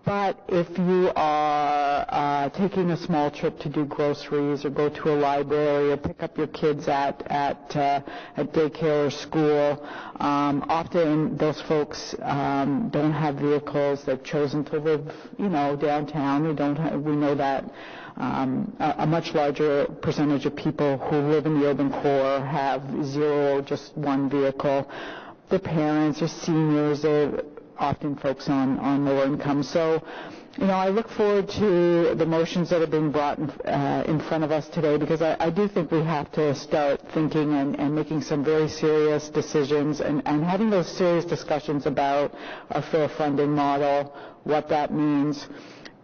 B: But if you are taking a small trip to do groceries or go to a library or pick up your kids at daycare or school, often those folks don't have vehicles. They've chosen to live, downtown. We know that a much larger percentage of people who live in the urban core have zero or just one vehicle. Their parents or seniors are often folks on lower income. So, I look forward to the motions that are being brought in front of us today, because I do think we have to start thinking and making some very serious decisions and having those serious discussions about our fair funding model, what that means,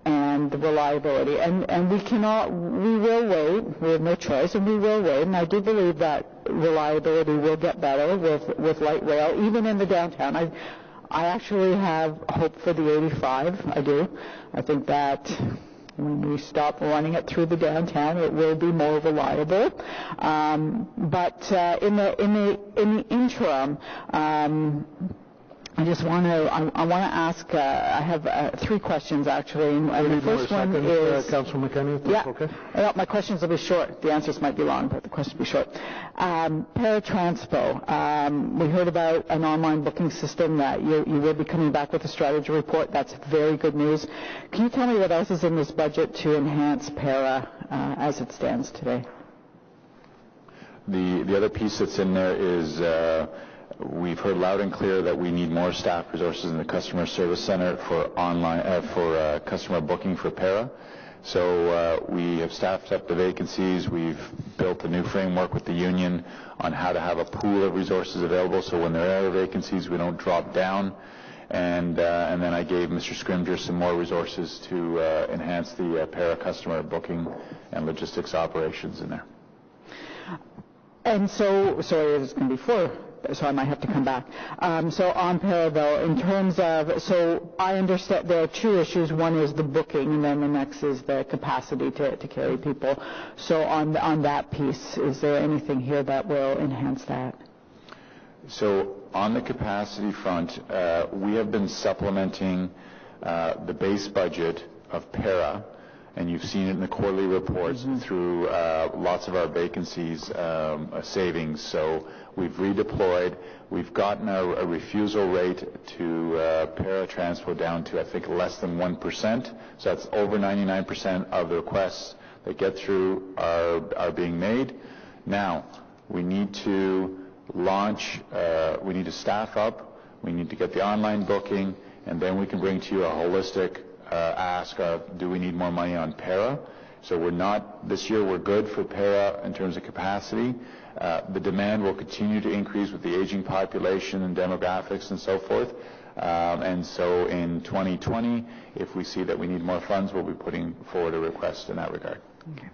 B: and the reliability. And we will wait. We have no choice, and we will wait. And I do believe that reliability will get better with light rail, even in the downtown. I actually have hope for the 85. I do. I think that when we stop running it through the downtown, it will be more reliable. But in the interim, I want to ask. I have 3 questions actually. And the first one is
A: Councilor McKenney.
B: Yeah.
A: Okay.
B: My questions will be short. The answers might be long, but the questions will be short. Transpo. We heard about an online booking system that you will be coming back with a strategy report. That's very good news. Can you tell me what else is in this budget to enhance para as it stands today?
F: The other piece that's in there is we've heard loud and clear that we need more staff resources in the customer service center for customer booking for para. So we have staffed up the vacancies. We've built a new framework with the union on how to have a pool of resources available, so when there are vacancies, we don't drop down. And then I gave Mr. Scrimgeour some more resources to enhance the para customer booking and logistics operations in there.
B: And so, sorry, it's going to be 4. So I might have to come back. So on para, though, in terms of, so I understand there are 2 issues. One is the booking, and then the next is the capacity to carry people. So on that piece, is there anything here that will enhance that?
F: So on the capacity front, we have been supplementing the base budget of para, and you've seen it in the quarterly reports through lots of our vacancies savings. So we've redeployed. We've gotten a refusal rate to para Transpo down to, I think, less than 1%. So that's over 99% of the requests that get through are being made. Now, we need to launch, we need to staff up, we need to get the online booking, and then we can bring to you a holistic ask of, do we need more money on para? So this year we're good for para in terms of capacity. The demand will continue to increase with the aging population and demographics and so forth. And so in 2020, if we see that we need more funds, we'll be putting forward a request in that regard.
B: Okay.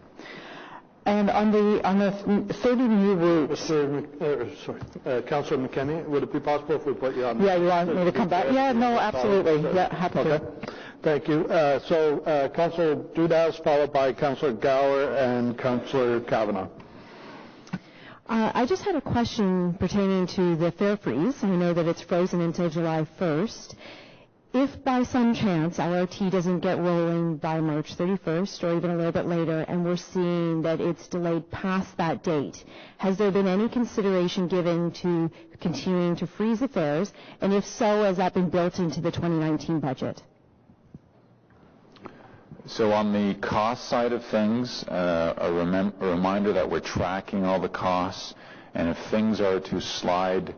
B: And on the 30 new routes...
A: Councilor McKenney, would it be possible if we put you on...
B: Yeah, you want me to come back? Yeah, no, absolutely. Yeah, happy to.
A: Thank you. So Councilor Dudas, followed by Councilor Gower and Councilor Kavanagh.
M: I just had a question pertaining to the fare freeze. I know that it's frozen until July 1st. If by some chance LRT doesn't get rolling by March 31st or even a little bit later, and we're seeing that it's delayed past that date, has there been any consideration given to continuing to freeze the fares? And if so, has that been built into the 2019 budget?
F: So on the cost side of things, a reminder that we're tracking all the costs, and if things are to slide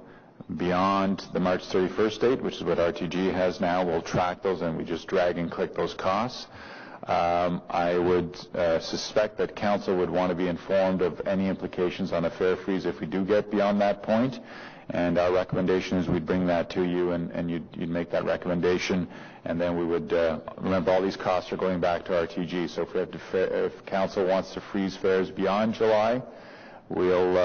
F: beyond the March 31st date, which is what RTG has now, we'll track those and we just drag and click those costs. I would suspect that Council would want to be informed of any implications on a fare freeze if we do get beyond that point. And our recommendation is we'd bring that to you and you'd make that recommendation, and then we would remember all these costs are going back to RTG. So if Council wants to freeze fares beyond July, we'll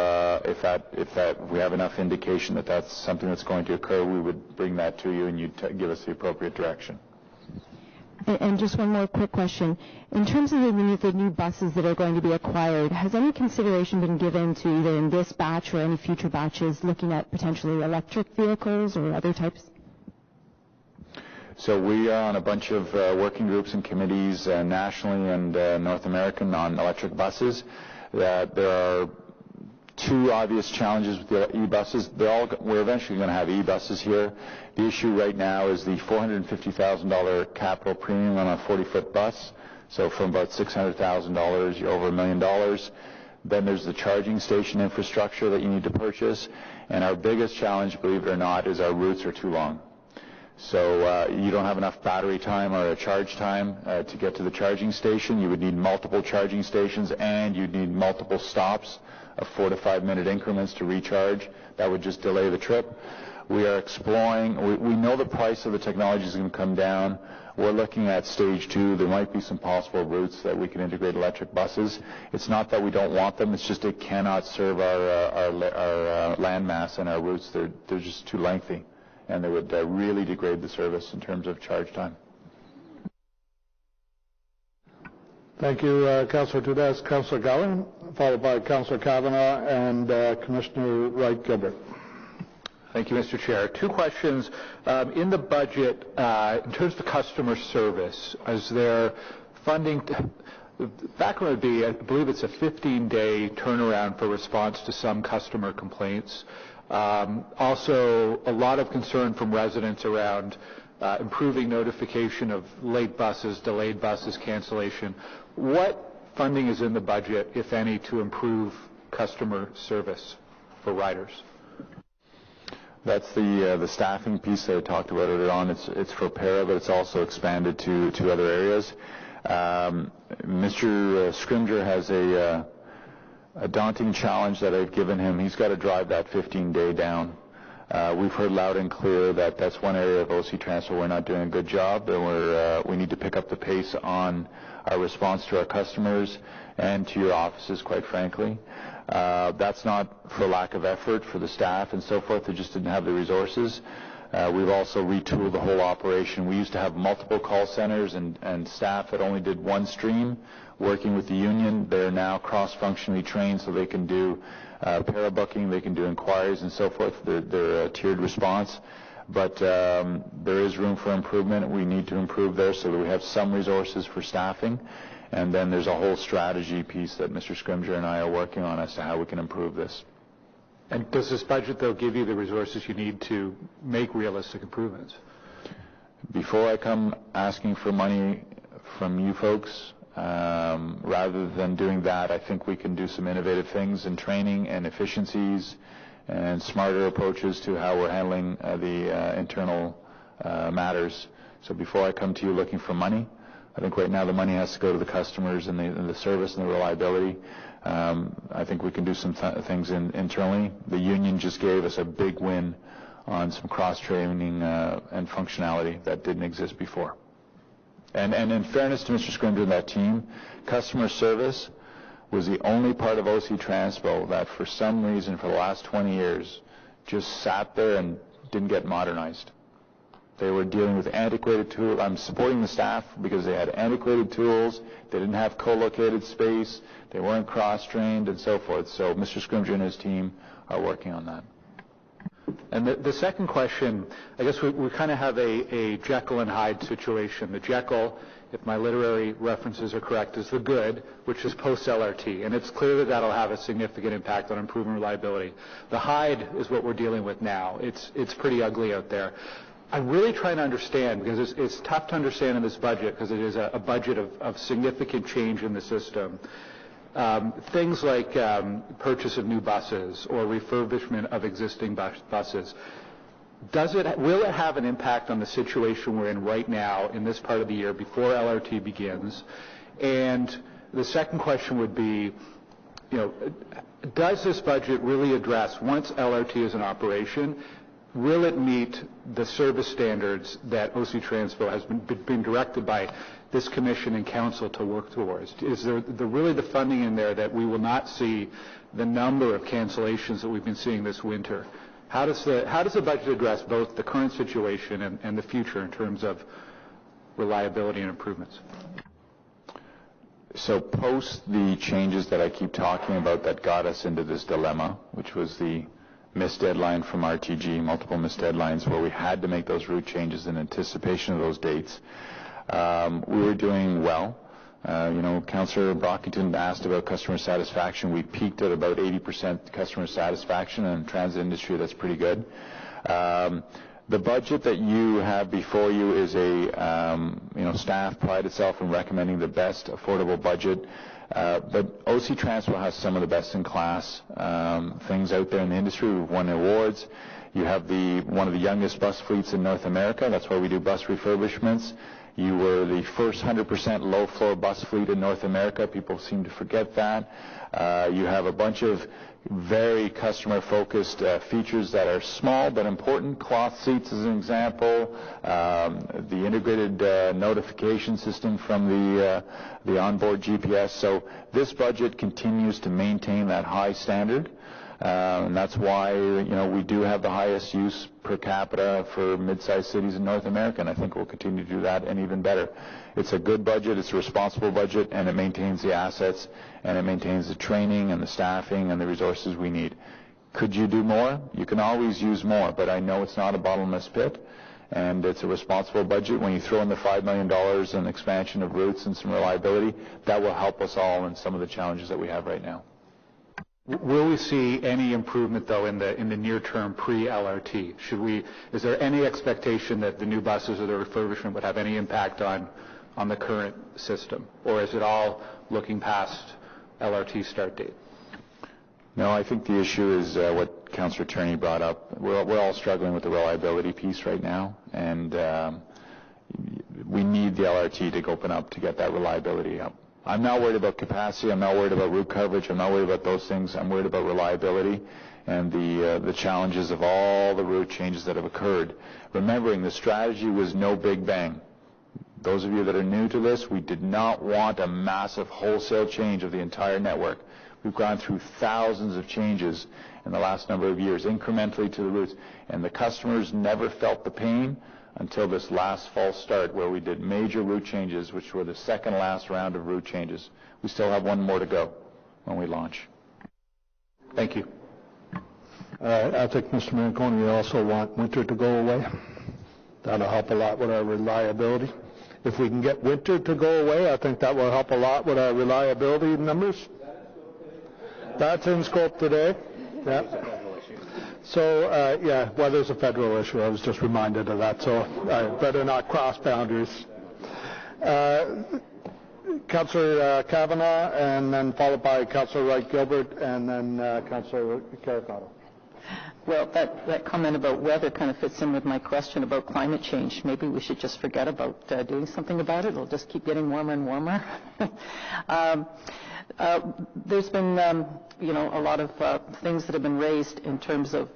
F: if we have enough indication that that's something that's going to occur, we would bring that to you and you'd give us the appropriate direction.
M: And just one more quick question. In terms of the new buses that are going to be acquired, has any consideration been given to either in this batch or any future batches looking at potentially electric vehicles or other types?
F: So we are on a bunch of working groups and committees nationally and North American on electric buses. There are two obvious challenges with the e-buses. We're eventually going to have e-buses here. The issue right now is the $450,000 capital premium on a 40-foot bus. So from about $600,000, you're over $1 million. Then there's the charging station infrastructure that you need to purchase. And our biggest challenge, believe it or not, is our routes are too long. So you don't have enough battery time or a charge time to get to the charging station. You would need multiple charging stations, and you'd need multiple stops of 4 to 5 minute increments to recharge. That would just delay the trip. We are exploring. We know the price of the technology is going to come down. We're looking at stage 2. There might be some possible routes that we can integrate electric buses. It's not that we don't want them. It's just it cannot serve our land mass and our routes. They're just too lengthy, and they would really degrade the service in terms of charge time.
A: Thank you, Councillor Tudas. Councillor Gowan, followed by Councillor Kavanagh and Commissioner Wright-Gilbert.
D: Thank you, Mr. Chair. Two questions. In the budget, in terms of customer service, is there funding? The background would be, I believe it's a 15-day turnaround for response to some customer complaints. Also, a lot of concern from residents around improving notification of late buses, delayed buses, cancellation. What funding is in the budget, if any, to improve customer service for riders?
F: That's the staffing piece that I talked about earlier on. It's for para, but it's also expanded to other areas. Mr. Scrimger has a daunting challenge that I've given him. He's got to drive that 15-day down. We've heard loud and clear that that's one area of OC Transpo we're not doing a good job, and we need to pick up the pace on our response to our customers and to your offices, quite frankly. That's not for lack of effort for the staff and so forth. They just didn't have the resources. We've also retooled the whole operation. We used to have multiple call centers and staff that only did one stream. Working with the union, they're now cross-functionally trained so they can do para-booking, they can do inquiries and so forth. They're a tiered response. But there is room for improvement. We need to improve there so that we have some resources for staffing. And then there's a whole strategy piece that Mr. Scrimger and I are working on as to how we can improve this.
D: And does this budget, though, give you the resources you need to make realistic improvements?
F: Before I come asking for money from you folks, rather than doing that, I think we can do some innovative things in training and efficiencies and smarter approaches to how we're handling the internal matters. So before I come to you looking for money, I think right now the money has to go to the customers and the service and the reliability. I think we can do some things internally. The union just gave us a big win on some cross-training and functionality that didn't exist before. And in fairness to Mr. Scrimger and that team, customer service was the only part of OC Transpo that for some reason for the last 20 years just sat there and didn't get modernized. They were dealing with antiquated tools. I'm supporting the staff because they had antiquated tools. They didn't have co-located space. They weren't cross-trained and so forth. So Mr. Scrimger and his team are working on that.
D: And the second question, I guess we kind of have a Jekyll and Hyde situation. The Jekyll, if my literary references are correct, is the good, which is post-LRT. And it's clear that that'll have a significant impact on improving reliability. The Hyde is what we're dealing with now. It's pretty ugly out there. I'm really trying to understand, because it's tough to understand in this budget, because it is a budget of significant change in the system. Things like purchase of new buses or refurbishment of existing buses. Will it have an impact on the situation we're in right now in this part of the year before LRT begins? And the second question would be, does this budget really address, once LRT is in operation, will it meet the service standards that OC Transpo has been directed by this commission and council to work towards? Is there really the funding in there that we will not see the number of cancellations that we've been seeing this winter? How does the budget address both the current situation and the future in terms of reliability and improvements?
F: So post the changes that I keep talking about that got us into this dilemma, which was the missed deadline from RTG, multiple missed deadlines where we had to make those route changes in anticipation of those dates, we were doing well. Councillor Brockington asked about customer satisfaction. We peaked at about 80% customer satisfaction, and in the transit industry, that's pretty good. The budget that you have before you is staff pride itself in recommending the best affordable budget. But OC Transpo has some of the best-in-class things out there in the industry. We've won awards. You have one of the youngest bus fleets in North America. That's why we do bus refurbishments. You were the first 100% low-floor bus fleet in North America. People seem to forget that. You have a bunch of very customer-focused features that are small but important. Cloth seats as an example. The integrated notification system from the onboard GPS. So this budget continues to maintain that high standard. And that's why, we do have the highest use per capita for mid-sized cities in North America, and I think we'll continue to do that and even better. It's a good budget, it's a responsible budget, and it maintains the assets, and it maintains the training and the staffing and the resources we need. Could you do more? You can always use more, but I know it's not a bottomless pit, and it's a responsible budget. When you throw in the $5 million in expansion of routes and some reliability, that will help us all in some of the challenges that we have right now.
D: Will we see any improvement, though, in the near term pre-LRT? Is there any expectation that the new buses or the refurbishment would have any impact on the current system, or is it all looking past LRT start date?
F: No, I think the issue is what Councillor Turney brought up. We're all struggling with the reliability piece right now, and we need the LRT to open up to get that reliability up. I'm not worried about capacity. I'm not worried about route coverage. I'm not worried about those things. I'm worried about reliability and the challenges of all the route changes that have occurred. Remembering the strategy was no big bang. Those of you that are new to this, we did not want a massive wholesale change of the entire network. We've gone through thousands of changes in the last number of years, incrementally to the routes, and the customers never felt the pain until this last false start where we did major route changes, which were the second last round of route changes. We still have one more to go when we launch. Thank you.
A: I think, Mr. Manconi, we also want winter to go away. That'll help a lot with our reliability. If we can get winter to go away, I think that will help a lot with our reliability numbers. That's in scope today. Yeah. So, weather's a federal issue. I was just reminded of that, so I better not cross boundaries. Councillor Kavanagh, and then followed by Councillor Wright-Gilbert, and then Councillor Carricato.
B: Well, that comment about weather kind of fits in with my question about climate change. Maybe we should just forget about doing something about it. It'll just keep getting warmer and warmer. There's been, a lot of things that have been raised in terms of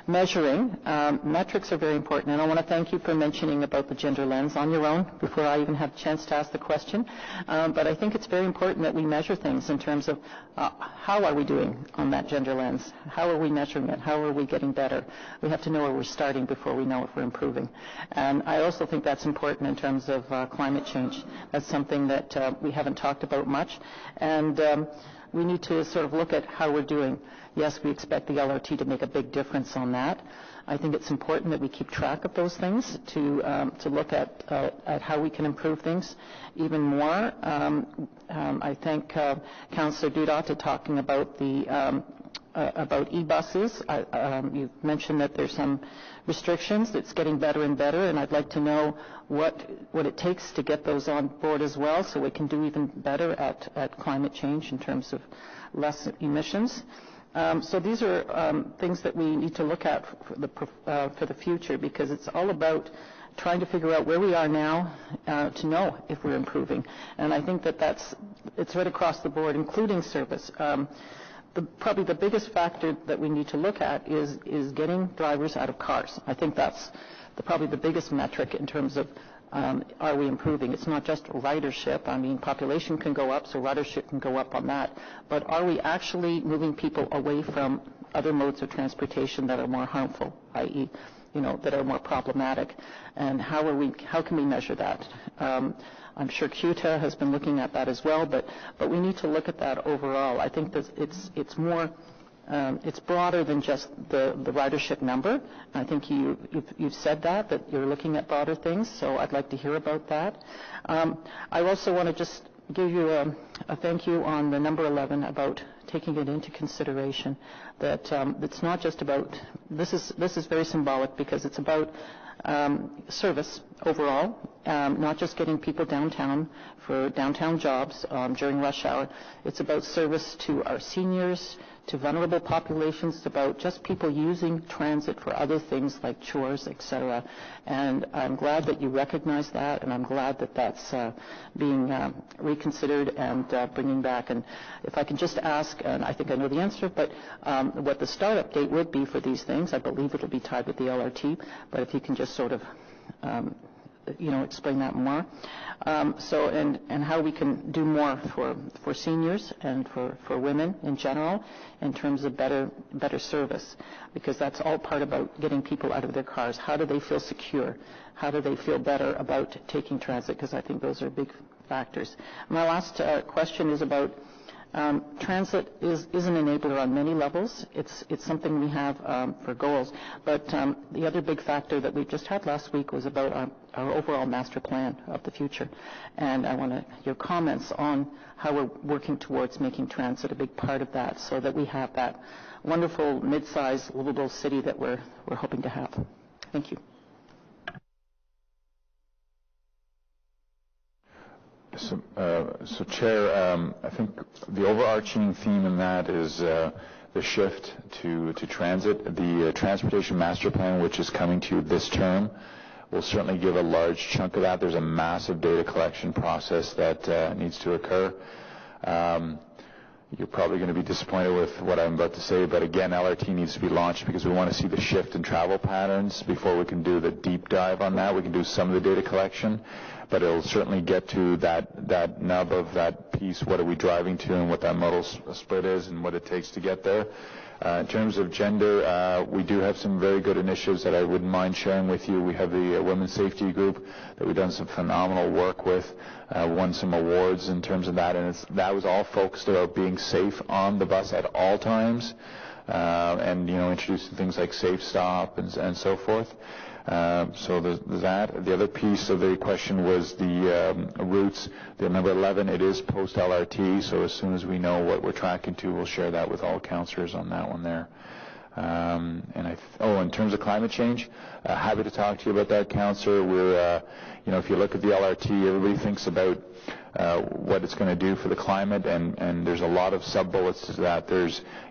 B: measuring. Metrics are very important, and I want to thank you for mentioning about the gender lens on your own before I even had a chance to ask the question. But I think it's very important that we measure things in terms of how are we doing on that gender lens? How are we measuring it? How are we getting better? We have to know where we're starting before we know if we're improving. And I also think that's important in terms of climate change. That's something that we haven't talked about much. And we need to sort of look at how we're doing. Yes, we expect the LRT to make a big difference on that. I think it's important that we keep track of those things to look at how we can improve things even more. I think Councillor Duda talking about the about e-buses. You've mentioned that there's some restrictions. It's getting better and better, and I'd like to know what it takes to get those on board as well, so we can do even better at climate change in terms of less emissions. So these are things that we need to look at for the future, because it's all about trying to figure out where we are now to know if we're improving. And I think it's right across the board, including service. Probably the biggest factor that we need to look at is getting drivers out of cars. I think that's probably the biggest metric in terms of are we improving. It's not just ridership. I mean, population can go up, so ridership can go up on that. But are we actually moving people away from other modes of transportation that are more harmful, i.e., that are more problematic? And how can we measure that? I'm sure CUTA has been looking at that as well, but we need to look at that overall. I think that it's more it's broader than just the ridership number. I think you've said that you're looking at broader things, so I'd like to hear about that. I also want to just give you a thank you on the number 11 about taking it into consideration, that it's not just about, this is very symbolic because it's about service overall, not just getting people downtown for downtown jobs during rush hour. It's about service to our seniors, to vulnerable populations. It's about just people using transit for other things like chores, etc. And I'm glad that you recognize that, and I'm glad that that's being reconsidered and bringing back. And if I can just ask, and I think I know the answer, but what the startup date would be for these things. I believe it'll be tied with the LRT, but if you can just sort of explain that more. And how we can do more for seniors and for women in general in terms of better service, because that's all part about getting people out of their cars. How do they feel secure? How do they feel better about taking transit? Because I think those are big factors. My last question is about transit is an enabler on many levels. It's something we have for goals. But the other big factor that we just had last week was about our overall master plan of the future. And I want your comments on how we're working towards making transit a big part of that, so that we have that wonderful mid-sized livable city that we're hoping to have. Thank you.
F: So Chair, I think the overarching theme in that is the shift to transit. The Transportation Master Plan, which is coming to you this term, will certainly give a large chunk of that. There's a massive data collection process that needs to occur. You're probably going to be disappointed with what I'm about to say, but again, LRT needs to be launched because we want to see the shift in travel patterns before we can do the deep dive on that. We can do some of the data collection, but it'll certainly get to that nub of that piece. What are we driving to, and what that modal split is, and what it takes to get there. In terms of gender, we do have some very good initiatives that I wouldn't mind sharing with you. We have the Women's Safety Group that we've done some phenomenal work with, won some awards in terms of that, and that was all focused about being safe on the bus at all times, and introducing things like Safe Stop and so forth. So there's that. The other piece of the question was the routes. The number 11, it is post-LRT, so as soon as we know what we're tracking to, we'll share that with all councillors on that one there. In terms of climate change, happy to talk to you about that, councillor. We're, if you look at the LRT, everybody thinks about what it's going to do for the climate, and there's a lot of sub-bullets to that.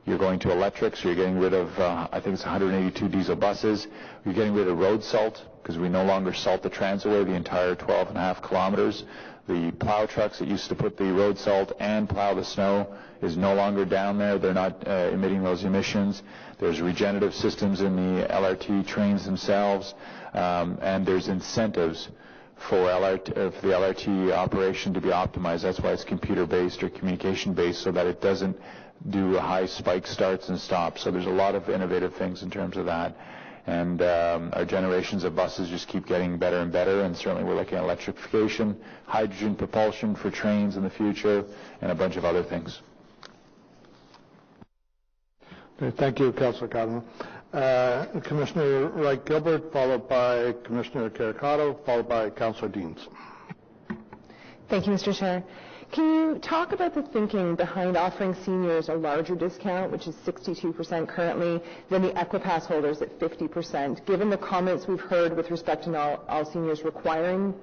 F: You're going to electric, so you're getting rid of, I think it's 182 diesel buses. You're getting rid of road salt, because we no longer salt the transitway the entire 12.5 kilometers. The plow trucks that used to put the road salt and plow the snow is no longer down there. They're not emitting those emissions. There's regenerative systems in the LRT trains themselves, and there's incentives for the LRT operation to be optimized. That's why it's computer-based or communication-based, so that it doesn't do high spike starts and stops. So there's a lot of innovative things in terms of that. And our generations of buses just keep getting better and better, and certainly we're looking at electrification, hydrogen propulsion for trains in the future, and a bunch of other things.
A: Okay, thank you, Councillor Cotton. Commissioner Wright-Gilbert, followed by Commissioner Caricato, followed by Councillor Deans.
I: Thank you, Mr. Chair. Can you talk about the thinking behind offering seniors a larger discount, which is 62% currently, than the Equipass holders at 50%? Given the comments we've heard with respect to all seniors requiring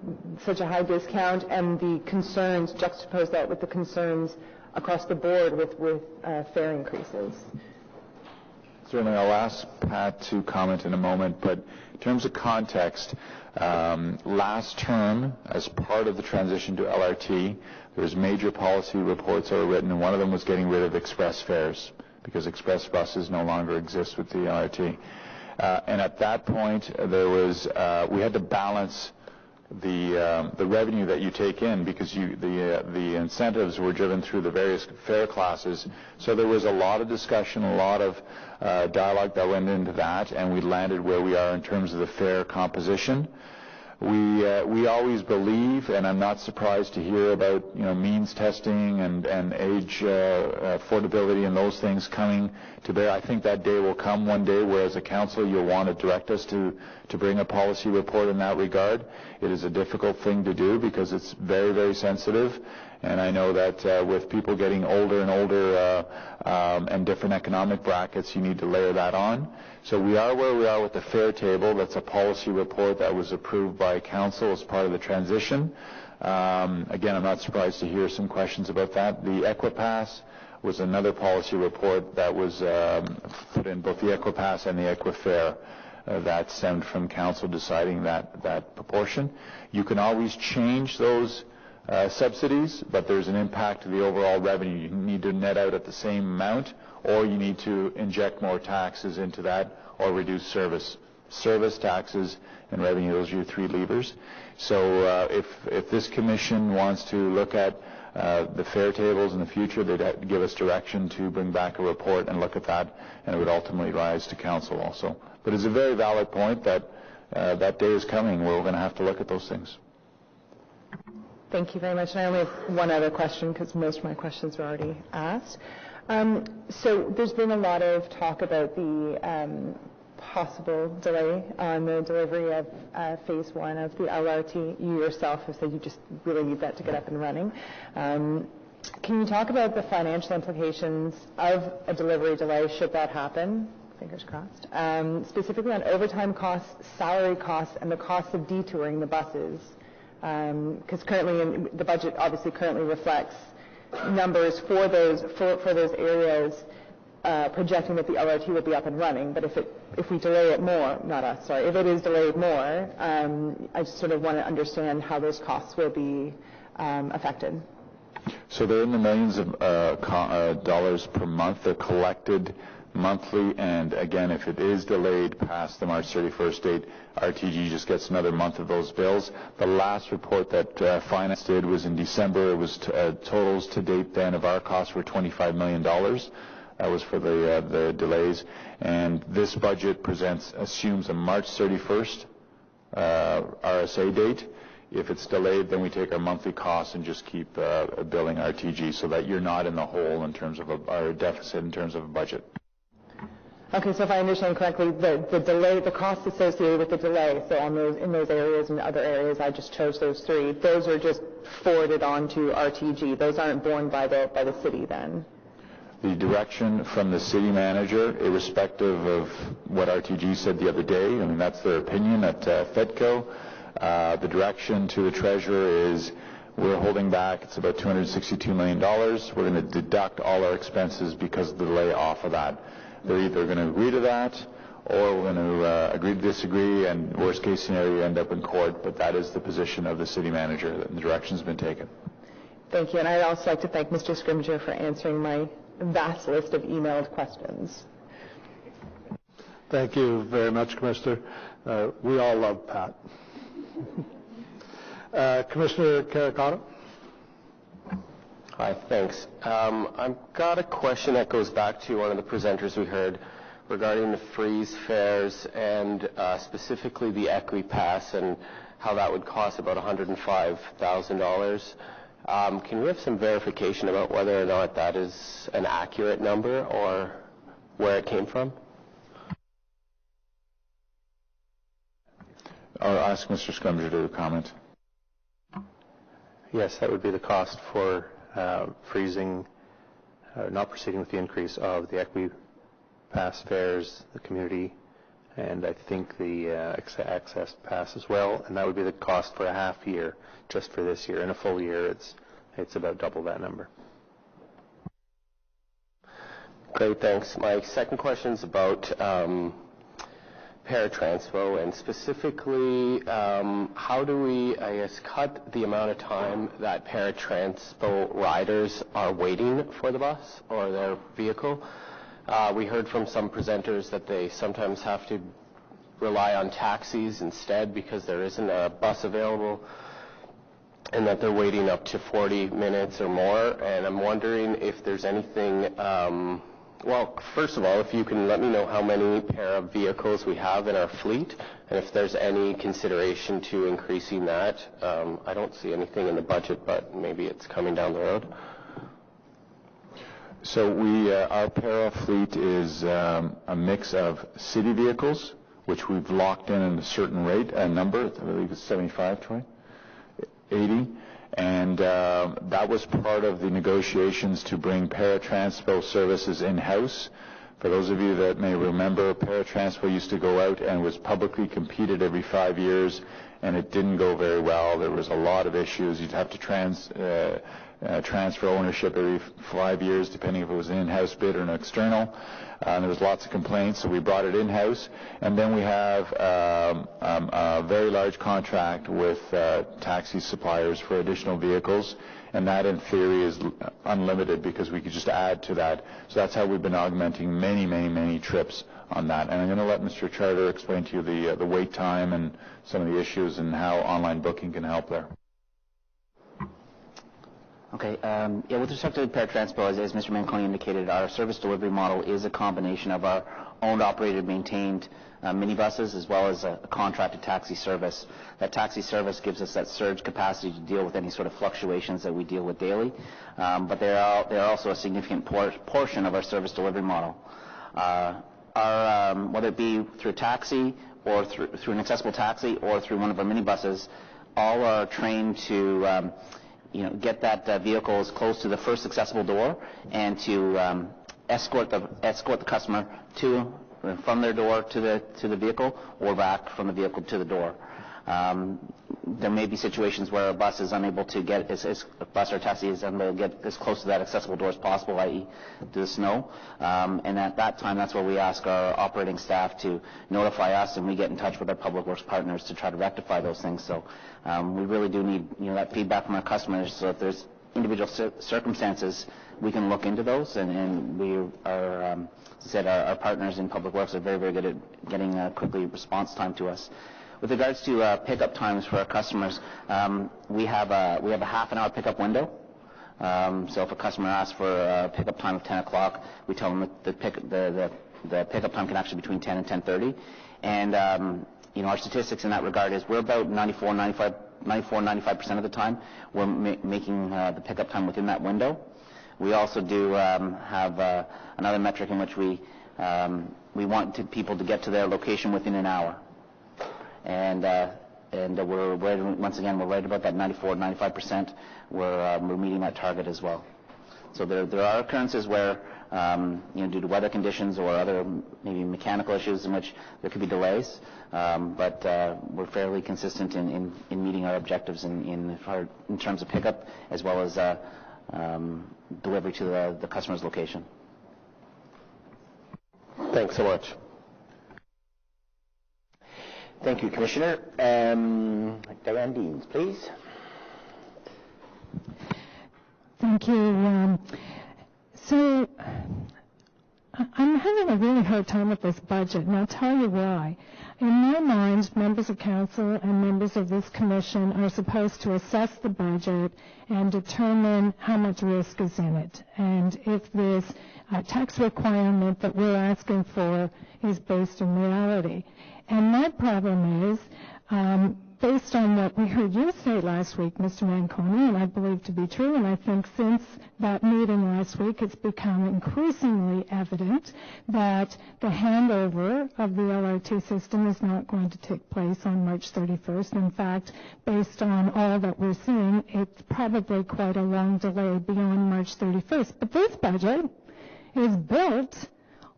I: such a high discount and the concerns, juxtapose that with the concerns across the board with fare increases.
F: Certainly, I'll ask Pat to comment in a moment, but in terms of context, last term, as part of the transition to LRT, there was major policy reports that were written, and one of them was getting rid of express fares because express buses no longer exist with the LRT. And at that point, there was we had to balance the revenue that you take in because the incentives were driven through the various fare classes. So there was a lot of discussion, a lot of dialogue that went into that, and we landed where we are in terms of the fare composition. We always believe, and I'm not surprised to hear about means testing and age affordability and those things coming to bear. I think that day will come one day where as a council you'll want to direct us to bring a policy report in that regard. It is a difficult thing to do because it's very, very sensitive. And I know that with people getting older and older and different economic brackets, you need to layer that on. So we are where we are with the fare table. That's a policy report that was approved by council as part of the transition. Again, I'm not surprised to hear some questions about that. The Equipass was another policy report that was put in both the Equipass and the Equifare. That stemmed from council deciding that proportion. You can always change those subsidies, but there's an impact to the overall revenue. You need to net out at the same amount, or you need to inject more taxes into that, or reduce service taxes and revenue. Those are your three levers. So if this commission wants to look at the fare tables in the future, they'd give us direction to bring back a report and look at that, and it would ultimately rise to council also. But it's a very valid point that that day is coming where we're going to have to look at those things.
I: Thank you very much. And I only have one other question because most of my questions were already asked. So there's been a lot of talk about the possible delay on the delivery of phase one of the LRT. You yourself have said you just really need that to get up and running. Can you talk about the financial implications of a delivery delay should that happen? Fingers crossed. Specifically on overtime costs, salary costs, and the cost of detouring the buses. Because currently, the budget obviously currently reflects numbers for those areas, projecting that the LRT will be up and running. But if we delay it more, if it is delayed more, I just sort of want to understand how those costs will be affected.
F: So they're in the millions of dollars per month. They're collected monthly, and again, if it is delayed past the March 31st date, RTG just gets another month of those bills. The last report that Finance did was in December. It was totals to date then of our costs were $25 million. That was for the delays. And this budget assumes a March 31st RSA date. If it's delayed, then we take our monthly costs and just keep billing RTG so that you're not in the hole in terms of our deficit in terms of a budget.
I: Okay, so if I understand correctly, the delay, the costs associated with the delay, so in those areas and other areas, I just chose those three. Those are just forwarded on to RTG. Those aren't borne by the city then.
F: The direction from the city manager, irrespective of what RTG said the other day, I mean that's their opinion at FEDCO. The direction to the treasurer is we're holding back. It's about $262 million. We're going to deduct all our expenses because of the delay off of that. They're either going to agree to that or we're going to agree to disagree, and worst case scenario end up in court, but that is the position of the city manager. The direction's been taken.
I: Thank you, and I'd also like to thank Mr. Scrimgeour for answering my vast list of emailed questions.
A: Thank you very much, Commissioner. We all love Pat. Commissioner Caracotto?
E: Hi, thanks. I've got a question that goes back to one of the presenters we heard regarding the freeze fares and specifically the Equipass and how that would cost about $105,000. Can we have some verification about whether or not that is an accurate number or where it came from?
F: I'll ask Mr. Scrimgeour to comment.
E: Yes, that would be the cost for freezing, not proceeding with the increase of the Equity Pass fares, the community, and I think the Access Pass as well, and that would be the cost for a half year, just for this year. In a full year, it's about double that number.
L: Great, thanks. My second question is about Transpo, and specifically, how do we, I guess, cut the amount of time that Transpo riders are waiting for the bus or their vehicle? We heard from some presenters that they sometimes have to rely on taxis instead because there isn't a bus available, and that they're waiting up to 40 minutes or more. And I'm wondering if there's anything, well, first of all, if you can let me know how many pair of vehicles we have in our fleet, and if there's any consideration to increasing that. I don't see anything in the budget, but maybe it's coming down the road.
F: So our para fleet is a mix of city vehicles, which we've locked in at a certain rate, a number, I believe it's 75, Troy? 80. And that was part of the negotiations to bring Transpo services in-house. For those of you that may remember, Transpo used to go out and was publicly competed every 5 years, and it didn't go very well. There was a lot of issues. You'd have to transfer ownership every 5 years, depending if it was an in-house bid or an external. There was lots of complaints, so we brought it in-house. And then we have a very large contract with taxi suppliers for additional vehicles, and that, in theory, is unlimited because we could just add to that. So that's how we've been augmenting many, many, many trips on that. And I'm going to let Mr. Charter explain to you the wait time and some of the issues and how online booking can help there.
B: Okay. With respect to Transpo, as Mr. Manconi indicated, our service delivery model is a combination of our owned, operated, maintained minibuses as well as a contracted taxi service. That taxi service gives us that surge capacity to deal with any sort of fluctuations that we deal with daily, but they are also a significant portion of our service delivery model. Whether it be through a taxi or through an accessible taxi or through one of our minibuses, all are trained to get that vehicle as close to the first accessible door and to escort the customer from their door to the vehicle or back from the vehicle to the door. There may be situations where a bus is unable to get a bus or taxi is unable to get as close to that accessible door as possible, i.e. to the snow. And at that time, that's where we ask our operating staff to notify us, and we get in touch with our public works partners to try to rectify those things. So we really do need that feedback from our customers. So if there's individual circumstances, we can look into those, and we are, as I said, our partners in public works are very, very good at getting quickly response time to us. With regards to pickup times for our customers, we have a half-an-hour pickup window. So if a customer asks for a pickup time of 10 o'clock, we tell them that the pickup time can actually be between 10 and 10:30. And our statistics in that regard is we're about 95% of the time we're making the pickup time within that window. We also do have another metric in which we want people to get to their location within an hour. And we're right about that 95%. We're meeting that target as well. So there are occurrences where, due to weather conditions or other maybe mechanical issues in which there could be delays, but we're fairly consistent in meeting our objectives in terms of pickup as well as delivery to the customer's location.
L: Thanks so much.
G: Thank you, Commissioner. Diane Deans, please.
K: Thank you. So I'm having a really hard time with this budget, and I'll tell you why. In my mind, members of council and members of this commission are supposed to assess the budget and determine how much risk is in it, and if this tax requirement that we're asking for is based in reality. And my problem is, based on what we heard you say last week, Mr. Manconi, and I believe to be true, and I think since that meeting last week, it's become increasingly evident that the handover of the LRT system is not going to take place on March 31st. In fact, based on all that we're seeing, it's probably quite a long delay beyond March 31st. But this budget is built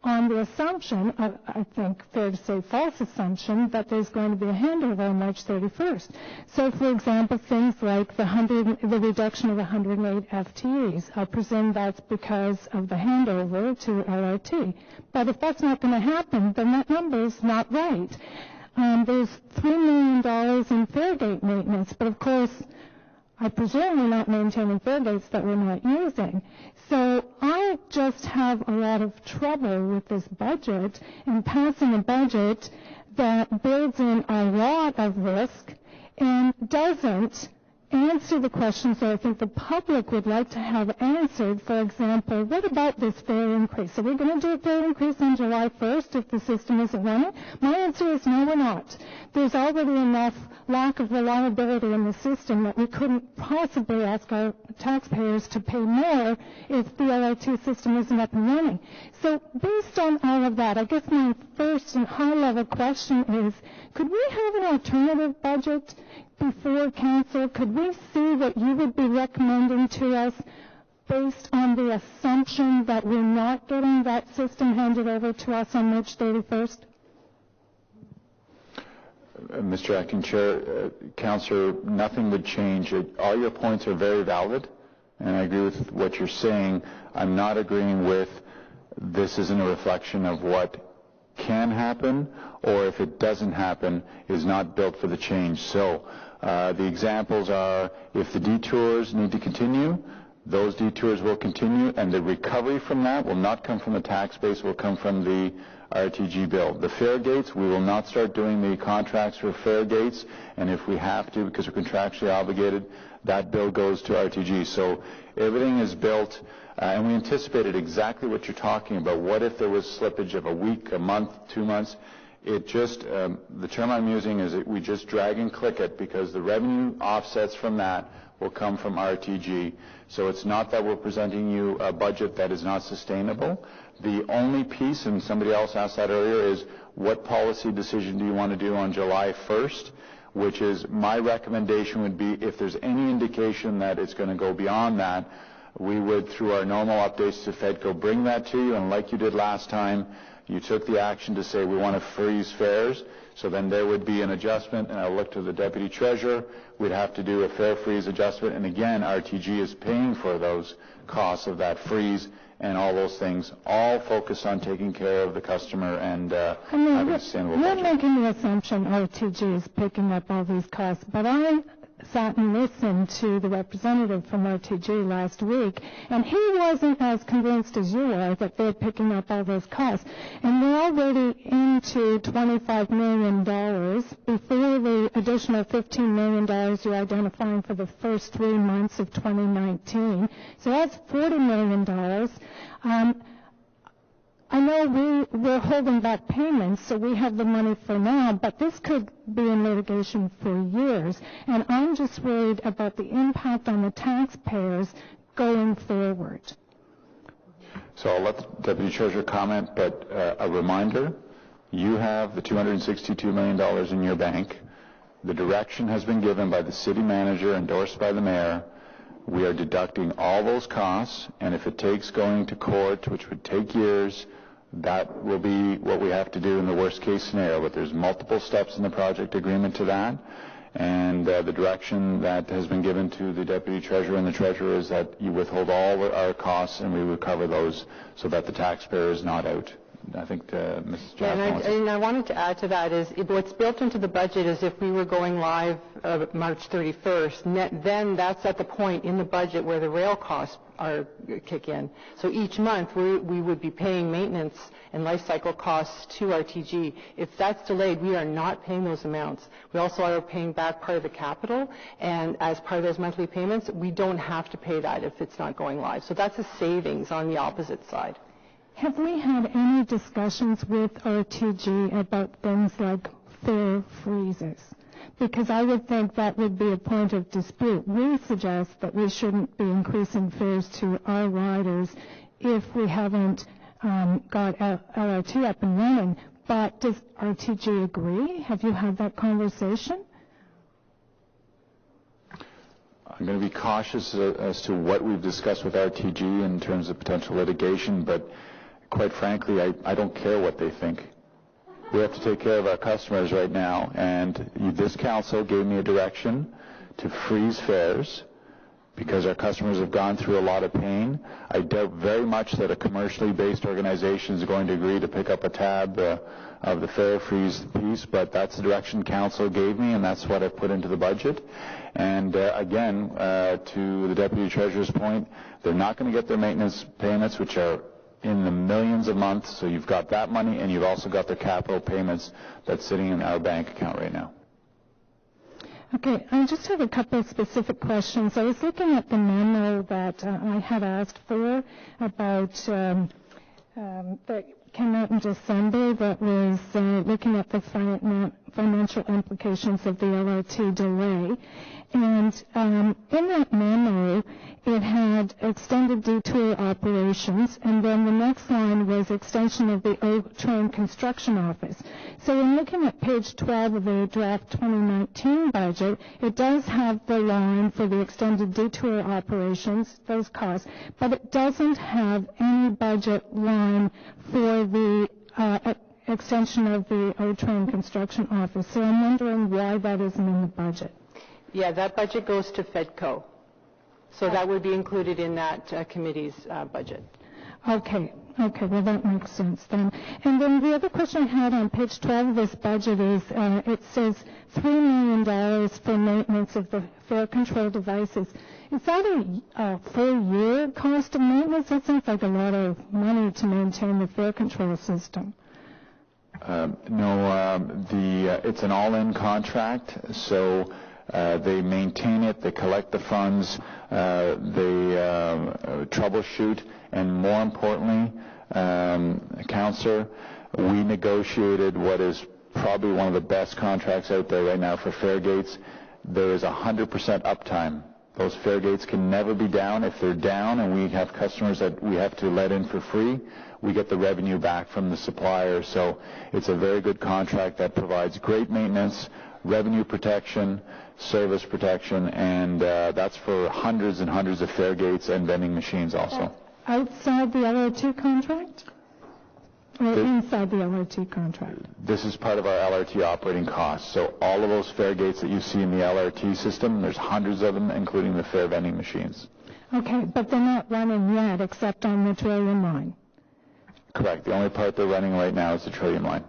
K: on the assumption, I think fair to say false assumption, that there's going to be a handover on March 31st. So, for example, things like the reduction of 108 FTEs, I presume that's because of the handover to LRT. But if that's not going to happen, then that number is not right. There's $3 million in Fairgate maintenance, but of course, I presume we're not maintaining Fairgates that we're not using. So I just have a lot of trouble with this budget and passing a budget that builds in a lot of risk and doesn't answer the questions that I think the public would like to have answered. For example, what about this fare increase? Are we going to do a fare increase on July 1st if the system isn't running? My answer is no, we're not. There's already enough lack of reliability in the system that we couldn't possibly ask our taxpayers to pay more if the LRT system isn't up and running. So based on all of that, I guess my first and high-level question is, could we have an alternative budget before council? Could we see what you would be recommending to us based on the assumption that we're not getting that system handed over to us on March 31st?
F: Mr. Acting Chair, Councillor, nothing would change. All your points are very valid, and I agree with what you're saying. I'm not agreeing with this isn't a reflection of what can happen, or if it doesn't happen, is not built for the change. So the examples are, if the detours need to continue, those detours will continue, and the recovery from that will not come from the tax base, will come from the RTG bill. The fare gates, we will not start doing the contracts for fare gates, and if we have to, because we're contractually obligated, that bill goes to RTG. So everything is built, and we anticipated exactly what you're talking about. What if there was slippage of a week, a month, 2 months? It just, the term I'm using is that we just drag and click it, because the revenue offsets from that will come from RTG. So it's not that we're presenting you a budget that is not sustainable. The only piece, and somebody else asked that earlier, is what policy decision do you want to do on July 1st, which is my recommendation would be, if there's any indication that it's going to go beyond that, we would, through our normal updates to FEDCO, bring that to you, and like you did last time, you took the action to say we want to freeze fares, so then there would be an adjustment, and I'll look to the Deputy Treasurer. We'd have to do a fare freeze adjustment, and again, RTG is paying for those costs of that freeze and all those things, all focused on taking care of the customer and having a sustainable budget.
K: You're making the assumption RTG is picking up all these costs, but I sat and listened to the representative from RTG last week, and he wasn't as convinced as you are that they're picking up all those costs. And we're already into $25 million before the additional $15 million you're identifying for the first 3 months of 2019. So that's $40 million. I know we're holding back payments, so we have the money for now, but this could be in litigation for years, and I'm just worried about the impact on the taxpayers going forward.
F: So I'll let the Deputy Treasurer comment, but a reminder, you have the $262 million in your bank. The direction has been given by the city manager, endorsed by the mayor. We are deducting all those costs, and if it takes going to court, which would take years, that will be what we have to do in the worst-case scenario. But there's multiple steps in the project agreement to that, and the direction that has been given to the Deputy Treasurer and the Treasurer is that you withhold all our costs and we recover those so that the taxpayer is not out. I think Mrs. Jackson
B: and I wanted to add to that is what's built into the budget is if we were going live March 31st, then that's at the point in the budget where the rail costs kick in. So each month we would be paying maintenance and life cycle costs to RTG. If that's delayed, we are not paying those amounts. We also are paying back part of the capital, and as part of those monthly payments, we don't have to pay that if it's not going live. So that's a savings on the opposite side.
K: Have we had any discussions with RTG about things like fare freezes? because I would think that would be a point of dispute. We suggest that we shouldn't be increasing fares to our riders if we haven't got LRT up and running. But does RTG agree? Have you had that conversation?
F: I'm going to be cautious as to what we've discussed with RTG in terms of potential litigation, but quite frankly, I don't care what they think. We have to take care of our customers right now, and this council gave me a direction to freeze fares because our customers have gone through a lot of pain. I doubt very much that a commercially based organization is going to agree to pick up a tab of the fare freeze piece, but that's the direction council gave me, and that's what I put into the budget. And again, to the Deputy Treasurer's point, they're not going to get their maintenance payments, which are in the millions a month, so you've got that money, and you've also got their capital payments that's sitting in our bank account right now.
K: Okay, I just have a couple of specific questions. I was looking at the memo that I had asked for about that came out in December that was looking at the financial implications of the LRT delay. And in that memo, it had extended detour operations, and then the next line was extension of the O-Train construction office. So in looking at page 12 of the draft 2019 budget, it does have the line for the extended detour operations, those costs, but it doesn't have any budget line for the extension of the O-Train construction office. So I'm wondering why that isn't in the budget.
C: Yeah, that budget goes to FEDCO. So that would be included in that committee's budget.
K: Okay, well that makes sense then. And then the other question I had on page 12 of this budget is it says $3 million for maintenance of the fare control devices. Is that a full year cost of maintenance? That seems like a lot of money to maintain the fare control system.
F: No, it's an all-in contract, so they maintain it, they collect the funds, they troubleshoot, and more importantly, Councillor, we negotiated what is probably one of the best contracts out there right now for fare gates. There is 100% uptime. Those fare gates can never be down. If they're down and we have customers that we have to let in for free, we get the revenue back from the supplier. So it's a very good contract that provides great maintenance, revenue protection, service protection, and that's for hundreds and hundreds of fare gates and vending machines also.
K: Outside the LRT contract? Or inside the LRT contract?
F: This is part of our LRT operating costs. So all of those fare gates that you see in the LRT system, there's hundreds of them, including the fare vending machines.
K: Okay, but they're not running yet except on the Trillium line.
F: Correct. The only part they're running right now is the Trillium line.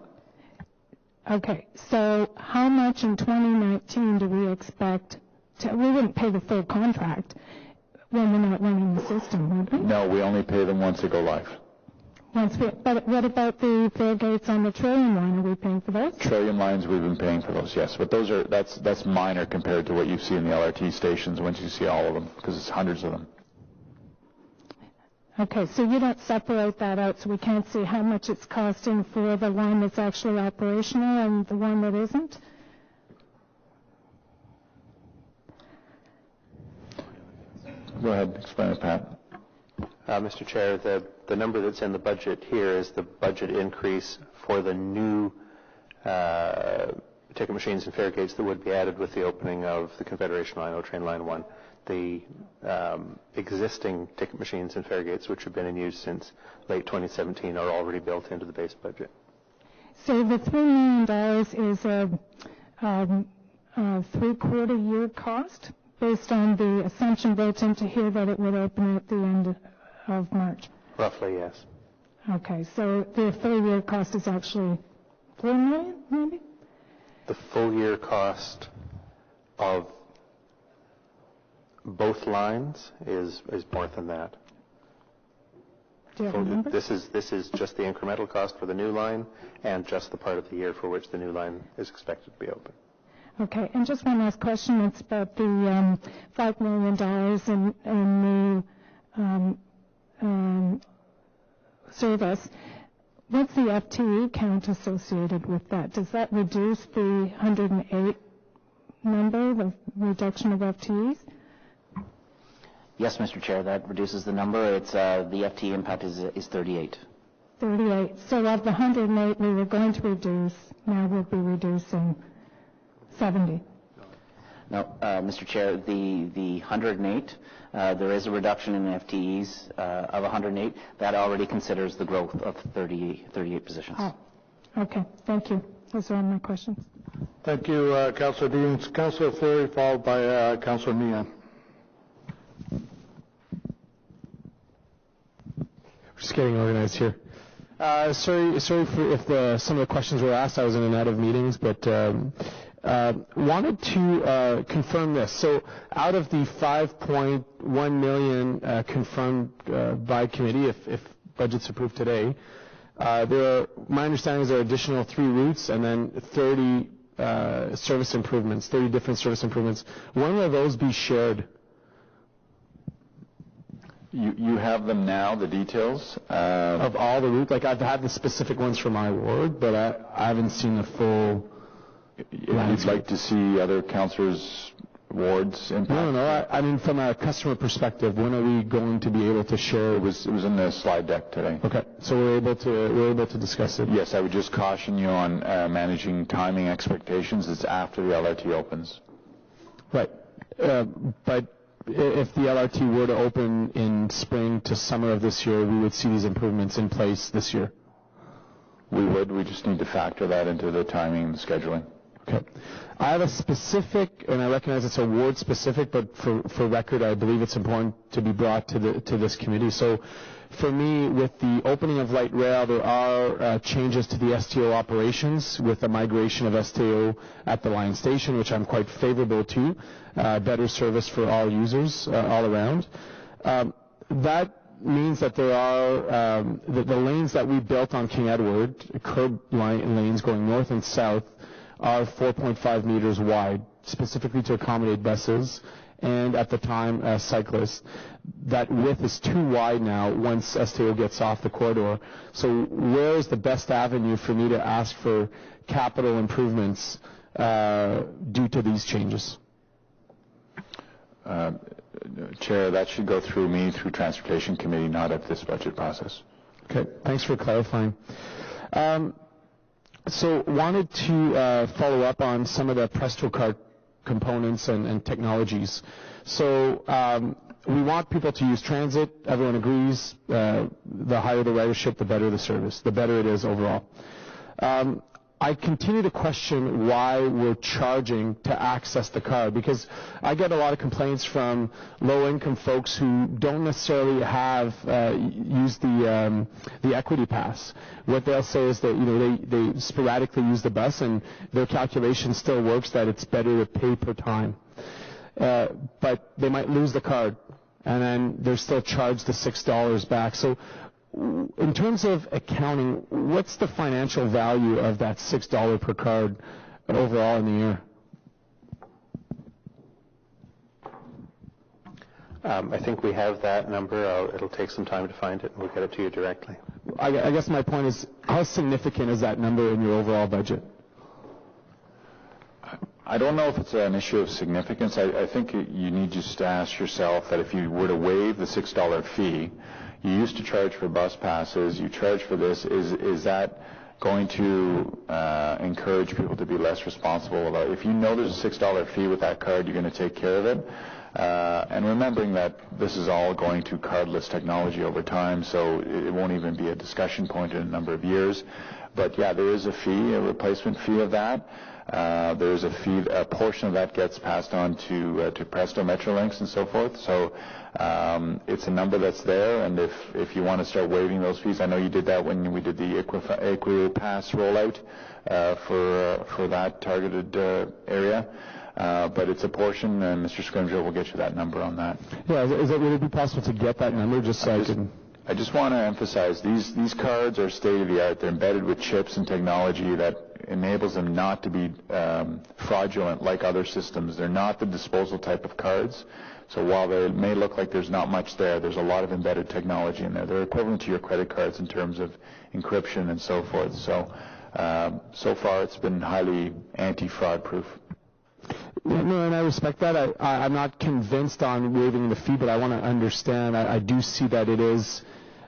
K: Okay, so how much in 2019 do we expect we wouldn't pay the full contract when we're not running the system, would we? No,
F: we only pay them once they go live.
K: But what about the fare gates on the Trillium line? Are we paying for those?
F: Trillium lines, we've been paying for those, yes. But that's minor compared to what you see in the LRT stations once you see all of them, because it's hundreds of them.
K: Okay, so you don't separate that out, so we can't see how much it's costing for the line that's actually operational and the one that isn't?
F: Go ahead, explain it, Pat.
E: Mr. Chair, the number that's in the budget here is the budget increase for the new ticket machines and fare gates that would be added with the opening of the Confederation Line, O-Train Line 1. The existing ticket machines and fare gates, which have been in use since late 2017, are already built into the base budget.
K: So the $3 million is a three-quarter year cost based on the assumption built into here that it would open at the end of March?
E: Roughly, yes.
K: Okay, so the full year cost is actually $4 million, maybe?
E: The full year cost of both lines is more than that.
K: Do you have a number?
E: This is just the incremental cost for the new line and just the part of the year for which the new line is expected to be open.
K: Okay, and just one last question. It's about the $5 million in the service. What's the FTE count associated with that? Does that reduce the 108 number, the reduction of FTEs?
H: Yes, Mr. Chair, that reduces the number. It's the FTE impact is 38.
K: 38. So of the 108 we were going to reduce, now we'll be reducing 70.
H: No, Mr. Chair, the 108, there is a reduction in FTEs of 108. That already considers the growth of 38 positions.
K: Oh, okay. Thank you. Those are all my questions.
A: Thank you, Councillor Deans. Councillor Fleury, followed by Councillor Meehan.
N: Just getting organized here. Sorry for if some of the questions were asked. I was in and out of meetings, but wanted to confirm this. So out of the 5.1 million confirmed by committee, if budget's approved today, my understanding is there are additional 3 routes and then 30 service improvements, 30 different service improvements. When will those be shared?
F: You have them now, the details?
N: Of all the routes? Like, I've had the specific ones for my ward, but I haven't seen the full
F: You'd like to see other councillors' wards impact?
N: No. I mean, from a customer perspective, when are we going to be able to share?
F: It was in the slide deck today.
N: Okay, so we're able to discuss it.
F: Yes, I would just caution you on managing timing expectations. It's after the LRT opens.
N: Right, but if the LRT were to open in spring to summer of this year, we would see these improvements in place this year.
F: We would. We just need to factor that into the timing and the scheduling.
N: Okay. I have a specific, and I recognize it's a ward specific, but for record, I believe it's important to be brought to this committee. So for me, with the opening of light rail, there are changes to the STO operations with the migration of STO at the line station, which I'm quite favorable to, better service for all users all around. That means that there are the lanes that we built on King Edward, curb lanes going north and south, are 4.5 meters wide, specifically to accommodate buses and, at the time, cyclists. That width is too wide now once STO gets off the corridor. So where is the best avenue for me to ask for capital improvements due to these changes?
F: Chair, that should go through me, through Transportation Committee, not at this budget process.
N: Okay, thanks for clarifying. So wanted to follow up on some of the Presto card components and technologies. So we want people to use transit. Everyone agrees. The higher the ridership, the better the service, the better it is overall. I continue to question why we're charging to access the card, because I get a lot of complaints from low-income folks who don't necessarily have used the equity pass. What they'll say is that they sporadically use the bus, and their calculation still works that it's better to pay per time. But they might lose the card, and then they're still charged the $6 back. So in terms of accounting, what's the financial value of that $6 per card overall in the year?
E: I think we have that number. It'll take some time to find it, and we'll get it to you directly.
N: I guess my point is, how significant is that number in your overall budget?
F: I don't know if it's an issue of significance. I think you need just to ask yourself that if you were to waive the $6 fee, you used to charge for bus passes, you charge for this, is that going to encourage people to be less responsible about it? If you know there's a $6 fee with that card, you're going to take care of it. And remembering that this is all going to cardless technology over time, so it won't even be a discussion point in a number of years. But yeah, there is a fee, a replacement fee of that. There is a fee, a portion of that gets passed on to Presto Metrolinx and so forth. So it's a number that's there, and if you want to start waiving those fees, I know you did that when we did the Equipass rollout for that targeted area. But it's a portion, and Mr. Scrimgeour will get you that number on that.
N: Yeah, would it be possible to get that number just so I can...
F: I just want to emphasize, these cards are state-of-the-art. They're embedded with chips and technology that enables them not to be fraudulent like other systems. They're not the disposal type of cards. So while they may look like there's not much there, there's a lot of embedded technology in there. They're equivalent to your credit cards in terms of encryption and so forth. So so far it's been highly anti-fraud proof.
N: No, and I respect that. I'm not convinced on waiving the fee, but I want to understand. I do see that it is,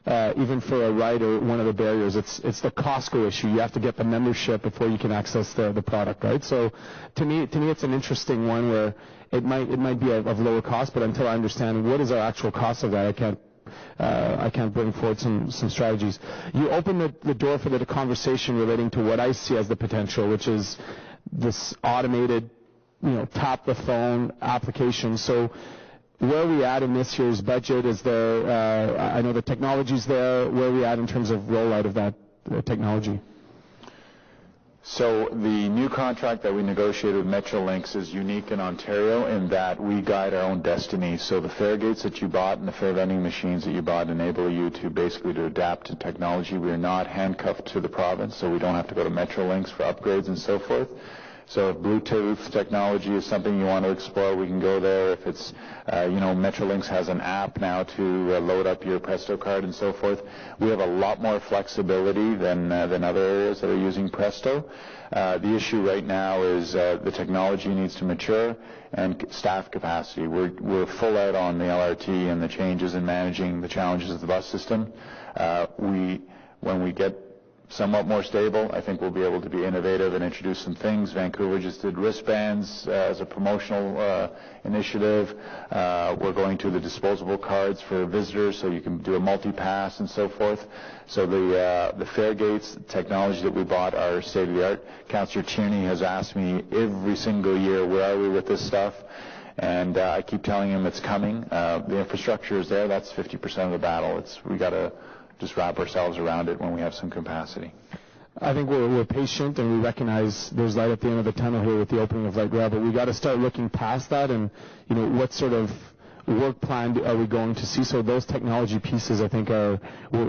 N: even for a rider, one of the barriers. It's the Costco issue. You have to get the membership before you can access the product, right? So to me, it's an interesting one where it might be of lower cost, but until I understand what is our actual cost of that, I can't bring forward some strategies. You open the door for the conversation relating to what I see as the potential, which is this automated, tap the phone application. So where are we at in this year's budget? Is there, I know the technology's there, where are we at in terms of rollout of that technology?
F: So the new contract that we negotiated with Metrolinx is unique in Ontario in that we guide our own destiny. So the fare gates that you bought and the fare vending machines that you bought enable you to basically to adapt to technology. We are not handcuffed to the province, so we don't have to go to Metrolinx for upgrades and so forth. So if Bluetooth technology is something you want to explore, we can go there. If it's, Metrolinx has an app now to load up your Presto card and so forth. We have a lot more flexibility than other areas that are using Presto. The issue right now is the technology needs to mature and staff capacity. We're full out on the LRT and the changes in managing the challenges of the bus system. When we get somewhat more stable, I think we'll be able to be innovative and introduce some things. Vancouver just did wristbands as a promotional initiative. We're going to the disposable cards for visitors, so you can do a multi-pass and so forth. So the fare gates technology that we bought are state-of-the-art. Councillor Tierney has asked me every single year, where are we with this stuff? And I keep telling him it's coming. The infrastructure is there. That's 50% of the battle. We got to just wrap ourselves around it when we have some capacity.
N: I think we're patient and we recognize there's light at the end of the tunnel here with the opening of light rail, but we got to start looking past that and, what sort of work plan are we going to see? So those technology pieces, I think, are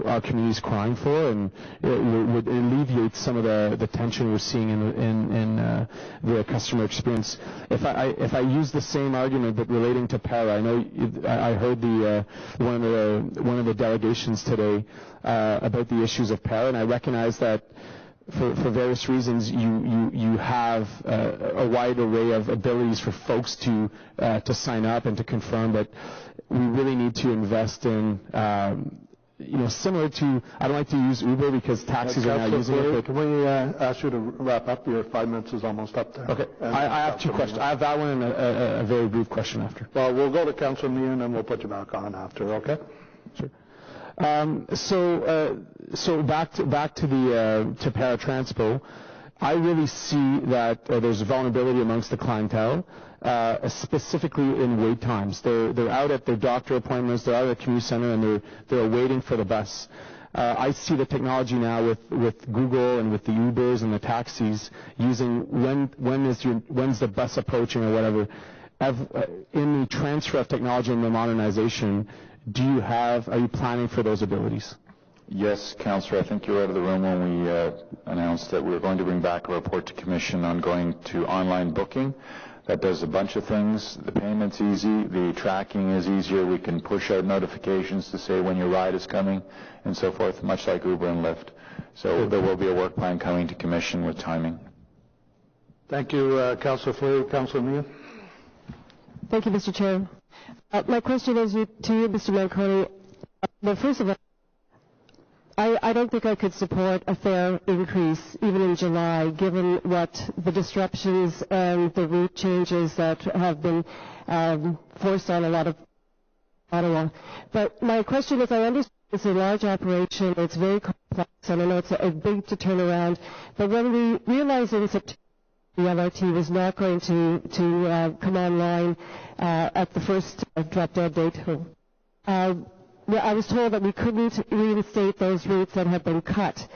N: our community's crying for, and it would alleviate some of the tension we're seeing in the customer experience. If I use the same argument but relating to para, I know I heard one of the delegations today about the issues of para, and I recognize that for various reasons, you have a wide array of abilities for folks to sign up and to confirm, but we really need to invest in, similar to, I don't like to use Uber because taxis are now using it.
A: Can we ask you to wrap up? Your 5 minutes is almost up there.
N: Okay. I have two questions. I have that one and a very brief question after.
A: Well, we'll go to Councillor Meehan and then we'll put you back on after, okay?
N: Sure. So back to para Transpo, I really see that there's vulnerability amongst the clientele, specifically in wait times. They're out at their doctor appointments, they're out at the community center, and they're waiting for the bus. I see the technology now with Google and with the Ubers and the taxis using when's the bus approaching or whatever. In the transfer of technology and the modernization, are you planning for those abilities?
F: Yes, Councillor, I think you were out of the room when we announced that we were going to bring back a report to Commission on going to online booking. That does a bunch of things. The payment's easy, the tracking is easier, we can push out notifications to say when your ride is coming and so forth, much like Uber and Lyft. So there will be a work plan coming to Commission with timing.
A: Thank you, Councillor Fleury. Councillor Meehan.
O: Thank you, Mr. Chair. My question is to you, Mr. Manconi. Well, first of all, I don't think I could support a fare increase even in July, given what the disruptions and the route changes that have been forced on a lot of Ottawa. But my question is, I understand it's a large operation, it's very complex, and I know it's a big to turn around. But when we realized in September the LRT was not going to come online at the first drop-dead date, I was told that we couldn't reinstate those routes that had been cut.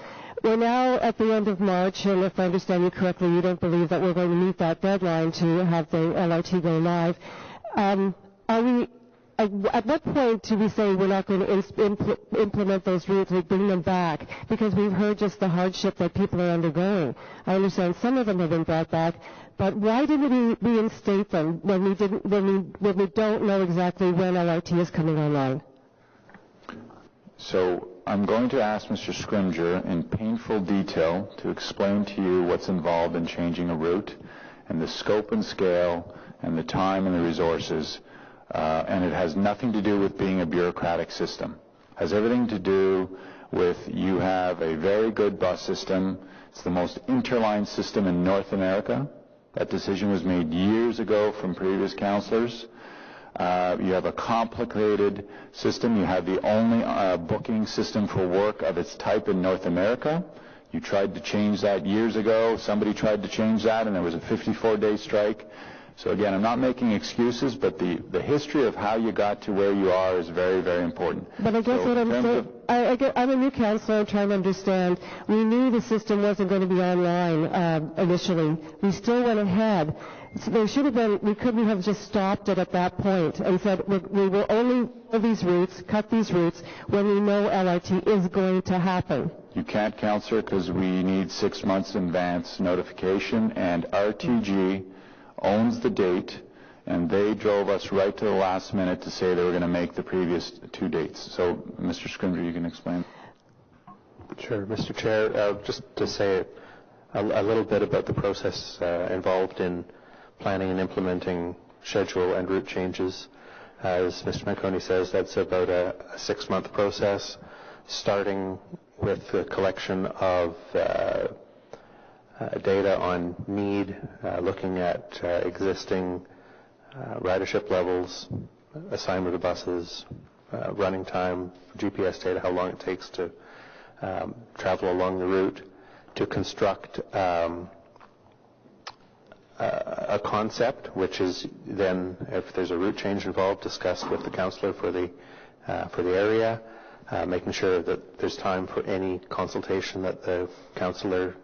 O: We're now at the end of March, and if I understand you correctly, you don't believe that we're going to meet that deadline to have the LRT go live. At what point do we say we're not going to implement those routes, we bring them back? Because we've heard just the hardship that people are undergoing. I understand some of them have been brought back, but why didn't we reinstate them when we don't know exactly when LRT is coming online?
F: So I'm going to ask Mr. Scrimger in painful detail to explain to you what's involved in changing a route and the scope and scale and the time and the resources, and it has nothing to do with being a bureaucratic system. It has everything to do with you have a very good bus system. It's the most interline system in North America. That decision was made years ago from previous councillors. You have a complicated system. You have the only booking system for work of its type in North America. You tried to change that years ago. Somebody tried to change that, and there was a 54-day strike. So again, I'm not making excuses, but the history of how you got to where you are is very, very important.
O: But I guess what I'm saying, I'm a new councillor trying to understand. We knew the system wasn't going to be online initially. We still went ahead. So there should have been, we couldn't have just stopped it at that point and said we will only these routes, cut these routes when we know LRT is going to happen.
F: You can't, Councillor, because we need 6 months in advance notification, and RTG owns the date, and they drove us right to the last minute to say they were going to make the previous 2 dates. So, Mr. Scrimger, you can explain.
P: Sure, Mr. Chair. Just to say a little bit about the process involved in planning and implementing schedule and route changes. As Mr. Manconi says, that's about a 6-month process, starting with the collection of data on need, looking at existing ridership levels, assignment of buses, running time, GPS data, how long it takes to travel along the route, to construct a concept, which is then, if there's a route change involved, discussed with the councillor for the area, making sure that there's time for any consultation that the councillor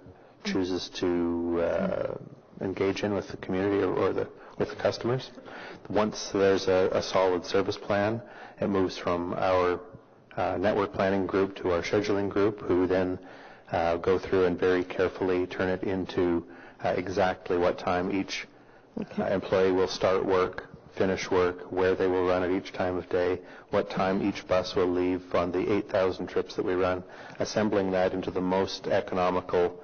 P: chooses to engage in with the community or with the customers. Once there's a solid service plan, it moves from our network planning group to our scheduling group, who then go through and very carefully turn it into exactly what time each employee will start work, finish work, where they will run at each time of day, what time each bus will leave on the 8,000 trips that we run, assembling that into the most economical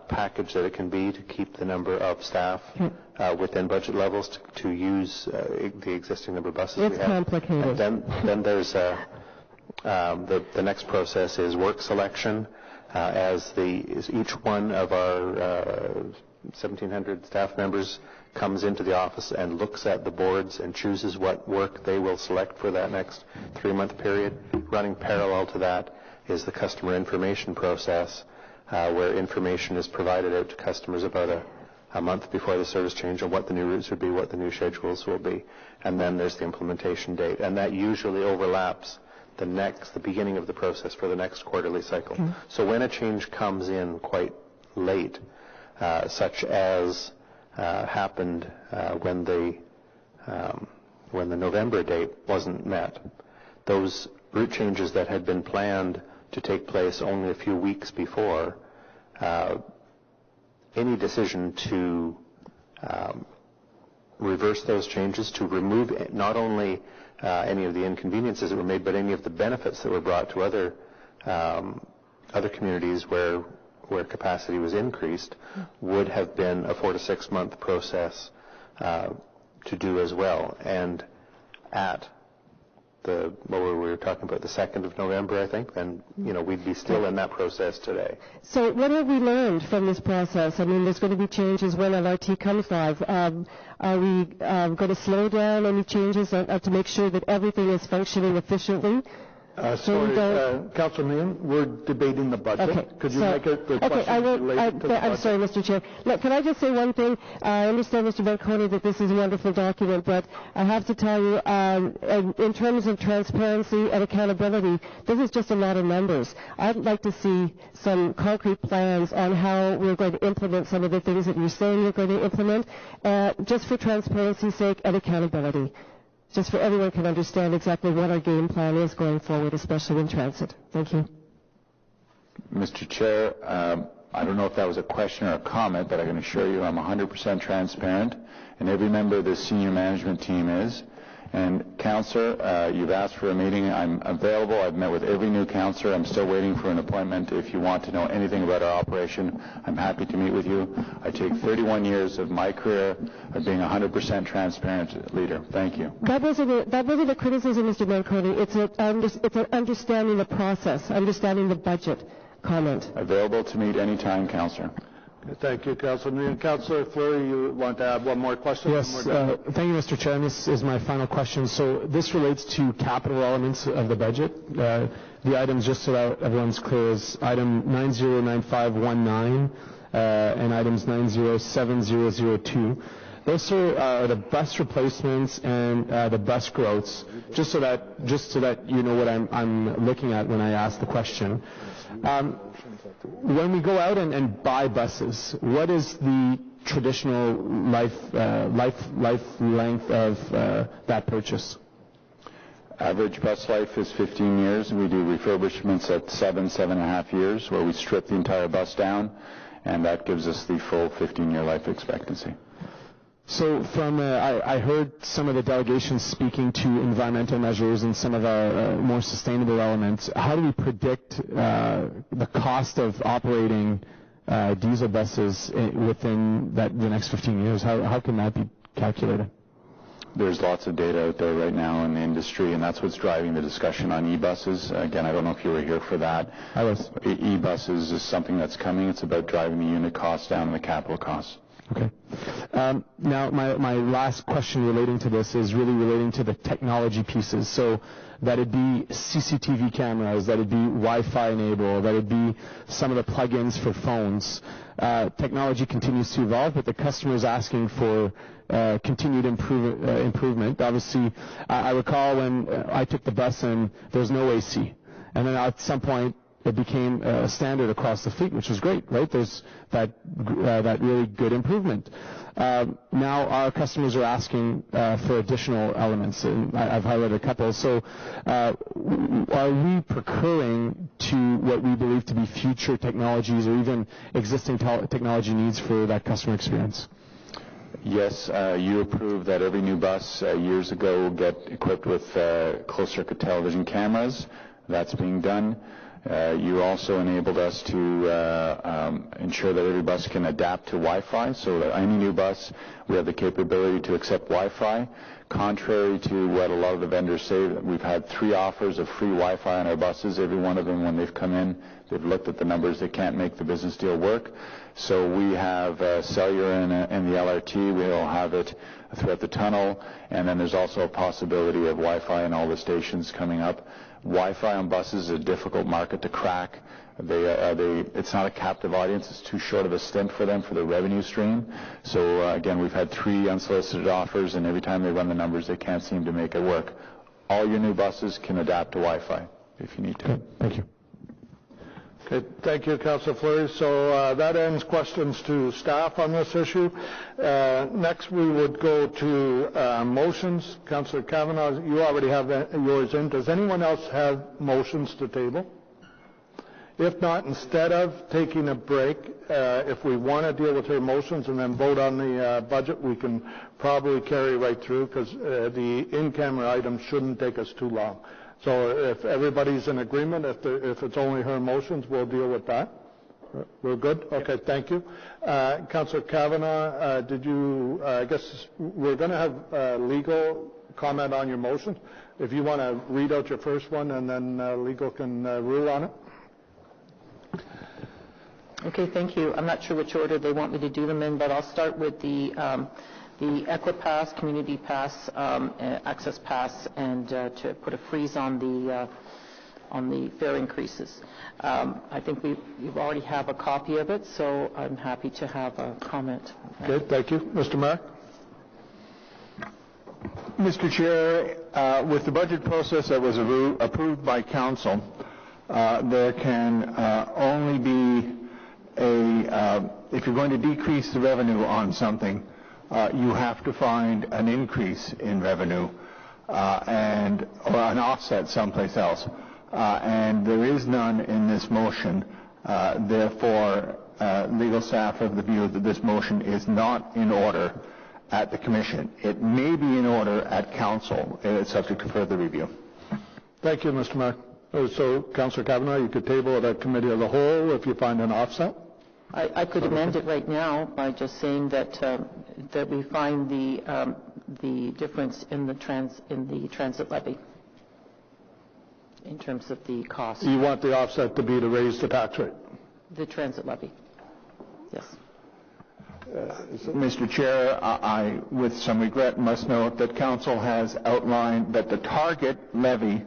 P: package that it can be to keep the number of staff within budget levels to use the existing number of buses we have.
O: It's complicated.
P: And then there's the next process is work selection. As each one of our 1,700 staff members comes into the office and looks at the boards and chooses what work they will select for that next 3-month period. Running parallel to that is the customer information process, where information is provided out to customers about a month before the service change on what the new routes would be, what the new schedules will be, and then there's the implementation date, and that usually overlaps the beginning of the process for the next quarterly cycle. So when a change comes in quite late, such as happened when the November date wasn't met, those route changes that had been planned to take place only a few weeks before, any decision to reverse those changes, to remove not only any of the inconveniences that were made, but any of the benefits that were brought to other communities where capacity was increased, would have been a 4 to 6 month process to do as well. And at what we were talking about, the 2nd of November, I think, then we'd be still in that process today.
O: So what have we learned from this process? I mean, there's going to be changes when LRT comes live. Are we going to slow down any changes to make sure that everything is functioning efficiently?
A: Councilor Meehan, we're debating the budget.
O: Okay,
A: Could you make it the question related to the budget?
O: I'm sorry, Mr. Chair. Look, can I just say one thing? I understand, Mr. Manconi, that this is a wonderful document, but I have to tell you, in terms of transparency and accountability, this is just a lot of numbers. I'd like to see some concrete plans on how we're going to implement some of the things that you're saying you're going to implement, just for transparency's sake and accountability. Just so everyone can understand exactly what our game plan is going forward, especially in transit. Thank you.
F: Mr. Chair, I don't know if that was a question or a comment, but I can assure you I'm 100% transparent, and every member of the senior management team is. And Councillor, you've asked for a meeting. I'm available. I've met with every new councillor. I'm still waiting for an appointment. If you want to know anything about our operation, I'm happy to meet with you. I take 31 years of my career of being a 100% transparent leader. Thank you.
O: That wasn't the criticism, Mr. Marconi. It's an understanding the process, understanding the budget comment.
F: Available to meet anytime, Councillor.
A: Thank you, Councillor. Councillor Fleury, you want to add one more question?
N: Yes, thank you, Mr. Chair, and this is my final question. So this relates to capital elements of the budget. The items, just so that everyone's clear, is item 909519 and items 907002. Those are the bus replacements and the bus growths, just so that you know what I'm looking at when I ask the question. When we go out and buy buses, what is the traditional life length of that purchase?
F: Average bus life is 15 years. We do refurbishments at 7.5 years, where we strip the entire bus down, and that gives us the full 15-year life expectancy.
N: So I heard some of the delegations speaking to environmental measures and some of our more sustainable elements. How do we predict the cost of operating diesel buses within the next 15 years? How can that be calculated?
F: There's lots of data out there right now in the industry, and that's what's driving the discussion on e-buses. Again, I don't know if you were here for that.
N: I was.
F: E-buses is something that's coming. It's about driving the unit costs down and the capital costs.
N: Okay. Now, my last question relating to this is really relating to the technology pieces. So that it be CCTV cameras, that it be Wi-Fi enabled, that it be some of the plugins for phones. Technology continues to evolve, but the customer is asking for continued improvement. Obviously, I recall when I took the bus and there was no AC. And then at some point, it became a standard across the fleet, which was great, right? There's that really good improvement. Now our customers are asking for additional elements, and I've highlighted a couple. So are we procuring to what we believe to be future technologies or even existing technology needs for that customer experience?
F: Yes, you approved that every new bus years ago will get equipped with closed-circuit television cameras. That's being done. You also enabled us to ensure that every bus can adapt to Wi-Fi, so that any new bus, we have the capability to accept Wi-Fi. Contrary to what a lot of the vendors say, we've had 3 offers of free Wi-Fi on our buses. Every one of them, when they've come in, they've looked at the numbers. They can't make the business deal work. So we have cellular in the LRT. We'll have it throughout the tunnel, and then there's also a possibility of Wi-Fi in all the stations coming up. Wi-Fi on buses is a difficult market to crack. It's not a captive audience. It's too short of a stint for them for the revenue stream. So again, we've had 3 unsolicited offers, and every time they run the numbers, they can't seem to make it work. All your new buses can adapt to Wi-Fi if you need to.
N: Okay, thank you.
A: Okay, thank you, Councillor Fleury. So that ends questions to staff on this issue. Next, we would go to motions. Councillor Kavanagh, you already have yours in. Does anyone else have motions to table? If not, instead of taking a break, if we want to deal with your motions and then vote on the budget, we can probably carry right through, because the in-camera items shouldn't take us too long. So if everybody's in agreement, if it's only her motions, we'll deal with that. We're good? Okay, thank you. Councillor Kavanagh, I guess we're going to have legal comment on your motion. If you want to read out your first one, and then legal can rule on it.
B: Okay, thank you. I'm not sure which order they want me to do them in, but I'll start with the Equipass, Community Pass, Access Pass, and to put a freeze on the fare increases. I think we've already have a copy of it, so I'm happy to have a comment.
A: Okay, thank you. Mr. Mayor?
Q: Mr. Chair, with the budget process that was approved by Council, there can only be if you're going to decrease the revenue on something, you have to find an increase in revenue or an offset someplace else. And there is none in this motion. Therefore, legal staff have the view that this motion is not in order at the Commission. It may be in order at Council, subject to further review.
A: Thank you, Mr. Mayor. So, Councillor Kavanagh, you could table it at Committee of the Whole if you find an offset?
B: I could amend it right now by just saying that we find the difference in the transit levy in terms of the cost.
A: You want the offset to be to raise the tax rate?
B: The transit levy, yes.
Q: Mr. Chair, I, with some regret, must note that Council has outlined that the target levy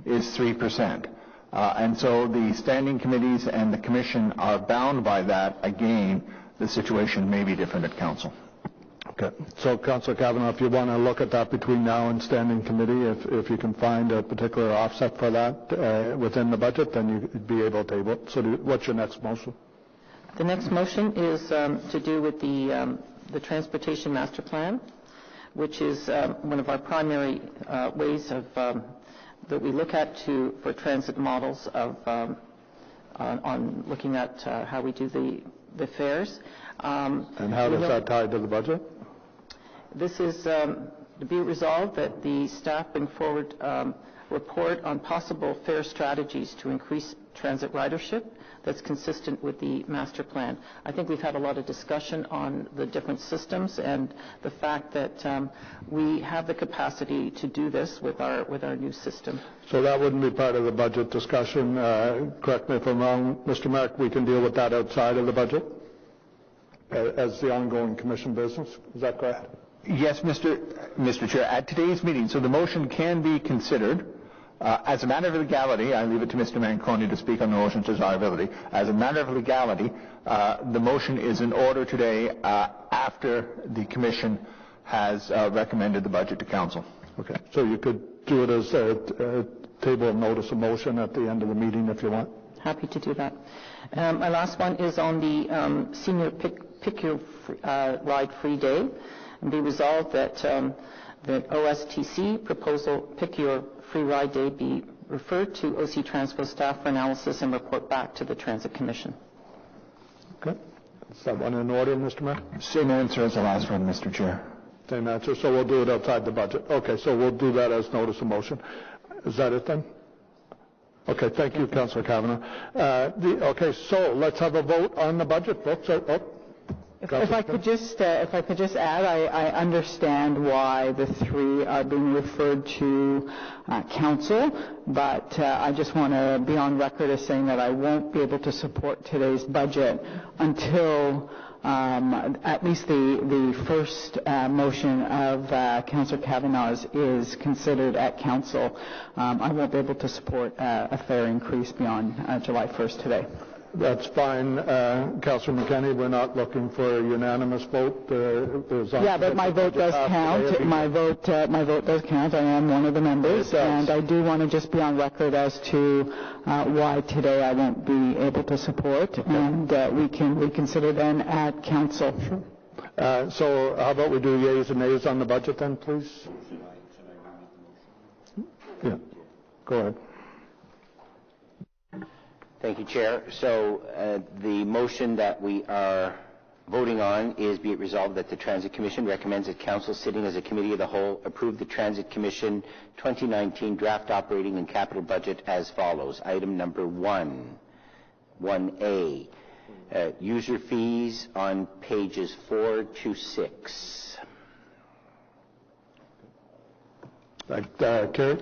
Q: is 3%. And so the standing committees and the Commission are bound by that. Again, the situation may be different at Council.
A: Okay. So, Councillor Kavanagh, if you want to look at that between now and standing committee, if you can find a particular offset for that within the budget, then you'd be able to table it. So what's your next motion?
B: The next motion is to do with the Transportation Master Plan, which is one of our primary ways of that we look at for transit models of on looking at how we do the fares.
A: And how does that tie to the budget?
B: This is to be resolved that the staff bring forward report on possible fare strategies to increase transit ridership that's consistent with the master plan. I think we've had a lot of discussion on the different systems and the fact that we have the capacity to do this with our new system.
A: So that wouldn't be part of the budget discussion. Correct me if I'm wrong, Mr. Mark, we can deal with that outside of the budget as the ongoing commission business. Is that correct?
Q: Yes, Mr. Chair, at today's meeting, so the motion can be considered. As a matter of legality, I leave it to Mr. Manconi to speak on the motion's desirability. As a matter of legality, the motion is in order today after the Commission has recommended the budget to Council.
A: Okay, so you could do it as a table of notice of motion at the end of the meeting if you want.
B: Happy to do that. My last one is on the senior pick your ride free day, and be resolved that that OSTC proposal pick your free ride day be referred to OC Transpo staff for analysis and report back to the Transit Commission.
A: Okay. Is that one in order, Mr. Mayor?
Q: Same answer as the last one, Mr. Chair.
A: Same answer, so we'll do it outside the budget. Okay, so we'll do that as notice of motion. Is that it then? Okay, thank you, Councillor Kavanagh. Okay, so let's have a vote on the budget, folks.
R: If I could just add, I understand why the three are being referred to council, but I just want to be on record as saying that I won't be able to support today's budget until at least the first motion of Councillor Kavanagh's is considered at council. I won't be able to support a fare increase beyond July 1st today.
A: That's fine, Councillor McKenney. We're not looking for a unanimous vote.
R: Yeah, but my vote does count. My vote does count. I am one of the members, and I do want to just be on record as to why today I won't be able to support, and we can reconsider then at council.
A: Sure. So how about we do yeas and nays on the budget then, please? Yeah, go ahead.
G: Thank you, Chair. So the motion that we are voting on is be it resolved that the Transit Commission recommends that Council sitting as a committee of the whole approve the Transit Commission 2019 draft operating and capital budget as follows. Item number 1A, user fees on pages 4 to 6.
A: Carrie?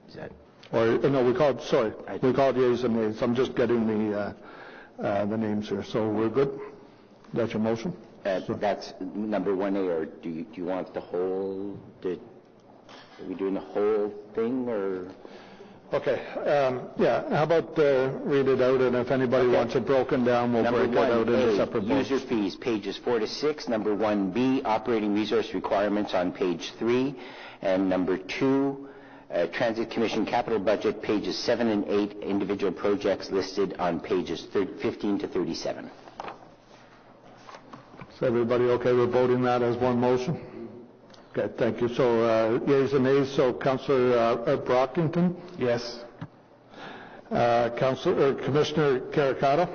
G: Is that?
A: Or no, we called yeas and nays. I'm just getting the names here. So we're good. That's your motion.
G: That's number 1A. Or do you want the whole? Are we doing the whole thing or?
A: Okay. Yeah. How about read it out, and if anybody wants it broken down, we'll break it out into separate votes.
G: User fees, pages 4 to 6. Number 1B, operating resource requirements on page 3, and number 2. Transit Commission capital budget, pages 7 and 8, individual projects listed on pages 15 to 37.
A: Is everybody okay with voting that as one motion? Okay, thank you. So yeas and nays. So Councillor Brockington?
U: Yes.
A: Commissioner Caricato?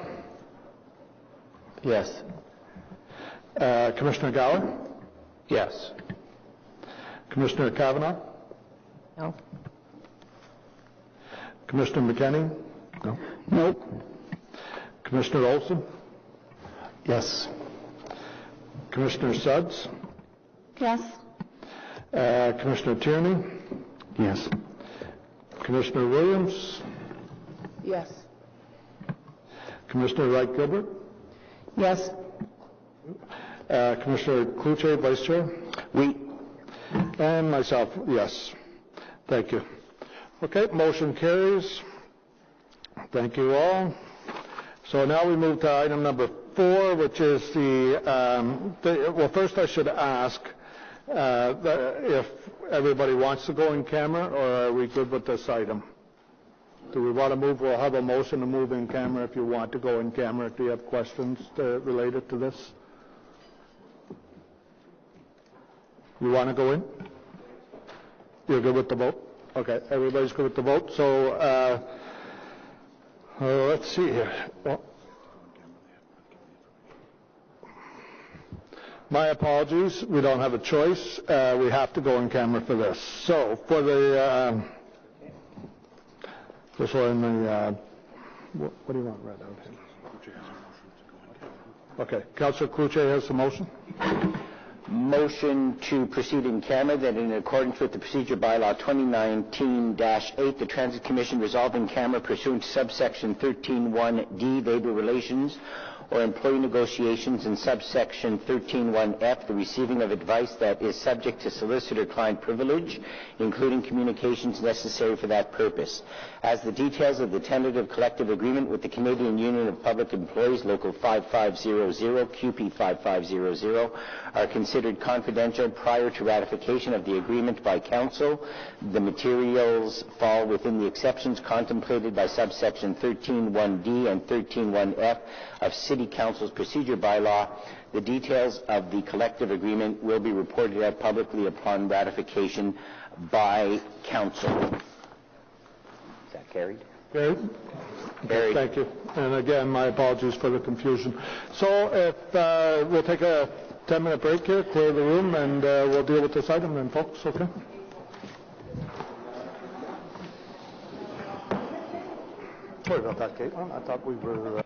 L: Yes.
A: Commissioner Gower? Yes. Commissioner Kavanaugh?
B: No.
A: Commissioner McKenney? No.
B: Nope.
A: Commissioner Olson?
U: Yes.
A: Commissioner Suds?
K: Yes.
A: Commissioner Tierney?
N: Yes.
A: Commissioner Williams?
R: Yes.
A: Commissioner Wright Gilbert?
R: Yes.
A: Commissioner Cloutier, Vice Chair?
G: Oui.
A: And myself, yes. Thank you. Okay, motion carries. Thank you all. So now we move to item number 4, which is well, first I should ask if everybody wants to go in camera, or are we good with this item? Do we want to move? We'll have a motion to move in camera if you want to go in camera. Do you have questions related to this? You want to go in? You're good with the vote? Okay, everybody's good with the vote. So let's see here. Well, my apologies. We don't have a choice. We have to go in camera for this. So for the this one, what do you want read out here? Okay, Councillor Cloutier has the motion.
G: Motion to proceed in camera that in accordance with the procedure bylaw 2019-8, the Transit Commission resolve in camera pursuant to subsection 13(1)D, labor relations or employee negotiations, and subsection 13(1)F, the receiving of advice that is subject to solicitor-client privilege, including communications necessary for that purpose. As the details of the tentative collective agreement with the Canadian Union of Public Employees, Local 5500, QP 5500, are considered confidential prior to ratification of the agreement by Council, the materials fall within the exceptions contemplated by subsection 13(1)D and 13(1)F of City Council's procedure bylaw. The details of the collective agreement will be reported out publicly upon ratification by Council. Is that carried?
A: Carried.
G: Carried.
A: Thank you. And again, my apologies for the confusion. So if we'll take a 10-minute break here, clear the room, and we'll deal with this item then, folks, okay? Sorry about that, Caitlin. I thought we were...